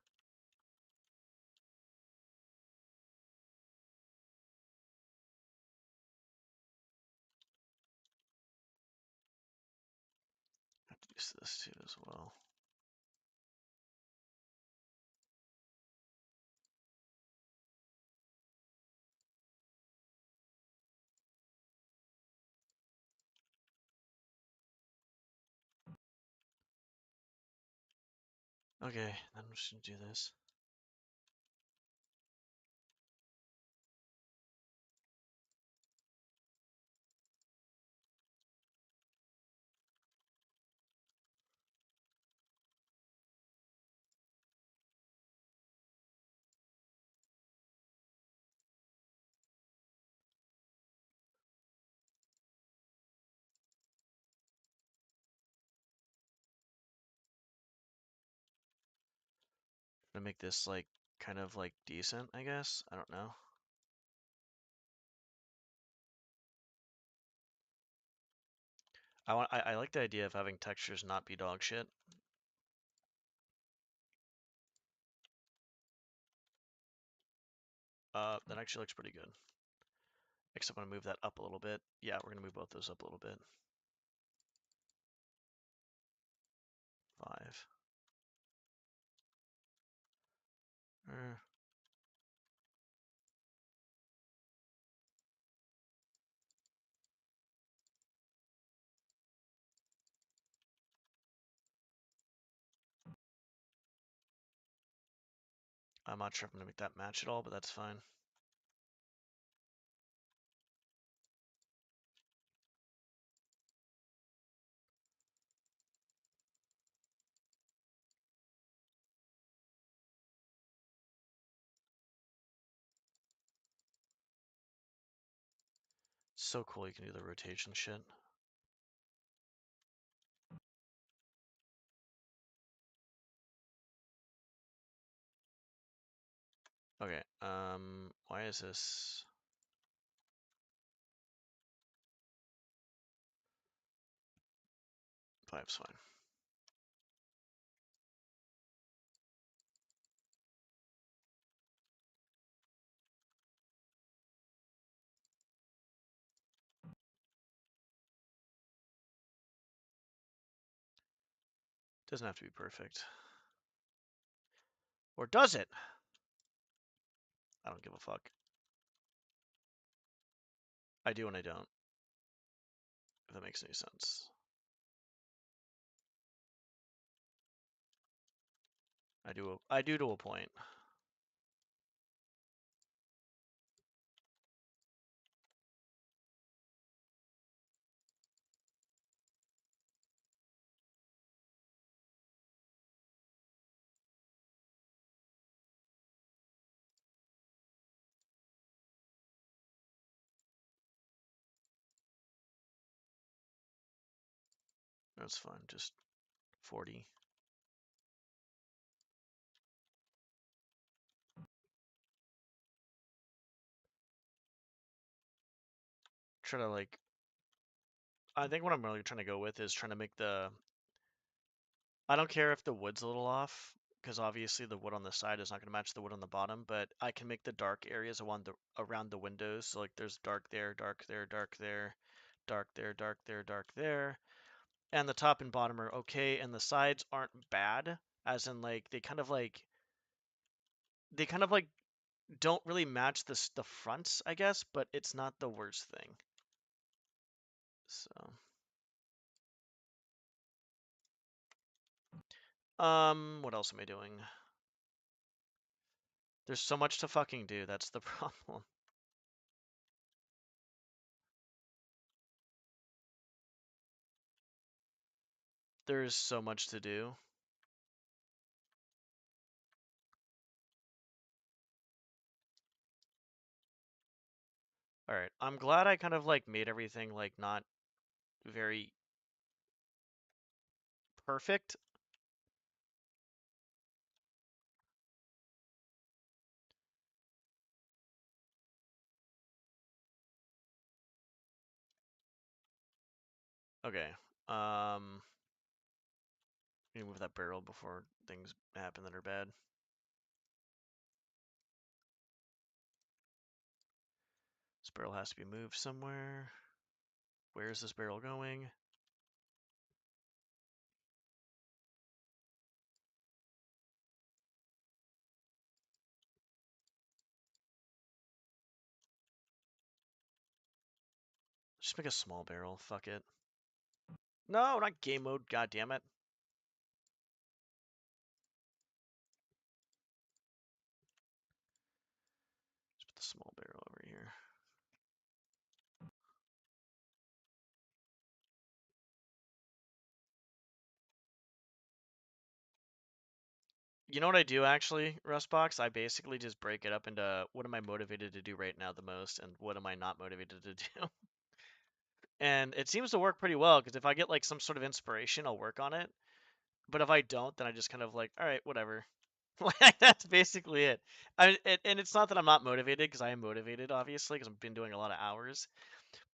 I have to use this too as well. Okay, then I'm just gonna do this. Gonna make this like kind of like decent, I guess. I don't know. I like the idea of having textures not be dog shit. That actually looks pretty good. Except I'm gonna move that up a little bit. Yeah, we're gonna move both those up a little bit. 5. Er, I'm not sure if I'm gonna make that match at all, but that's fine. So cool you can do the rotation shit. Okay, why is this? 5's fine. Doesn't have to be perfect. Or does it? I don't give a fuck. I do and I don't. If that makes any sense. I do to a point. That's fine, just 40. Try to like, I think what I'm really trying to go with is trying to make the, I don't care if the wood's a little off, because obviously the wood on the side is not going to match the wood on the bottom, but I can make the dark areas around the windows. So like there's dark there, dark there, dark there, dark there, dark there, dark there. And the top and bottom are okay, and the sides aren't bad, as in like they kind of like don't really match the fronts, I guess, but it's not the worst thing. So, what else am I doing? There's so much to fucking do, that's the problem. There's so much to do. All right, I'm glad I kind of like made everything like not very perfect. Okay. Need to move that barrel before things happen that are bad. This barrel has to be moved somewhere. Where is this barrel going? Just make a small barrel. Fuck it. No, not game mode. God damn it. Just put the small barrel over here. You know what I do actually, Rustbox? I basically just break it up into what am I motivated to do right now the most and what am I not motivated to do. And it seems to work pretty well because if I get like some sort of inspiration, I'll work on it. But if I don't, then I just kind of like, all right, whatever. Like that's basically it. And it's not that I'm not motivated because I am motivated, obviously, because I've been doing a lot of hours.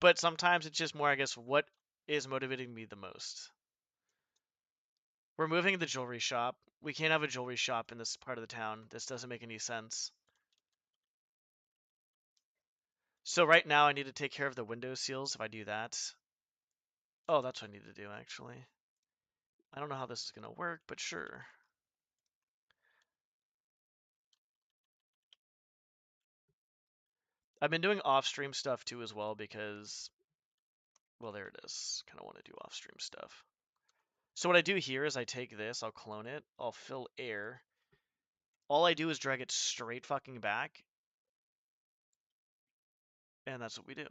But sometimes it's just more, I guess, what is motivating me the most. We're moving the jewelry shop. We can't have a jewelry shop in this part of the town. This doesn't make any sense. So right now I need to take care of the window seals if I do that. Oh, that's what I need to do actually. I don't know how this is going to work, but sure. I've been doing off-stream stuff too as well because, well, there it is. Kind of want to do off-stream stuff. So what I do here is I take this, I'll clone it, I'll fill air. All I do is drag it straight fucking back, and that's what we do.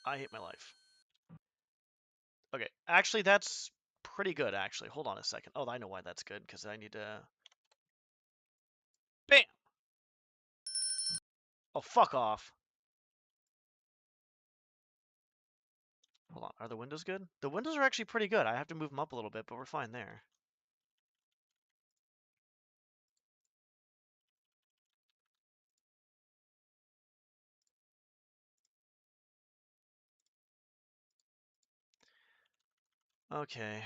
I hate my life. Okay, actually that's pretty good, actually. Hold on a second. Oh, I know why that's good, because I need to... Bam! Oh, fuck off. Hold on, are the windows good? The windows are actually pretty good. I have to move them up a little bit, but we're fine there. Okay.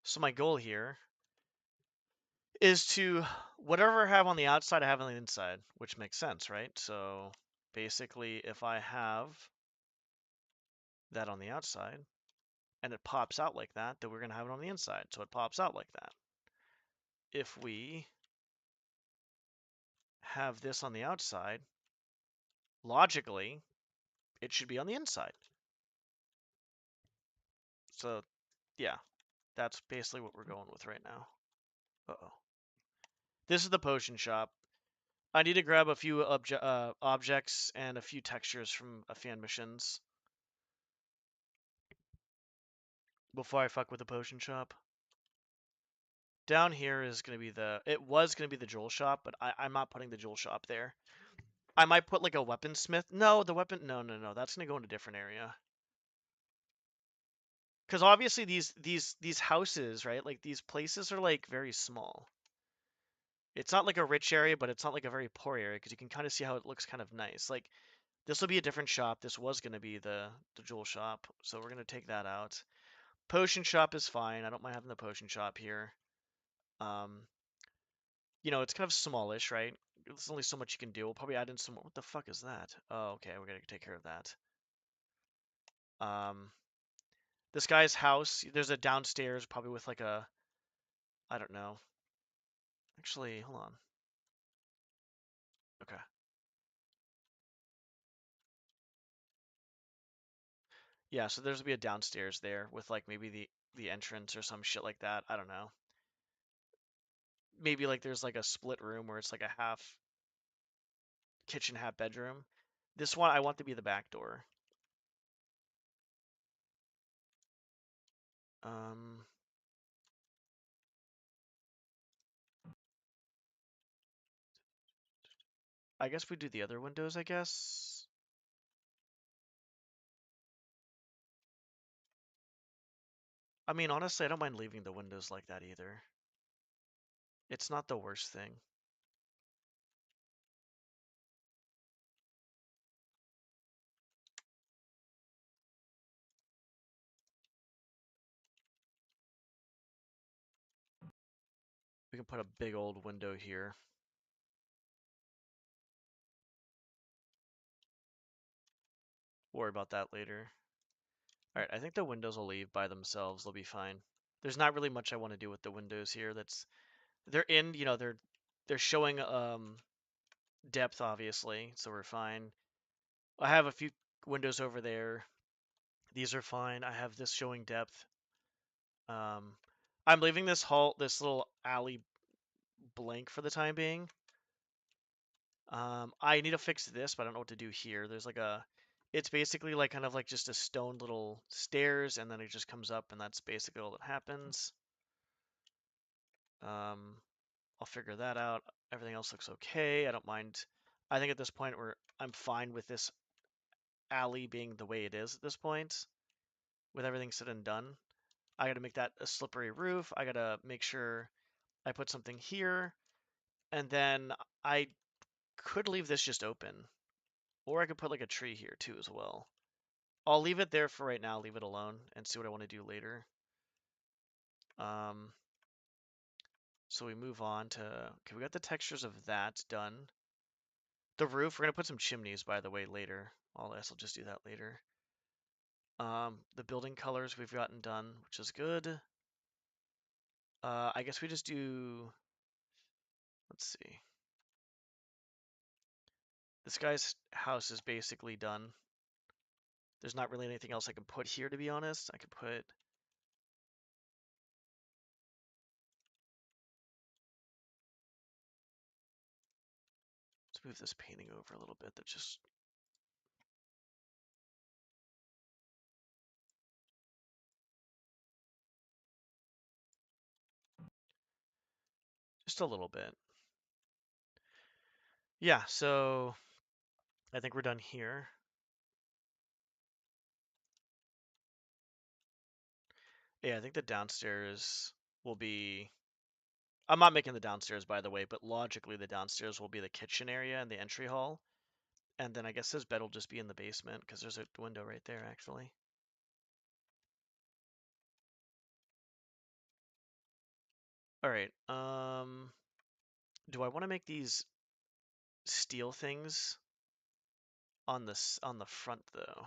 So my goal here is to, whatever I have on the outside, I have on the inside, which makes sense, right? So basically, if I have that on the outside, and it pops out like that, then we're going to have it on the inside. So it pops out like that. If we have this on the outside, logically, it should be on the inside. So, yeah, that's basically what we're going with right now. Uh-oh. This is the potion shop. I need to grab a few objects and a few textures from fan missions before I fuck with the potion shop. Down here is going to be it was going to be the jewel shop, but I'm not putting the jewel shop there. I might put like a weaponsmith. No, no, that's going to go in a different area. Because obviously these houses, right? Like these places are like very small. It's not like a rich area, but it's not like a very poor area because you can kind of see how it looks kind of nice. Like this will be a different shop. This was going to be the jewel shop, so we're going to take that out. Potion shop is fine. I don't mind having the potion shop here. Um, it's kind of smallish, right? There's only so much you can do. We'll probably add in some more. What the fuck is that? Oh, okay, we're gonna take care of that. Um, this guy's house. There's a downstairs, probably with like a, I don't know. Actually, hold on. Okay. Yeah, so there's gonna be a downstairs there with like maybe the entrance or some shit like that. I don't know. Maybe like there's like a split room where it's like a half kitchen, half bedroom. This one I want to be the back door. Um, I guess we do the other windows, I guess. I mean, honestly, I don't mind leaving the windows like that either. It's not the worst thing. We can put a big old window here. Worry about that later. All right, I think the windows will leave by themselves. They'll be fine. There's not really much I want to do with the windows here. They're in, they're showing depth obviously, so we're fine. I have a few windows over there. These are fine. I have this showing depth. I'm leaving this little alley blank for the time being. I need to fix this, but I don't know what to do here. It's basically like kind of like just a stone little stairs, and then it just comes up, and that's basically all that happens. I'll figure that out. Everything else looks okay. I don't mind. I think at this point I'm fine with this alley being the way it is at this point, with everything said and done. I got to make that a slippery roof. I got to make sure I put something here, and then I could leave this just open, or I could put like a tree here too as well. I'll leave it there for right now, leave it alone, and see what I want to do later. So we move on to, okay, we got the textures of that done. The roof, we're going to put some chimneys, by the way, later. I'll just do that later. The building colors we've gotten done, which is good. I guess we just do, let's see. This guy's house is basically done. There's not really anything else I can put here, to be honest. I could put, let's move this painting over a little bit. That just a little bit. Yeah, so I think we're done here. Yeah, I think the downstairs will be. I'm not making the downstairs, by the way, but logically the downstairs will be the kitchen area and the entry hall. And then I guess his bed will just be in the basement because there's a window right there, actually. All right. Do I want to make these steel things on the front though?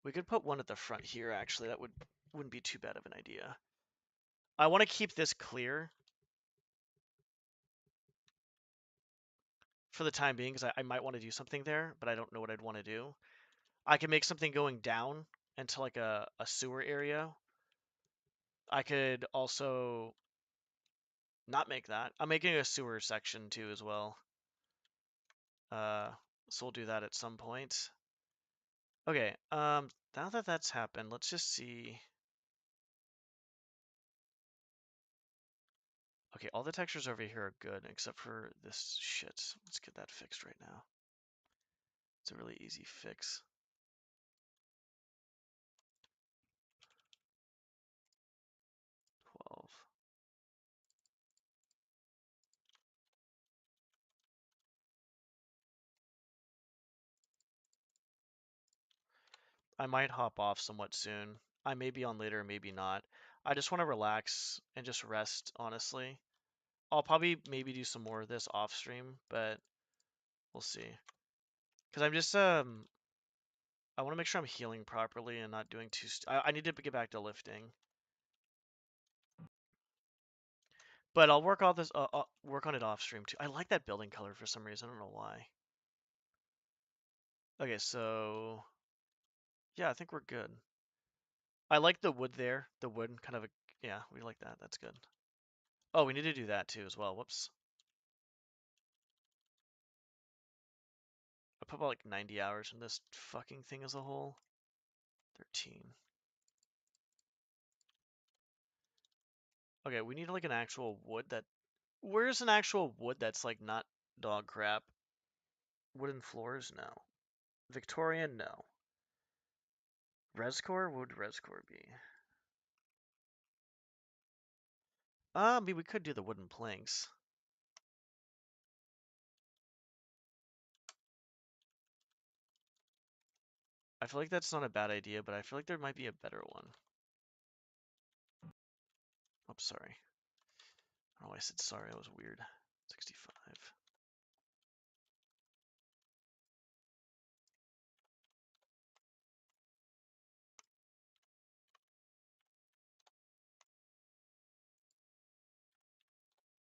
We could put one at the front here, actually. That wouldn't be too bad of an idea. I want to keep this clear for the time being because I might want to do something there, but I don't know what I'd want to do. I can make something going down into like a sewer area. I could also not make that. I'm making a sewer section too as well. So we'll do that at some point. Okay, now that that's happened, let's just see. Okay, all the textures over here are good except for this shit. Let's get that fixed right now. It's a really easy fix. 12. I might hop off somewhat soon. I may be on later, maybe not. I just want to relax and just rest, honestly. I'll probably maybe do some more of this off stream, but we'll see. Because I'm just I want to make sure I'm healing properly and not doing too. I need to get back to lifting. But I'll work all this. Work on it off stream too. I like that building color for some reason. I don't know why. Okay, so yeah, I think we're good. I like the wood there. The wood kind of yeah, we like that. That's good. Oh, we need to do that too as well. Whoops. I put about like 90 hours in this fucking thing as a whole. 13. Okay, we need like an actual wood that. Where's an actual wood that's like not dog crap? Wooden floors? No. Victorian? No. Rescore? What would Rescore be? I mean, we could do the wooden planks. I feel like that's not a bad idea, but I feel like there might be a better one. Oops, sorry. I don't know why I said sorry, that was weird. 65.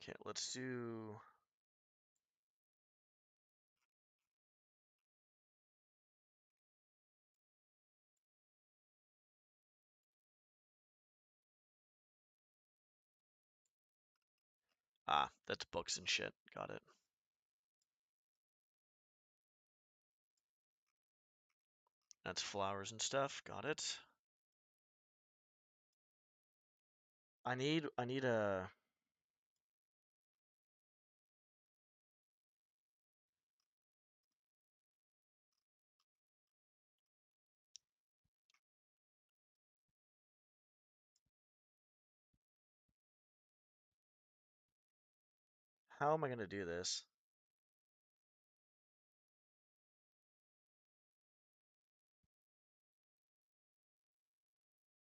Okay, let's do... Ah, that's books and shit. Got it. That's flowers and stuff. Got it. I need a... How am I going to do this?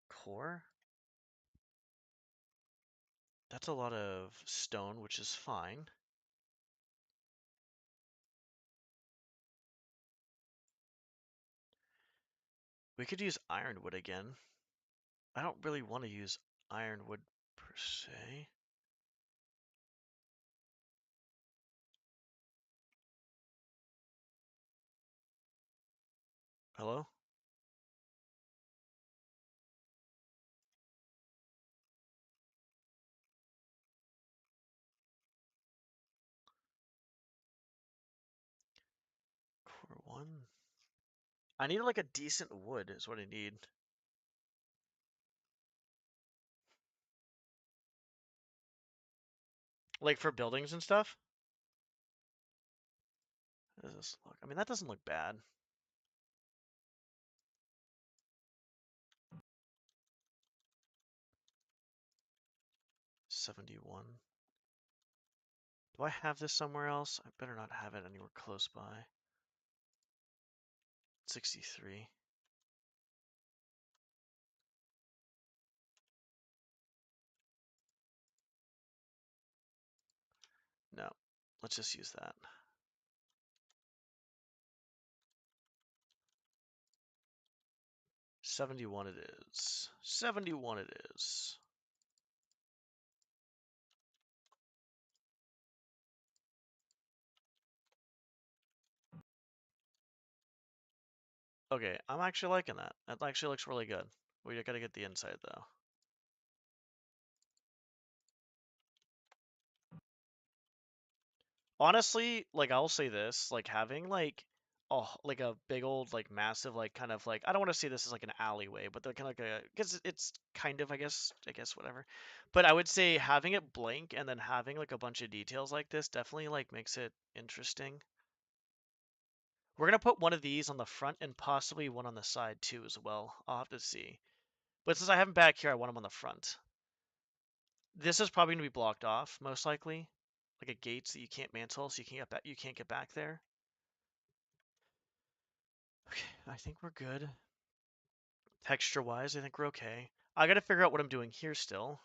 Core? That's a lot of stone, which is fine. We could use ironwood again. I don't really want to use ironwood per se. Hello? Core 1? I need like a decent wood is what I need. Like for buildings and stuff? How does this look? I mean, that doesn't look bad. $71. Do I have this somewhere else? I better not have it anywhere close by. 63. No, let's just use that. 71 it is. 71 it is. Okay, I'm actually liking that. That actually looks really good. We gotta get the inside though. Honestly, like I'll say this, like having like like a big old like massive like kind of like I don't want to say this is like an alleyway, but they're kind of like a because it's kind of I guess whatever. But I would say having it blank and then having like a bunch of details like this definitely like makes it interesting. We're gonna put one of these on the front and possibly one on the side too as well. I'll have to see. But since I have them back here, I want them on the front. This is probably gonna be blocked off, most likely, like a gate that you can't mantle, so you can't get back. You can't get back there. Okay, I think we're good. Texture-wise, I think we're okay. I gotta figure out what I'm doing here still.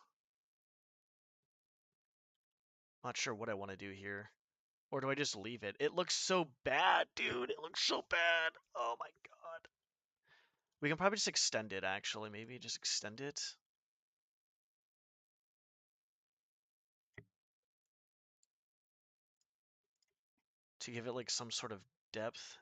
Not sure what I want to do here. Or do I just leave it? It looks so bad, dude. It looks so bad. Oh my god. We can probably just extend it, actually. Maybe just extend it. To give it like some sort of depth.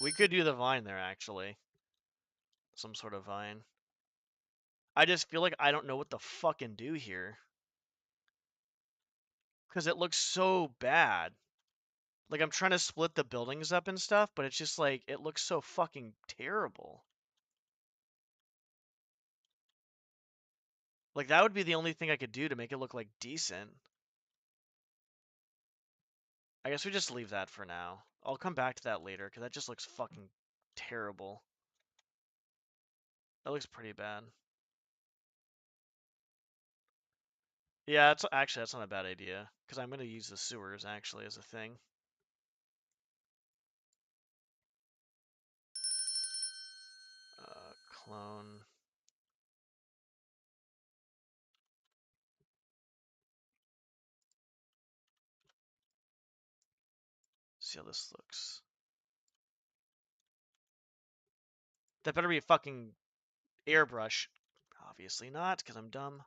We could do the vine there, actually. Some sort of vine. I just feel like I don't know what to fucking do here. Because it looks so bad. Like, I'm trying to split the buildings up and stuff, but it's just like, it looks so fucking terrible. Like, that would be the only thing I could do to make it look, like, decent. I guess we just leave that for now. I'll come back to that later, because that just looks fucking terrible. That looks pretty bad. Yeah, actually, that's not a bad idea, because I'm going to use the sewers, actually, as a thing. Clone. See how this looks. That better be a fucking airbrush. Obviously not, because I'm dumb.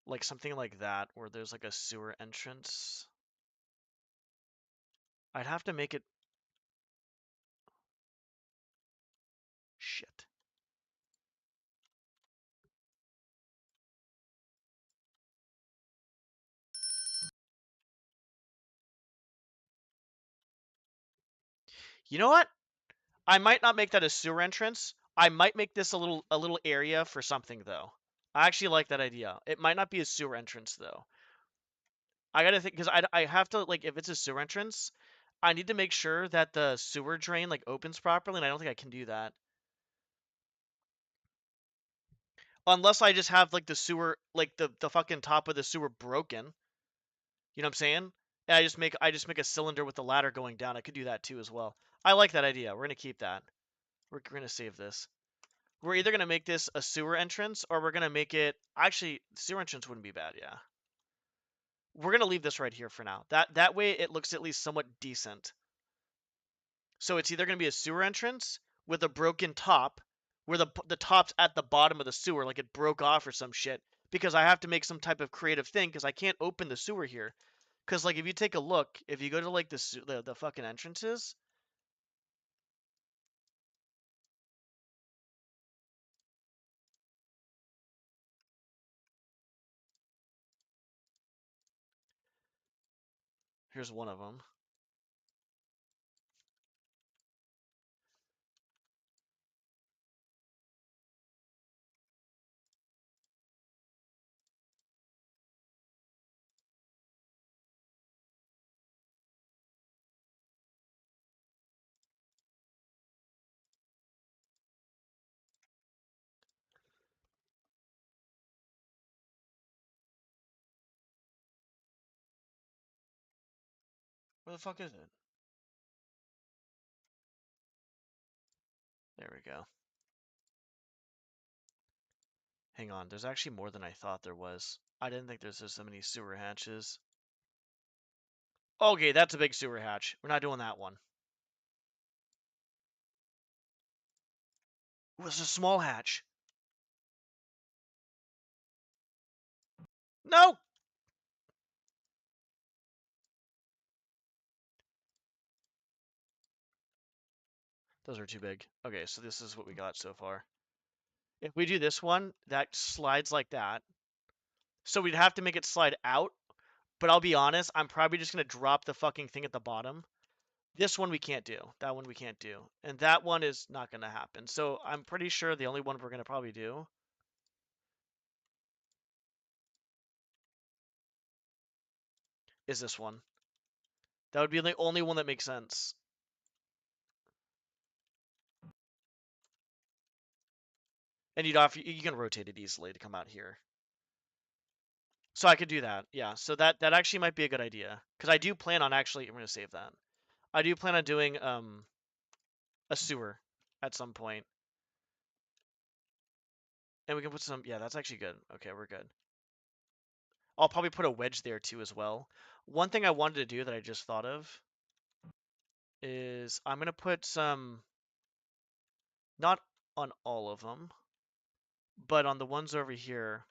Like something like that, where there's like a sewer entrance. I'd have to make it... Shit. You know what? I might not make that a sewer entrance. I might make this a little area for something though. I actually like that idea. It might not be a sewer entrance though. I gotta think because I have to like if it's a sewer entrance, I need to make sure that the sewer drain like opens properly, and I don't think I can do that unless I just have like the sewer like the fucking top of the sewer broken. You know what I'm saying? And I just make a cylinder with the ladder going down. I could do that too as well. I like that idea. We're gonna keep that. We're gonna save this. We're either gonna make this a sewer entrance or we're gonna make it actually sewer entrance wouldn't be bad, yeah. We're gonna leave this right here for now. That way it looks at least somewhat decent. So it's either gonna be a sewer entrance with a broken top, where the top's at the bottom of the sewer, like it broke off or some shit. Because I have to make some type of creative thing because I can't open the sewer here. Because like if you take a look, if you go to like the fucking entrances, here's one of them. Where the fuck is it? There we go. Hang on, there's actually more than I thought there was. I didn't think there's so many sewer hatches. Okay, that's a big sewer hatch. We're not doing that one. Ooh, this is a small hatch. No! Those are too big. Okay, so this is what we got so far. If we do this one, that slides like that. So we'd have to make it slide out. But I'll be honest, I'm probably just going to drop the fucking thing at the bottom. This one we can't do. That one we can't do. And that one is not going to happen. So I'm pretty sure the only one we're going to probably do is this one. That would be the only one that makes sense. And you can rotate it easily to come out here. So I could do that. Yeah. So that actually might be a good idea because I do plan on actually. I'm going to save that. I do plan on doing a sewer at some point, and we can put some. Yeah, that's actually good. Okay, we're good. I'll probably put a wedge there too as well. One thing I wanted to do that I just thought of is I'm going to put some, not on all of them, but on the ones over here,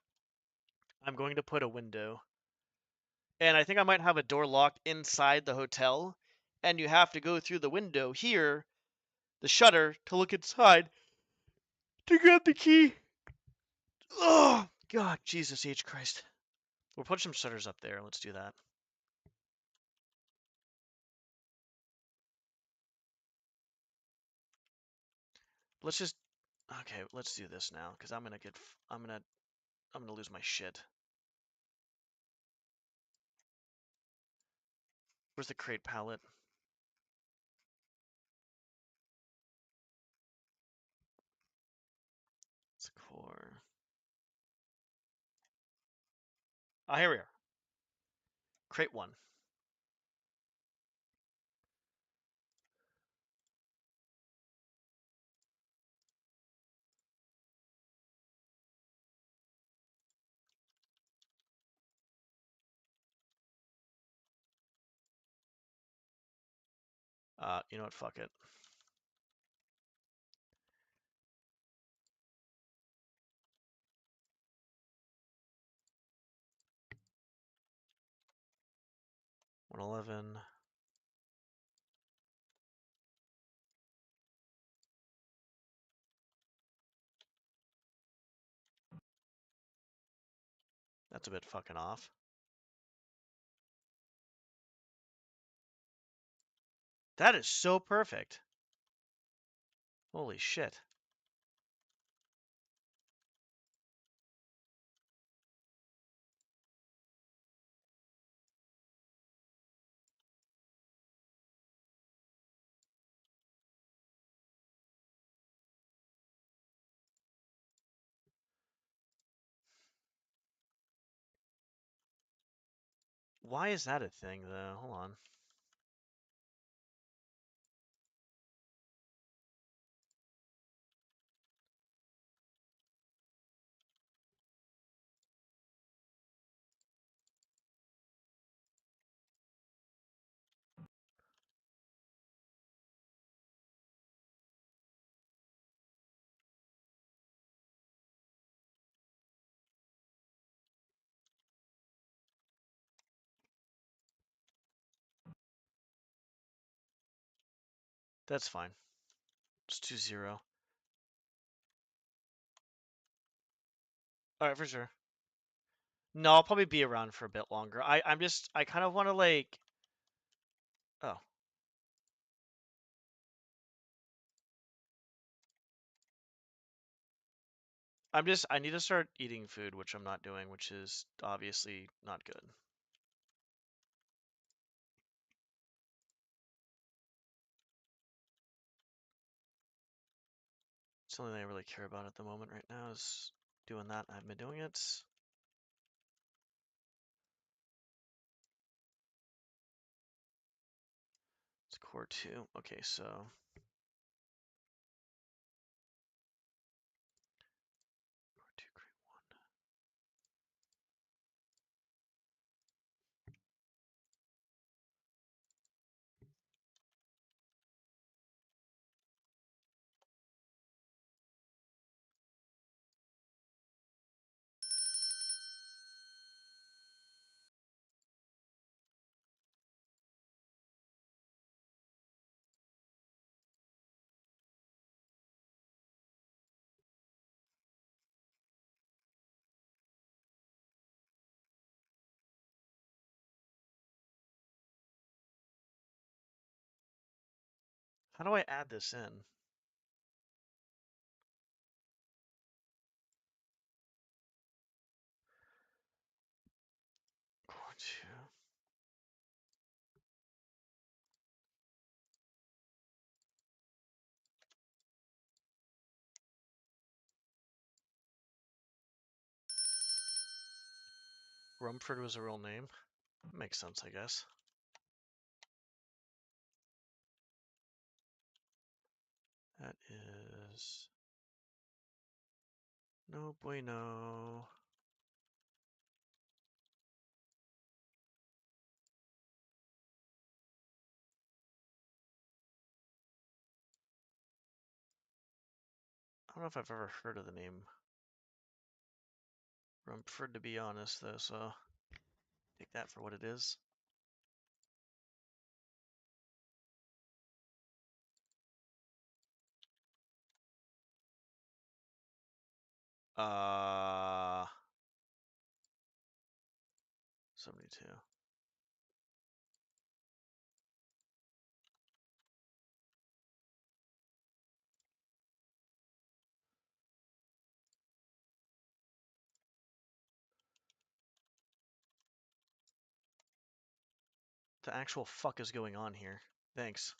I'm going to put a window. And I think I might have a door locked inside the hotel, and you have to go through the window here, the shutter, to look inside to grab the key. Oh, God, Jesus H. Christ. We'll put some shutters up there. Let's do that. Let's just, okay, let's do this now, because I'm gonna lose my shit. Where's the crate palette? It's core. Ah, here we are. Crate 1. You know what? Fuck it. $111. That's a bit fucking off. That is so perfect. Holy shit. Why is that a thing, though? Hold on. That's fine. It's 2-0. Alright, for sure. No, I'll probably be around for a bit longer. I kind of want to, like... Oh. I need to start eating food, which I'm not doing, which is obviously not good. It's the only thing I really care about at the moment right now is doing that. I haven't been doing it. It's core 2. Okay, so... Core 2, grade 1. How do I add this in? Core 2. Rumford was a real name. Makes sense, I guess. That is no bueno. I don't know if I've ever heard of the name Rumford, to be honest, though, so take that for what it is. Uh, 72. The actual fuck is going on here? Thanks.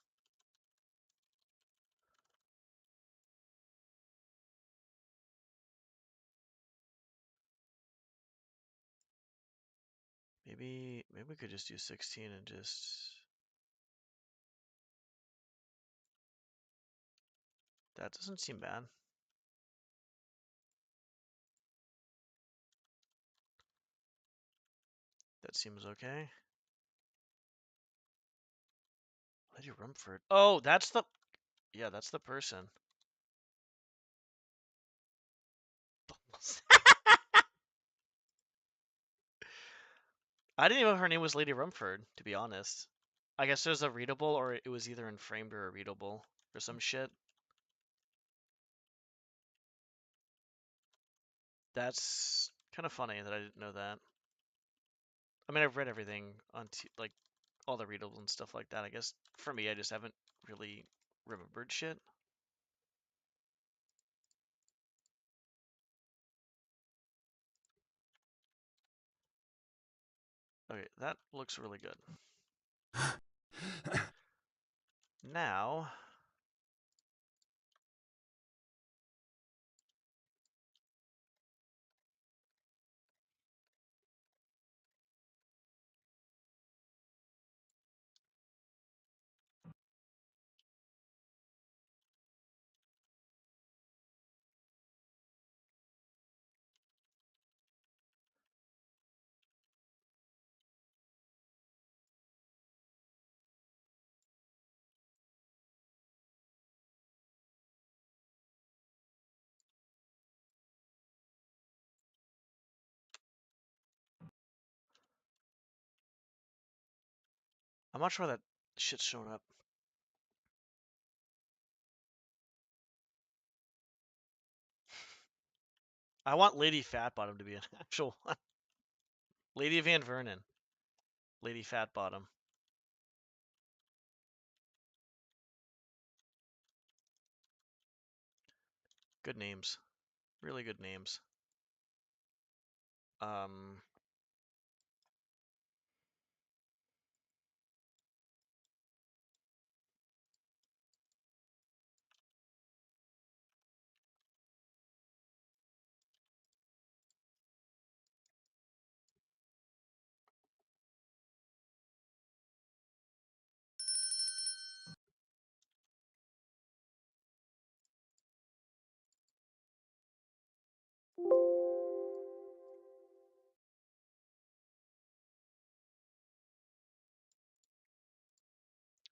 Maybe we could just do 16 and just... That doesn't seem bad. That seems okay. Lady Rumford. Oh, that's the... Yeah, that's the person. I didn't even know her name was Lady Rumford, to be honest. I guess it was a readable, or it was either in framed or a readable, or some shit. That's kind of funny that I didn't know that. I mean, I've read everything on like all the readables and stuff like that. I guess for me, I just haven't really remembered shit. Okay, that looks really good. Now, I'm not sure that shit's showing up. I want Lady Fatbottom to be an actual one. Lady Van Vernon. Lady Fatbottom. Good names. Really good names.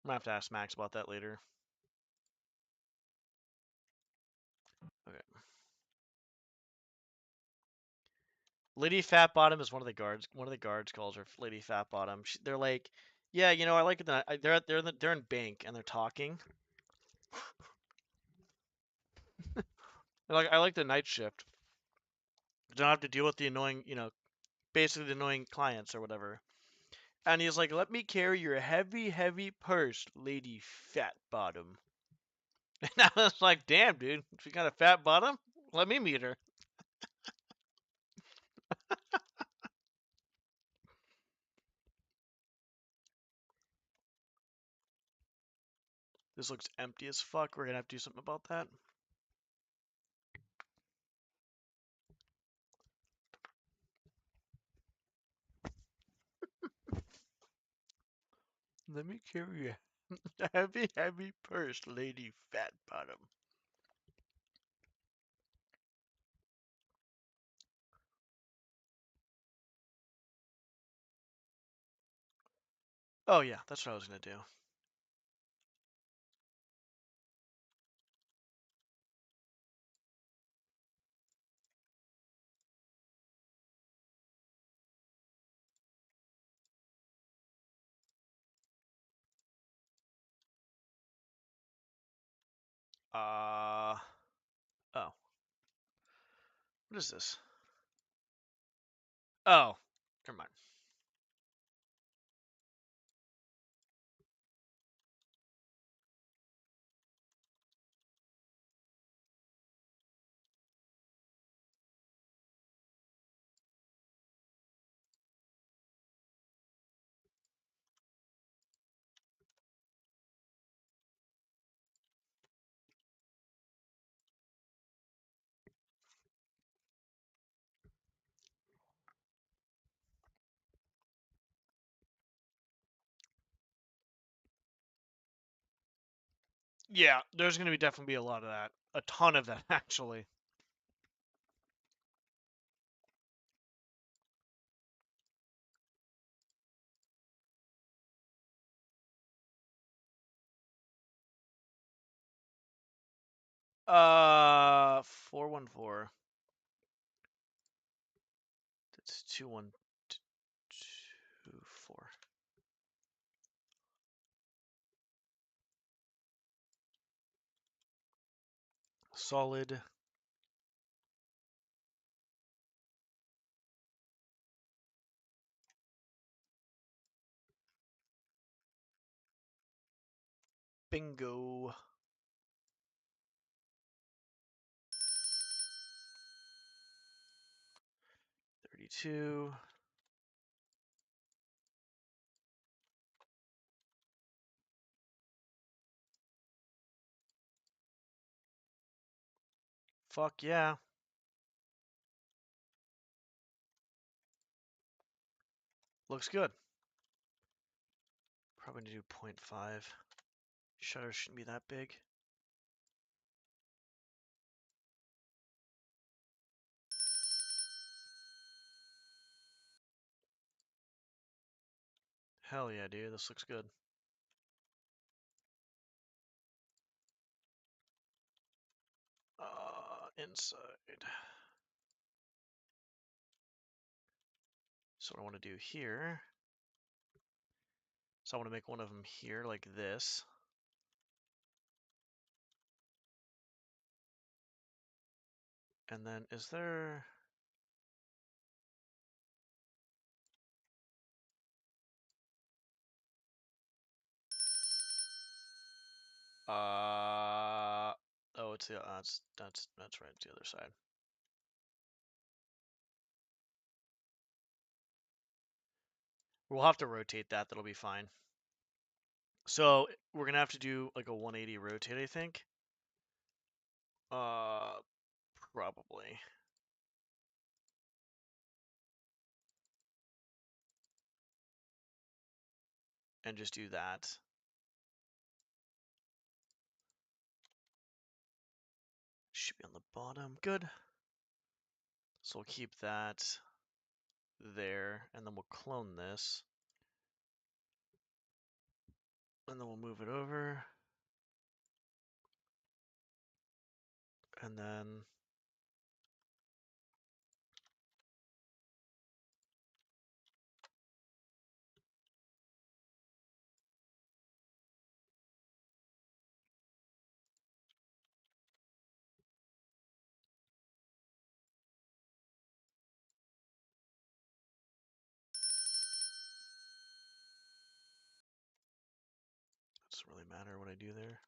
I'm gonna have to ask Max about that later. Okay. Lady Fatbottom is one of the guards. One of the guards calls her Lady Fatbottom. They're like, yeah, you know, I like it. They're in bank and they're talking. I like the night shift. I don't have to deal with the annoying, you know, basically the annoying clients or whatever. And he's like, let me carry your heavy, heavy purse, Lady Fatbottom. And I was like, damn, dude, she got a fat bottom? Let me meet her. This looks empty as fuck. We're gonna have to do something about that. Let me carry a heavy, heavy purse, lady fat bottom. Oh yeah, that's what I was gonna do. Oh. What is this? Oh, never mind. Yeah, there's gonna be definitely be a lot of that. A ton of that, actually. 414. That's 2124. Solid. Bingo. 32. Fuck yeah. Looks good. Probably need to do 0.5. Shutter shouldn't be that big. Hell yeah, dude. This looks good. Inside. So what I want to do here. So I want to make one of them here like this. And then is there... oh, it's the that's right, it's the other side. We'll have to rotate that, that'll be fine. So we're gonna have to do like a 180 rotate, I think. Probably. And just do that. Should be on the bottom. Good. So we'll keep that there, and then we'll clone this. And then we'll move it over. And then it doesn't really matter what I do there.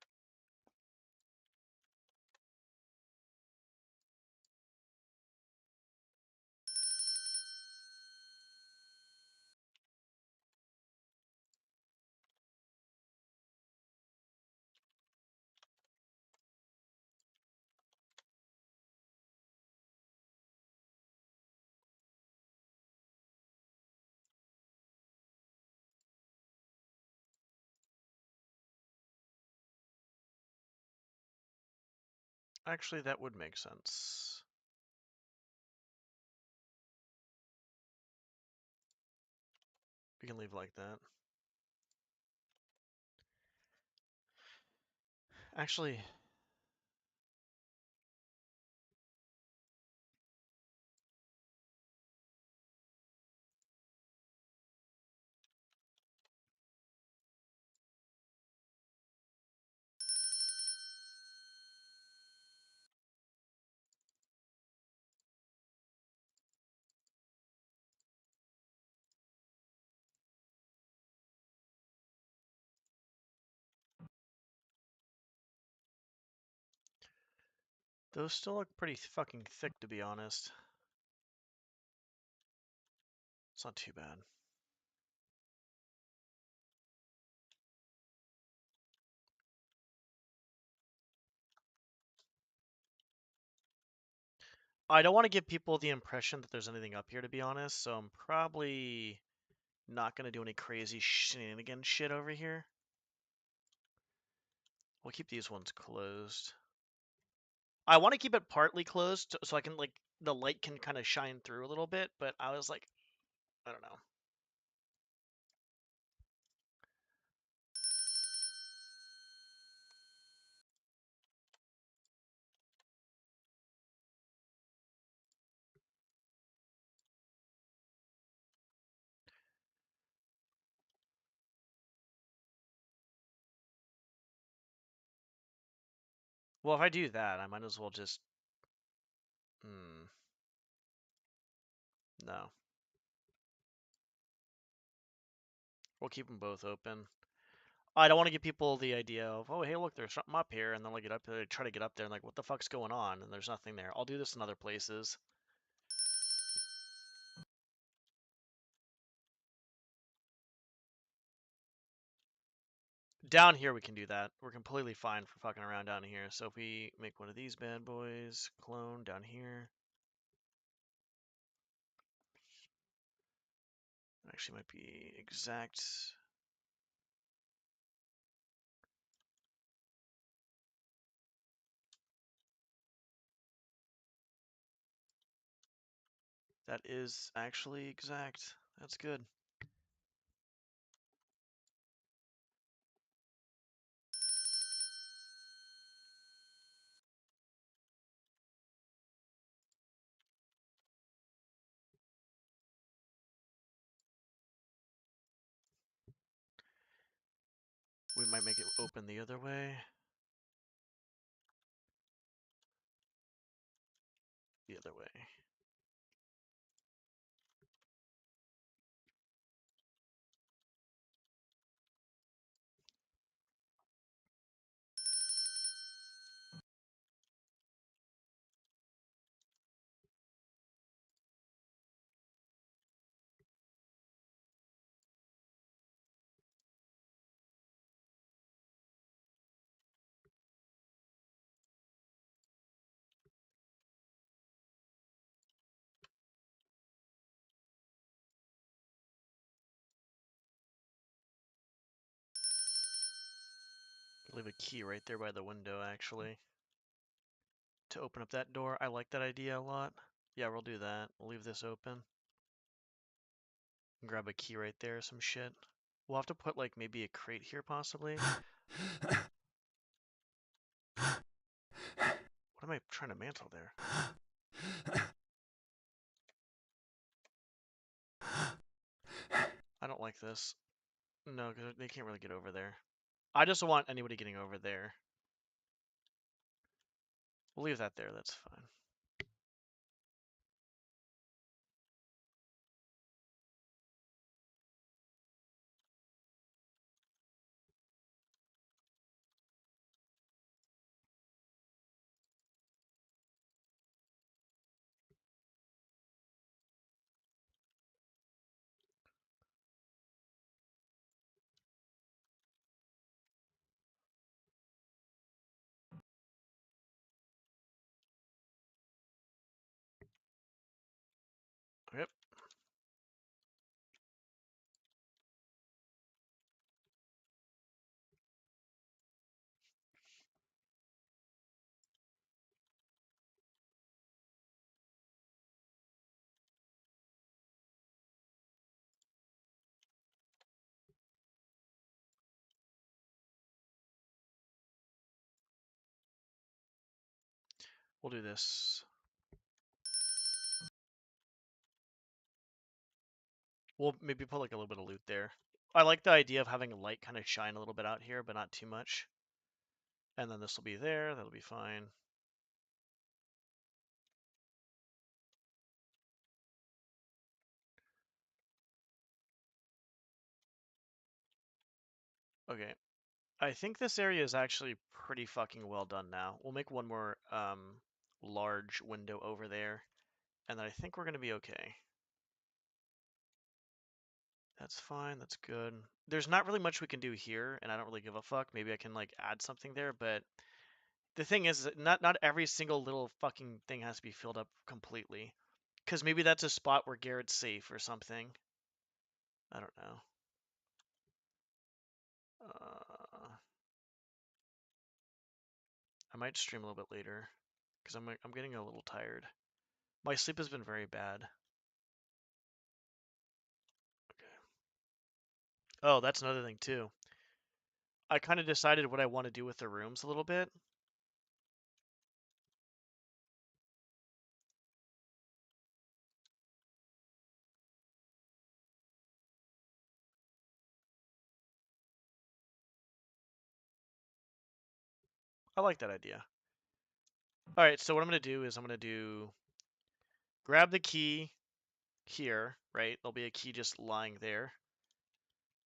Actually, that would make sense. We can leave like that. Actually, those still look pretty fucking thick, to be honest. It's not too bad. I don't want to give people the impression that there's anything up here, to be honest, so I'm probably not going to do any crazy shenanigan shit over here. We'll keep these ones closed. I want to keep it partly closed so I can, like, the light can kind of shine through a little bit, but I was like, I don't know. Well, if I do that, I might as well just... No. We'll keep them both open. I don't want to give people the idea of, oh, hey, look, there's something up here, and then they get up there, they try to get up there, and like, what the fuck's going on? And there's nothing there. I'll do this in other places. Down here, we can do that. We're completely fine for fucking around down here. So if we make one of these bad boys, clone down here. Actually, might be exact. That is actually exact. That's good. We might make it open the other way. The other way. Leave a key right there by the window, actually. To open up that door. I like that idea a lot. Yeah, we'll do that. We'll leave this open. Grab a key right there, some shit. We'll have to put, like, maybe a crate here, possibly. What am I trying to mantle there? I don't like this. No, because they can't really get over there. I just don't want anybody getting over there. We'll leave that there, that's fine. We'll do this. We'll maybe put like a little bit of loot there. I like the idea of having light kind of shine a little bit out here, but not too much. And then this will be there. That'll be fine. Okay. I think this area is actually pretty fucking well done now. We'll make one more large window over there, and then I think we're going to be okay. That's fine. That's good. There's not really much we can do here, and I don't really give a fuck. Maybe I can like add something there, but the thing is that not every single little fucking thing has to be filled up completely. Because maybe that's a spot where Garrett's safe or something. I don't know. I might stream a little bit later because I'm getting a little tired. My sleep has been very bad. Okay. Oh, that's another thing too. I kind of decided what I want to do with the rooms a little bit. I like that idea. All right, so what I'm going to do is I'm going to do grab the key here, right? There'll be a key just lying there.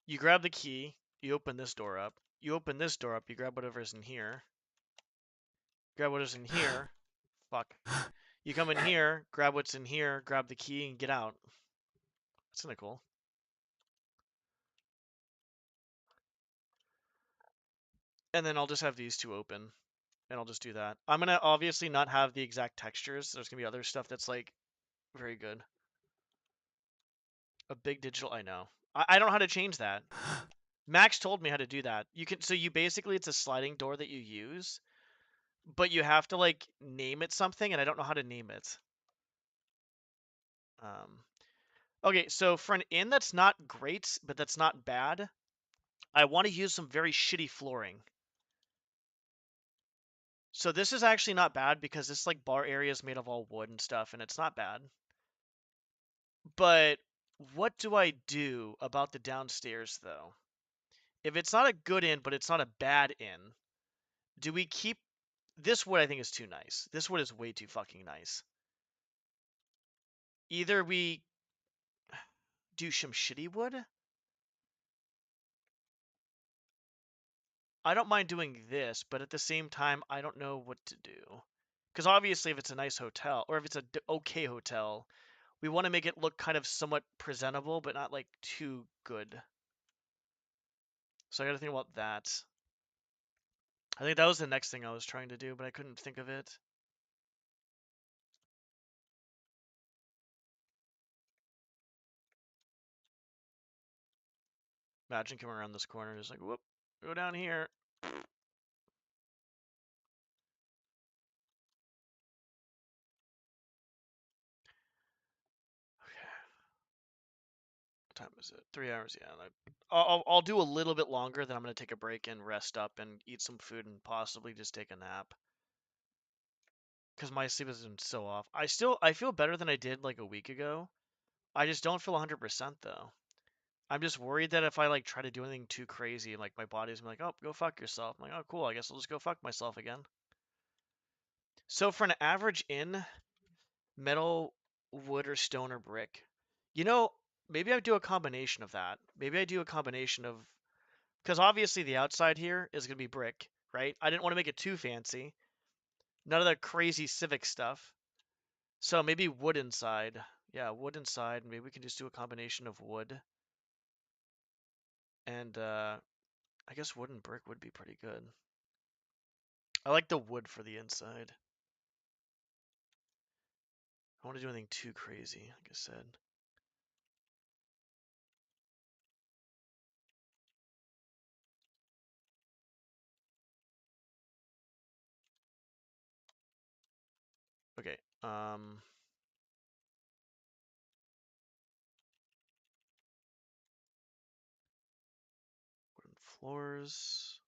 You grab the key, you open this door up. You open this door up, you grab whatever's in here. Grab whatever's in here. Fuck. You come in here, grab what's in here, grab the key, and get out. That's kind of cool. And then I'll just have these two open. And I'll just do that. I'm going to obviously not have the exact textures. There's going to be other stuff that's like very good. A big digital, I know. I don't know how to change that. Max told me how to do that. You can, so you basically, it's a sliding door that you use, but you have to like name it something, and I don't know how to name it. Okay, so for an inn that's not great, but that's not bad, I want to use some very shitty flooring. So this is actually not bad because this like bar area is made of all wood and stuff, and it's not bad. But what do I do about the downstairs though? If it's not a good inn, but it's not a bad inn, do we keep this wood? I think is too nice. This wood is way too fucking nice. Either we do some shitty wood. I don't mind doing this, but at the same time, I don't know what to do. Because obviously, if it's a nice hotel, or if it's a okay hotel, we want to make it look kind of somewhat presentable, but not like too good. So I got to think about that. I think that was the next thing I was trying to do, but I couldn't think of it. Imagine coming around this corner, just like, whoop, go down here. Okay. What time is it? 3 hours, yeah. I'll do a little bit longer, then I'm going to take a break and rest up and eat some food and possibly just take a nap. Because my sleep has been so off. I feel better than I did like a week ago. I just don't feel 100% though. I'm just worried that if I like try to do anything too crazy, like my body's gonna be like, oh, go fuck yourself. I'm like, oh, cool. I guess I'll just go fuck myself again. So for an average inn, metal, wood, or stone or brick, you know, maybe I do a combination of that. Maybe I do a combination of, because obviously the outside here is gonna be brick, right? I didn't want to make it too fancy. None of the crazy civic stuff. So maybe wood inside. Yeah, wood inside. Maybe we can just do a combination of wood. And I guess wood and brick would be pretty good. I like the wood for the inside. I don't want to do anything too crazy, like I said. Okay, wooden floors.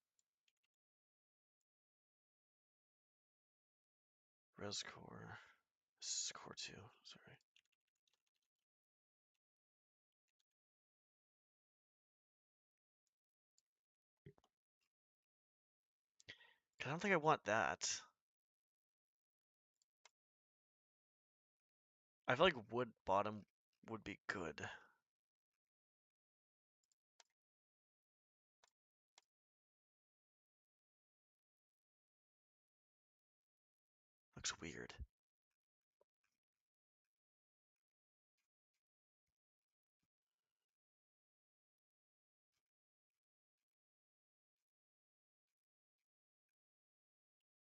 Res core. This is core 2. Sorry. I don't think I want that. I feel like wood bottom would be good. Looks weird.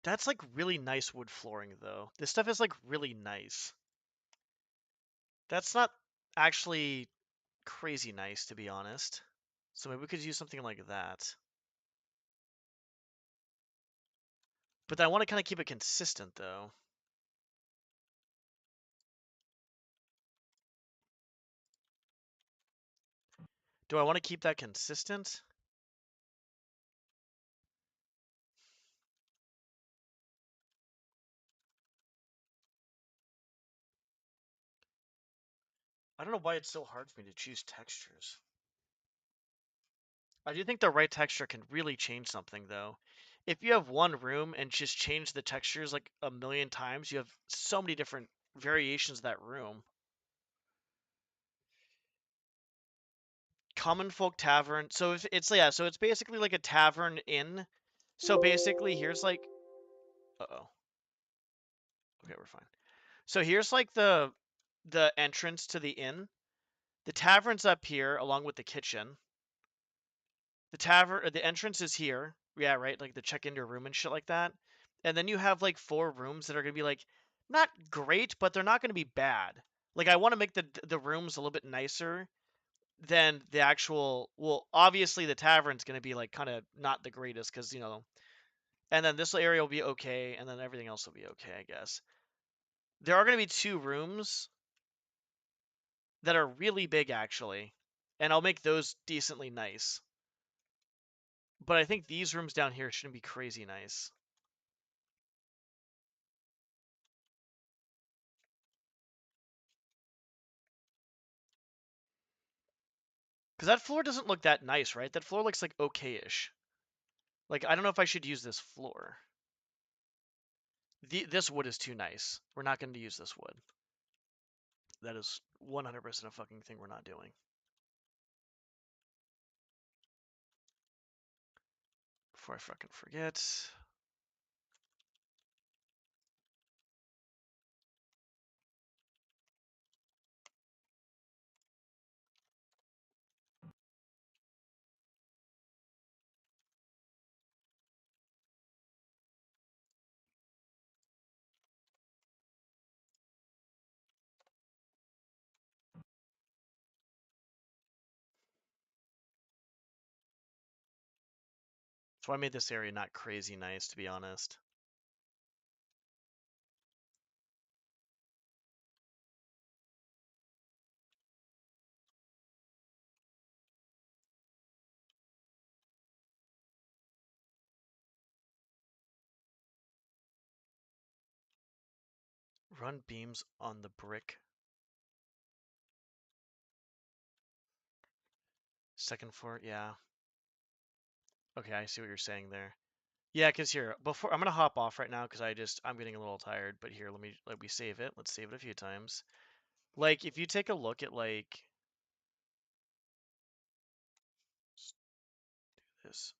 That's like really nice wood flooring though. This stuff is like really nice. That's not actually crazy nice, to be honest. So maybe we could use something like that. But I want to kind of keep it consistent though. Do I want to keep that consistent? I don't know why it's so hard for me to choose textures. I do think the right texture can really change something though. If you have one room and just change the textures like a million times, you have so many different variations of that room. Common folk tavern. So if it's yeah, so it's basically like a tavern inn. So basically here's like uh-oh. Okay, we're fine. So here's like the entrance to the inn. The tavern's up here along with the kitchen. The entrance is here. Yeah, right, like the check into your room and shit like that. And then you have like 4 rooms that are going to be like not great, but they're not going to be bad. Like I want to make the rooms a little bit nicer than the actual, well, obviously the tavern's going to be like kind of not the greatest cuz and then this area will be okay and then everything else will be okay, I guess. There are going to be 2 rooms that are really big actually, and I'll make those decently nice. But I think these rooms down here shouldn't be crazy nice. Because that floor doesn't look that nice, right? That floor looks like okay-ish. Like, I don't know if I should use this floor. This wood is too nice. We're not going to use this wood. That is 100% a fucking thing we're not doing. Before I fucking forget. So I made this area not crazy nice, to be honest. Run beams on the brick. Second floor, yeah. Okay, I see what you're saying there. Yeah, because here, before I'm gonna hop off right now because I'm getting a little tired, but here, let me save it. Let's save it a few times. Like, if you take a look at like this.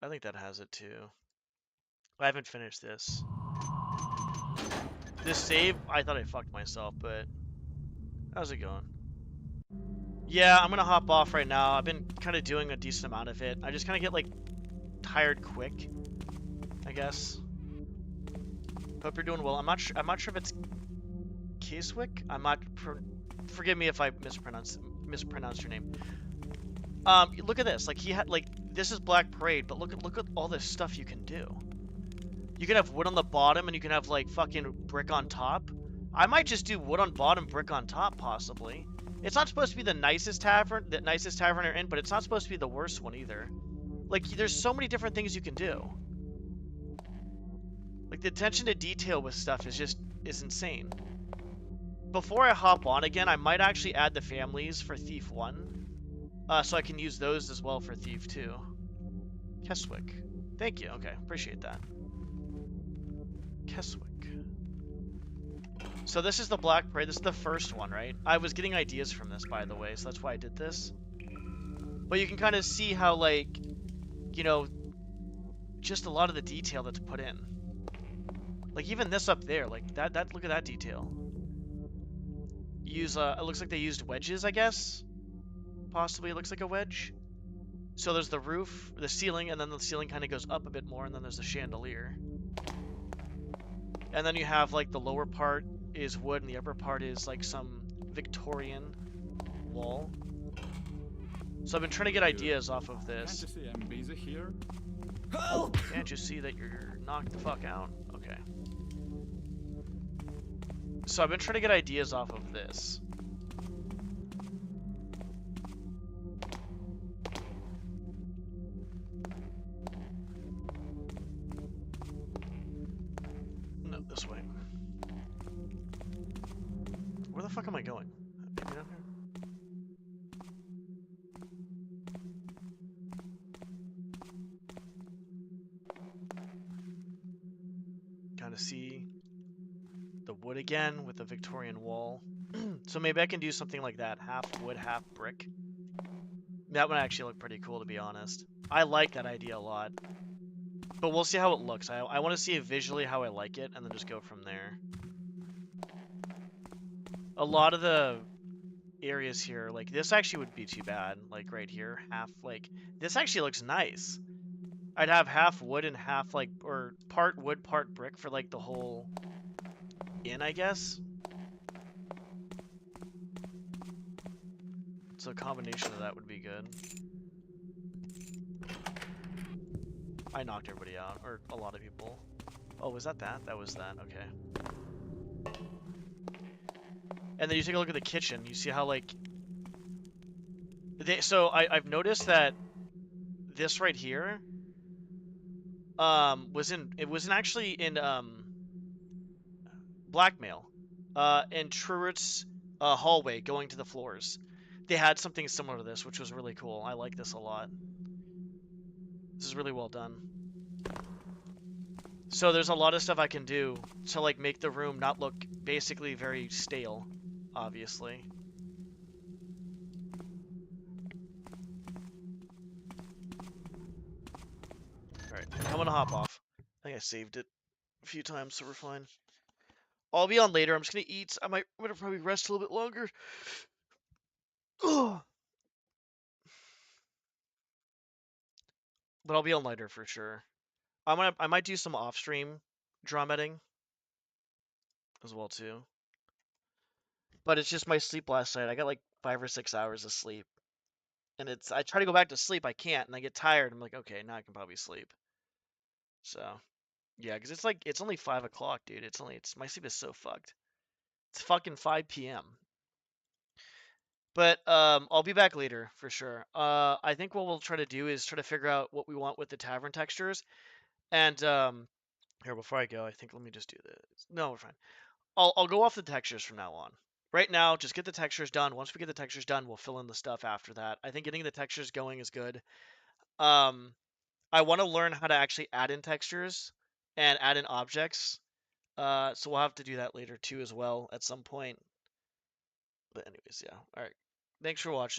I think that has it too. I haven't finished this. This save, I thought I fucked myself, but how's it going? Yeah, I'm gonna hop off right now. I've been kind of doing a decent amount of it. I just kind of get like tired quick, I guess. Hope you're doing well. I'm not sure if it's Keswick. I'm not. Forgive me if I mispronounced your name. Look at this. Like he had like this is Black Parade, but look at all this stuff you can do. You can have wood on the bottom, and you can have like fucking brick on top. I might just do wood on bottom, brick on top, possibly. It's not supposed to be the nicest tavern you're in, but it's not supposed to be the worst one either. Like, there's so many different things you can do. Like, the attention to detail with stuff is insane. Before I hop on again, I might actually add the families for Thief 1. So I can use those as well for Thief 2. Keswick. Thank you. Okay, appreciate that. Keswick. So this is the Black Parade. This is the first one, right? I was getting ideas from this, by the way, so that's why I did this. But you can kind of see how, like, you know, just a lot of the detail that's put in. Like, even this up there, like, that look at that detail. Use, it looks like they used wedges, I guess? Possibly it looks like a wedge. So there's the roof, the ceiling, and then the ceiling kind of goes up a bit more, and then there's the chandelier. And then you have, like, the lower part is wood, and the upper part is, like, some Victorian wall. So I've been trying to get ideas off of this. Can't you see I'm busy here? Can't you see that you're knocked the fuck out? Okay. So I've been trying to get ideas off of this. No, this way. Where the fuck am I going? Maybe down here? Kind of see the wood again with the Victorian wall. So maybe I can do something like that. Half wood, half brick. That would actually look pretty cool, to be honest. I like that idea a lot. But we'll see how it looks. I want to see visually how I like it, and then just go from there. A lot of the areas here, like, this actually would be too bad. Like, right here, half, like, this actually looks nice. I'd have half wood and half, like, or part wood, part brick for, like, the whole inn, I guess. So a combination of that would be good. I knocked everybody out, or a lot of people. Oh, was that that? That was that, okay. And then you take a look at the kitchen, you see how, like... So I've noticed that this right here was actually in Blackmail. In Truett's hallway going to the floors. They had something similar to this, which was really cool. I like this a lot. This is really well done. So there's a lot of stuff I can do to, like, make the room not look basically very stale, obviously. Alright, I'm gonna hop off. I think I saved it a few times, so we're fine. I'll be on later. I'm just gonna eat. I'm gonna probably rest a little bit longer. But I'll be on later for sure. I might do some off-stream DromEDing as well too. But it's just my sleep last night. I got like 5 or 6 hours of sleep. And I try to go back to sleep, I can't, and I get tired. I'm like, okay, now I can probably sleep. So, yeah, because it's only 5 o'clock, dude. My sleep is so fucked. It's fucking 5 p.m. But I'll be back later for sure. I think what we'll try to do is try to figure out what we want with the tavern textures. And here, before I go, I think let me just do this. No, we're fine. I'll go off the textures from now on. Right now, just get the textures done. Once we get the textures done, we'll fill in the stuff after that. I think getting the textures going is good. I want to learn how to actually add in textures and add in objects. So we'll have to do that later too as well at some point. But anyways, yeah. All right. Thanks for watching.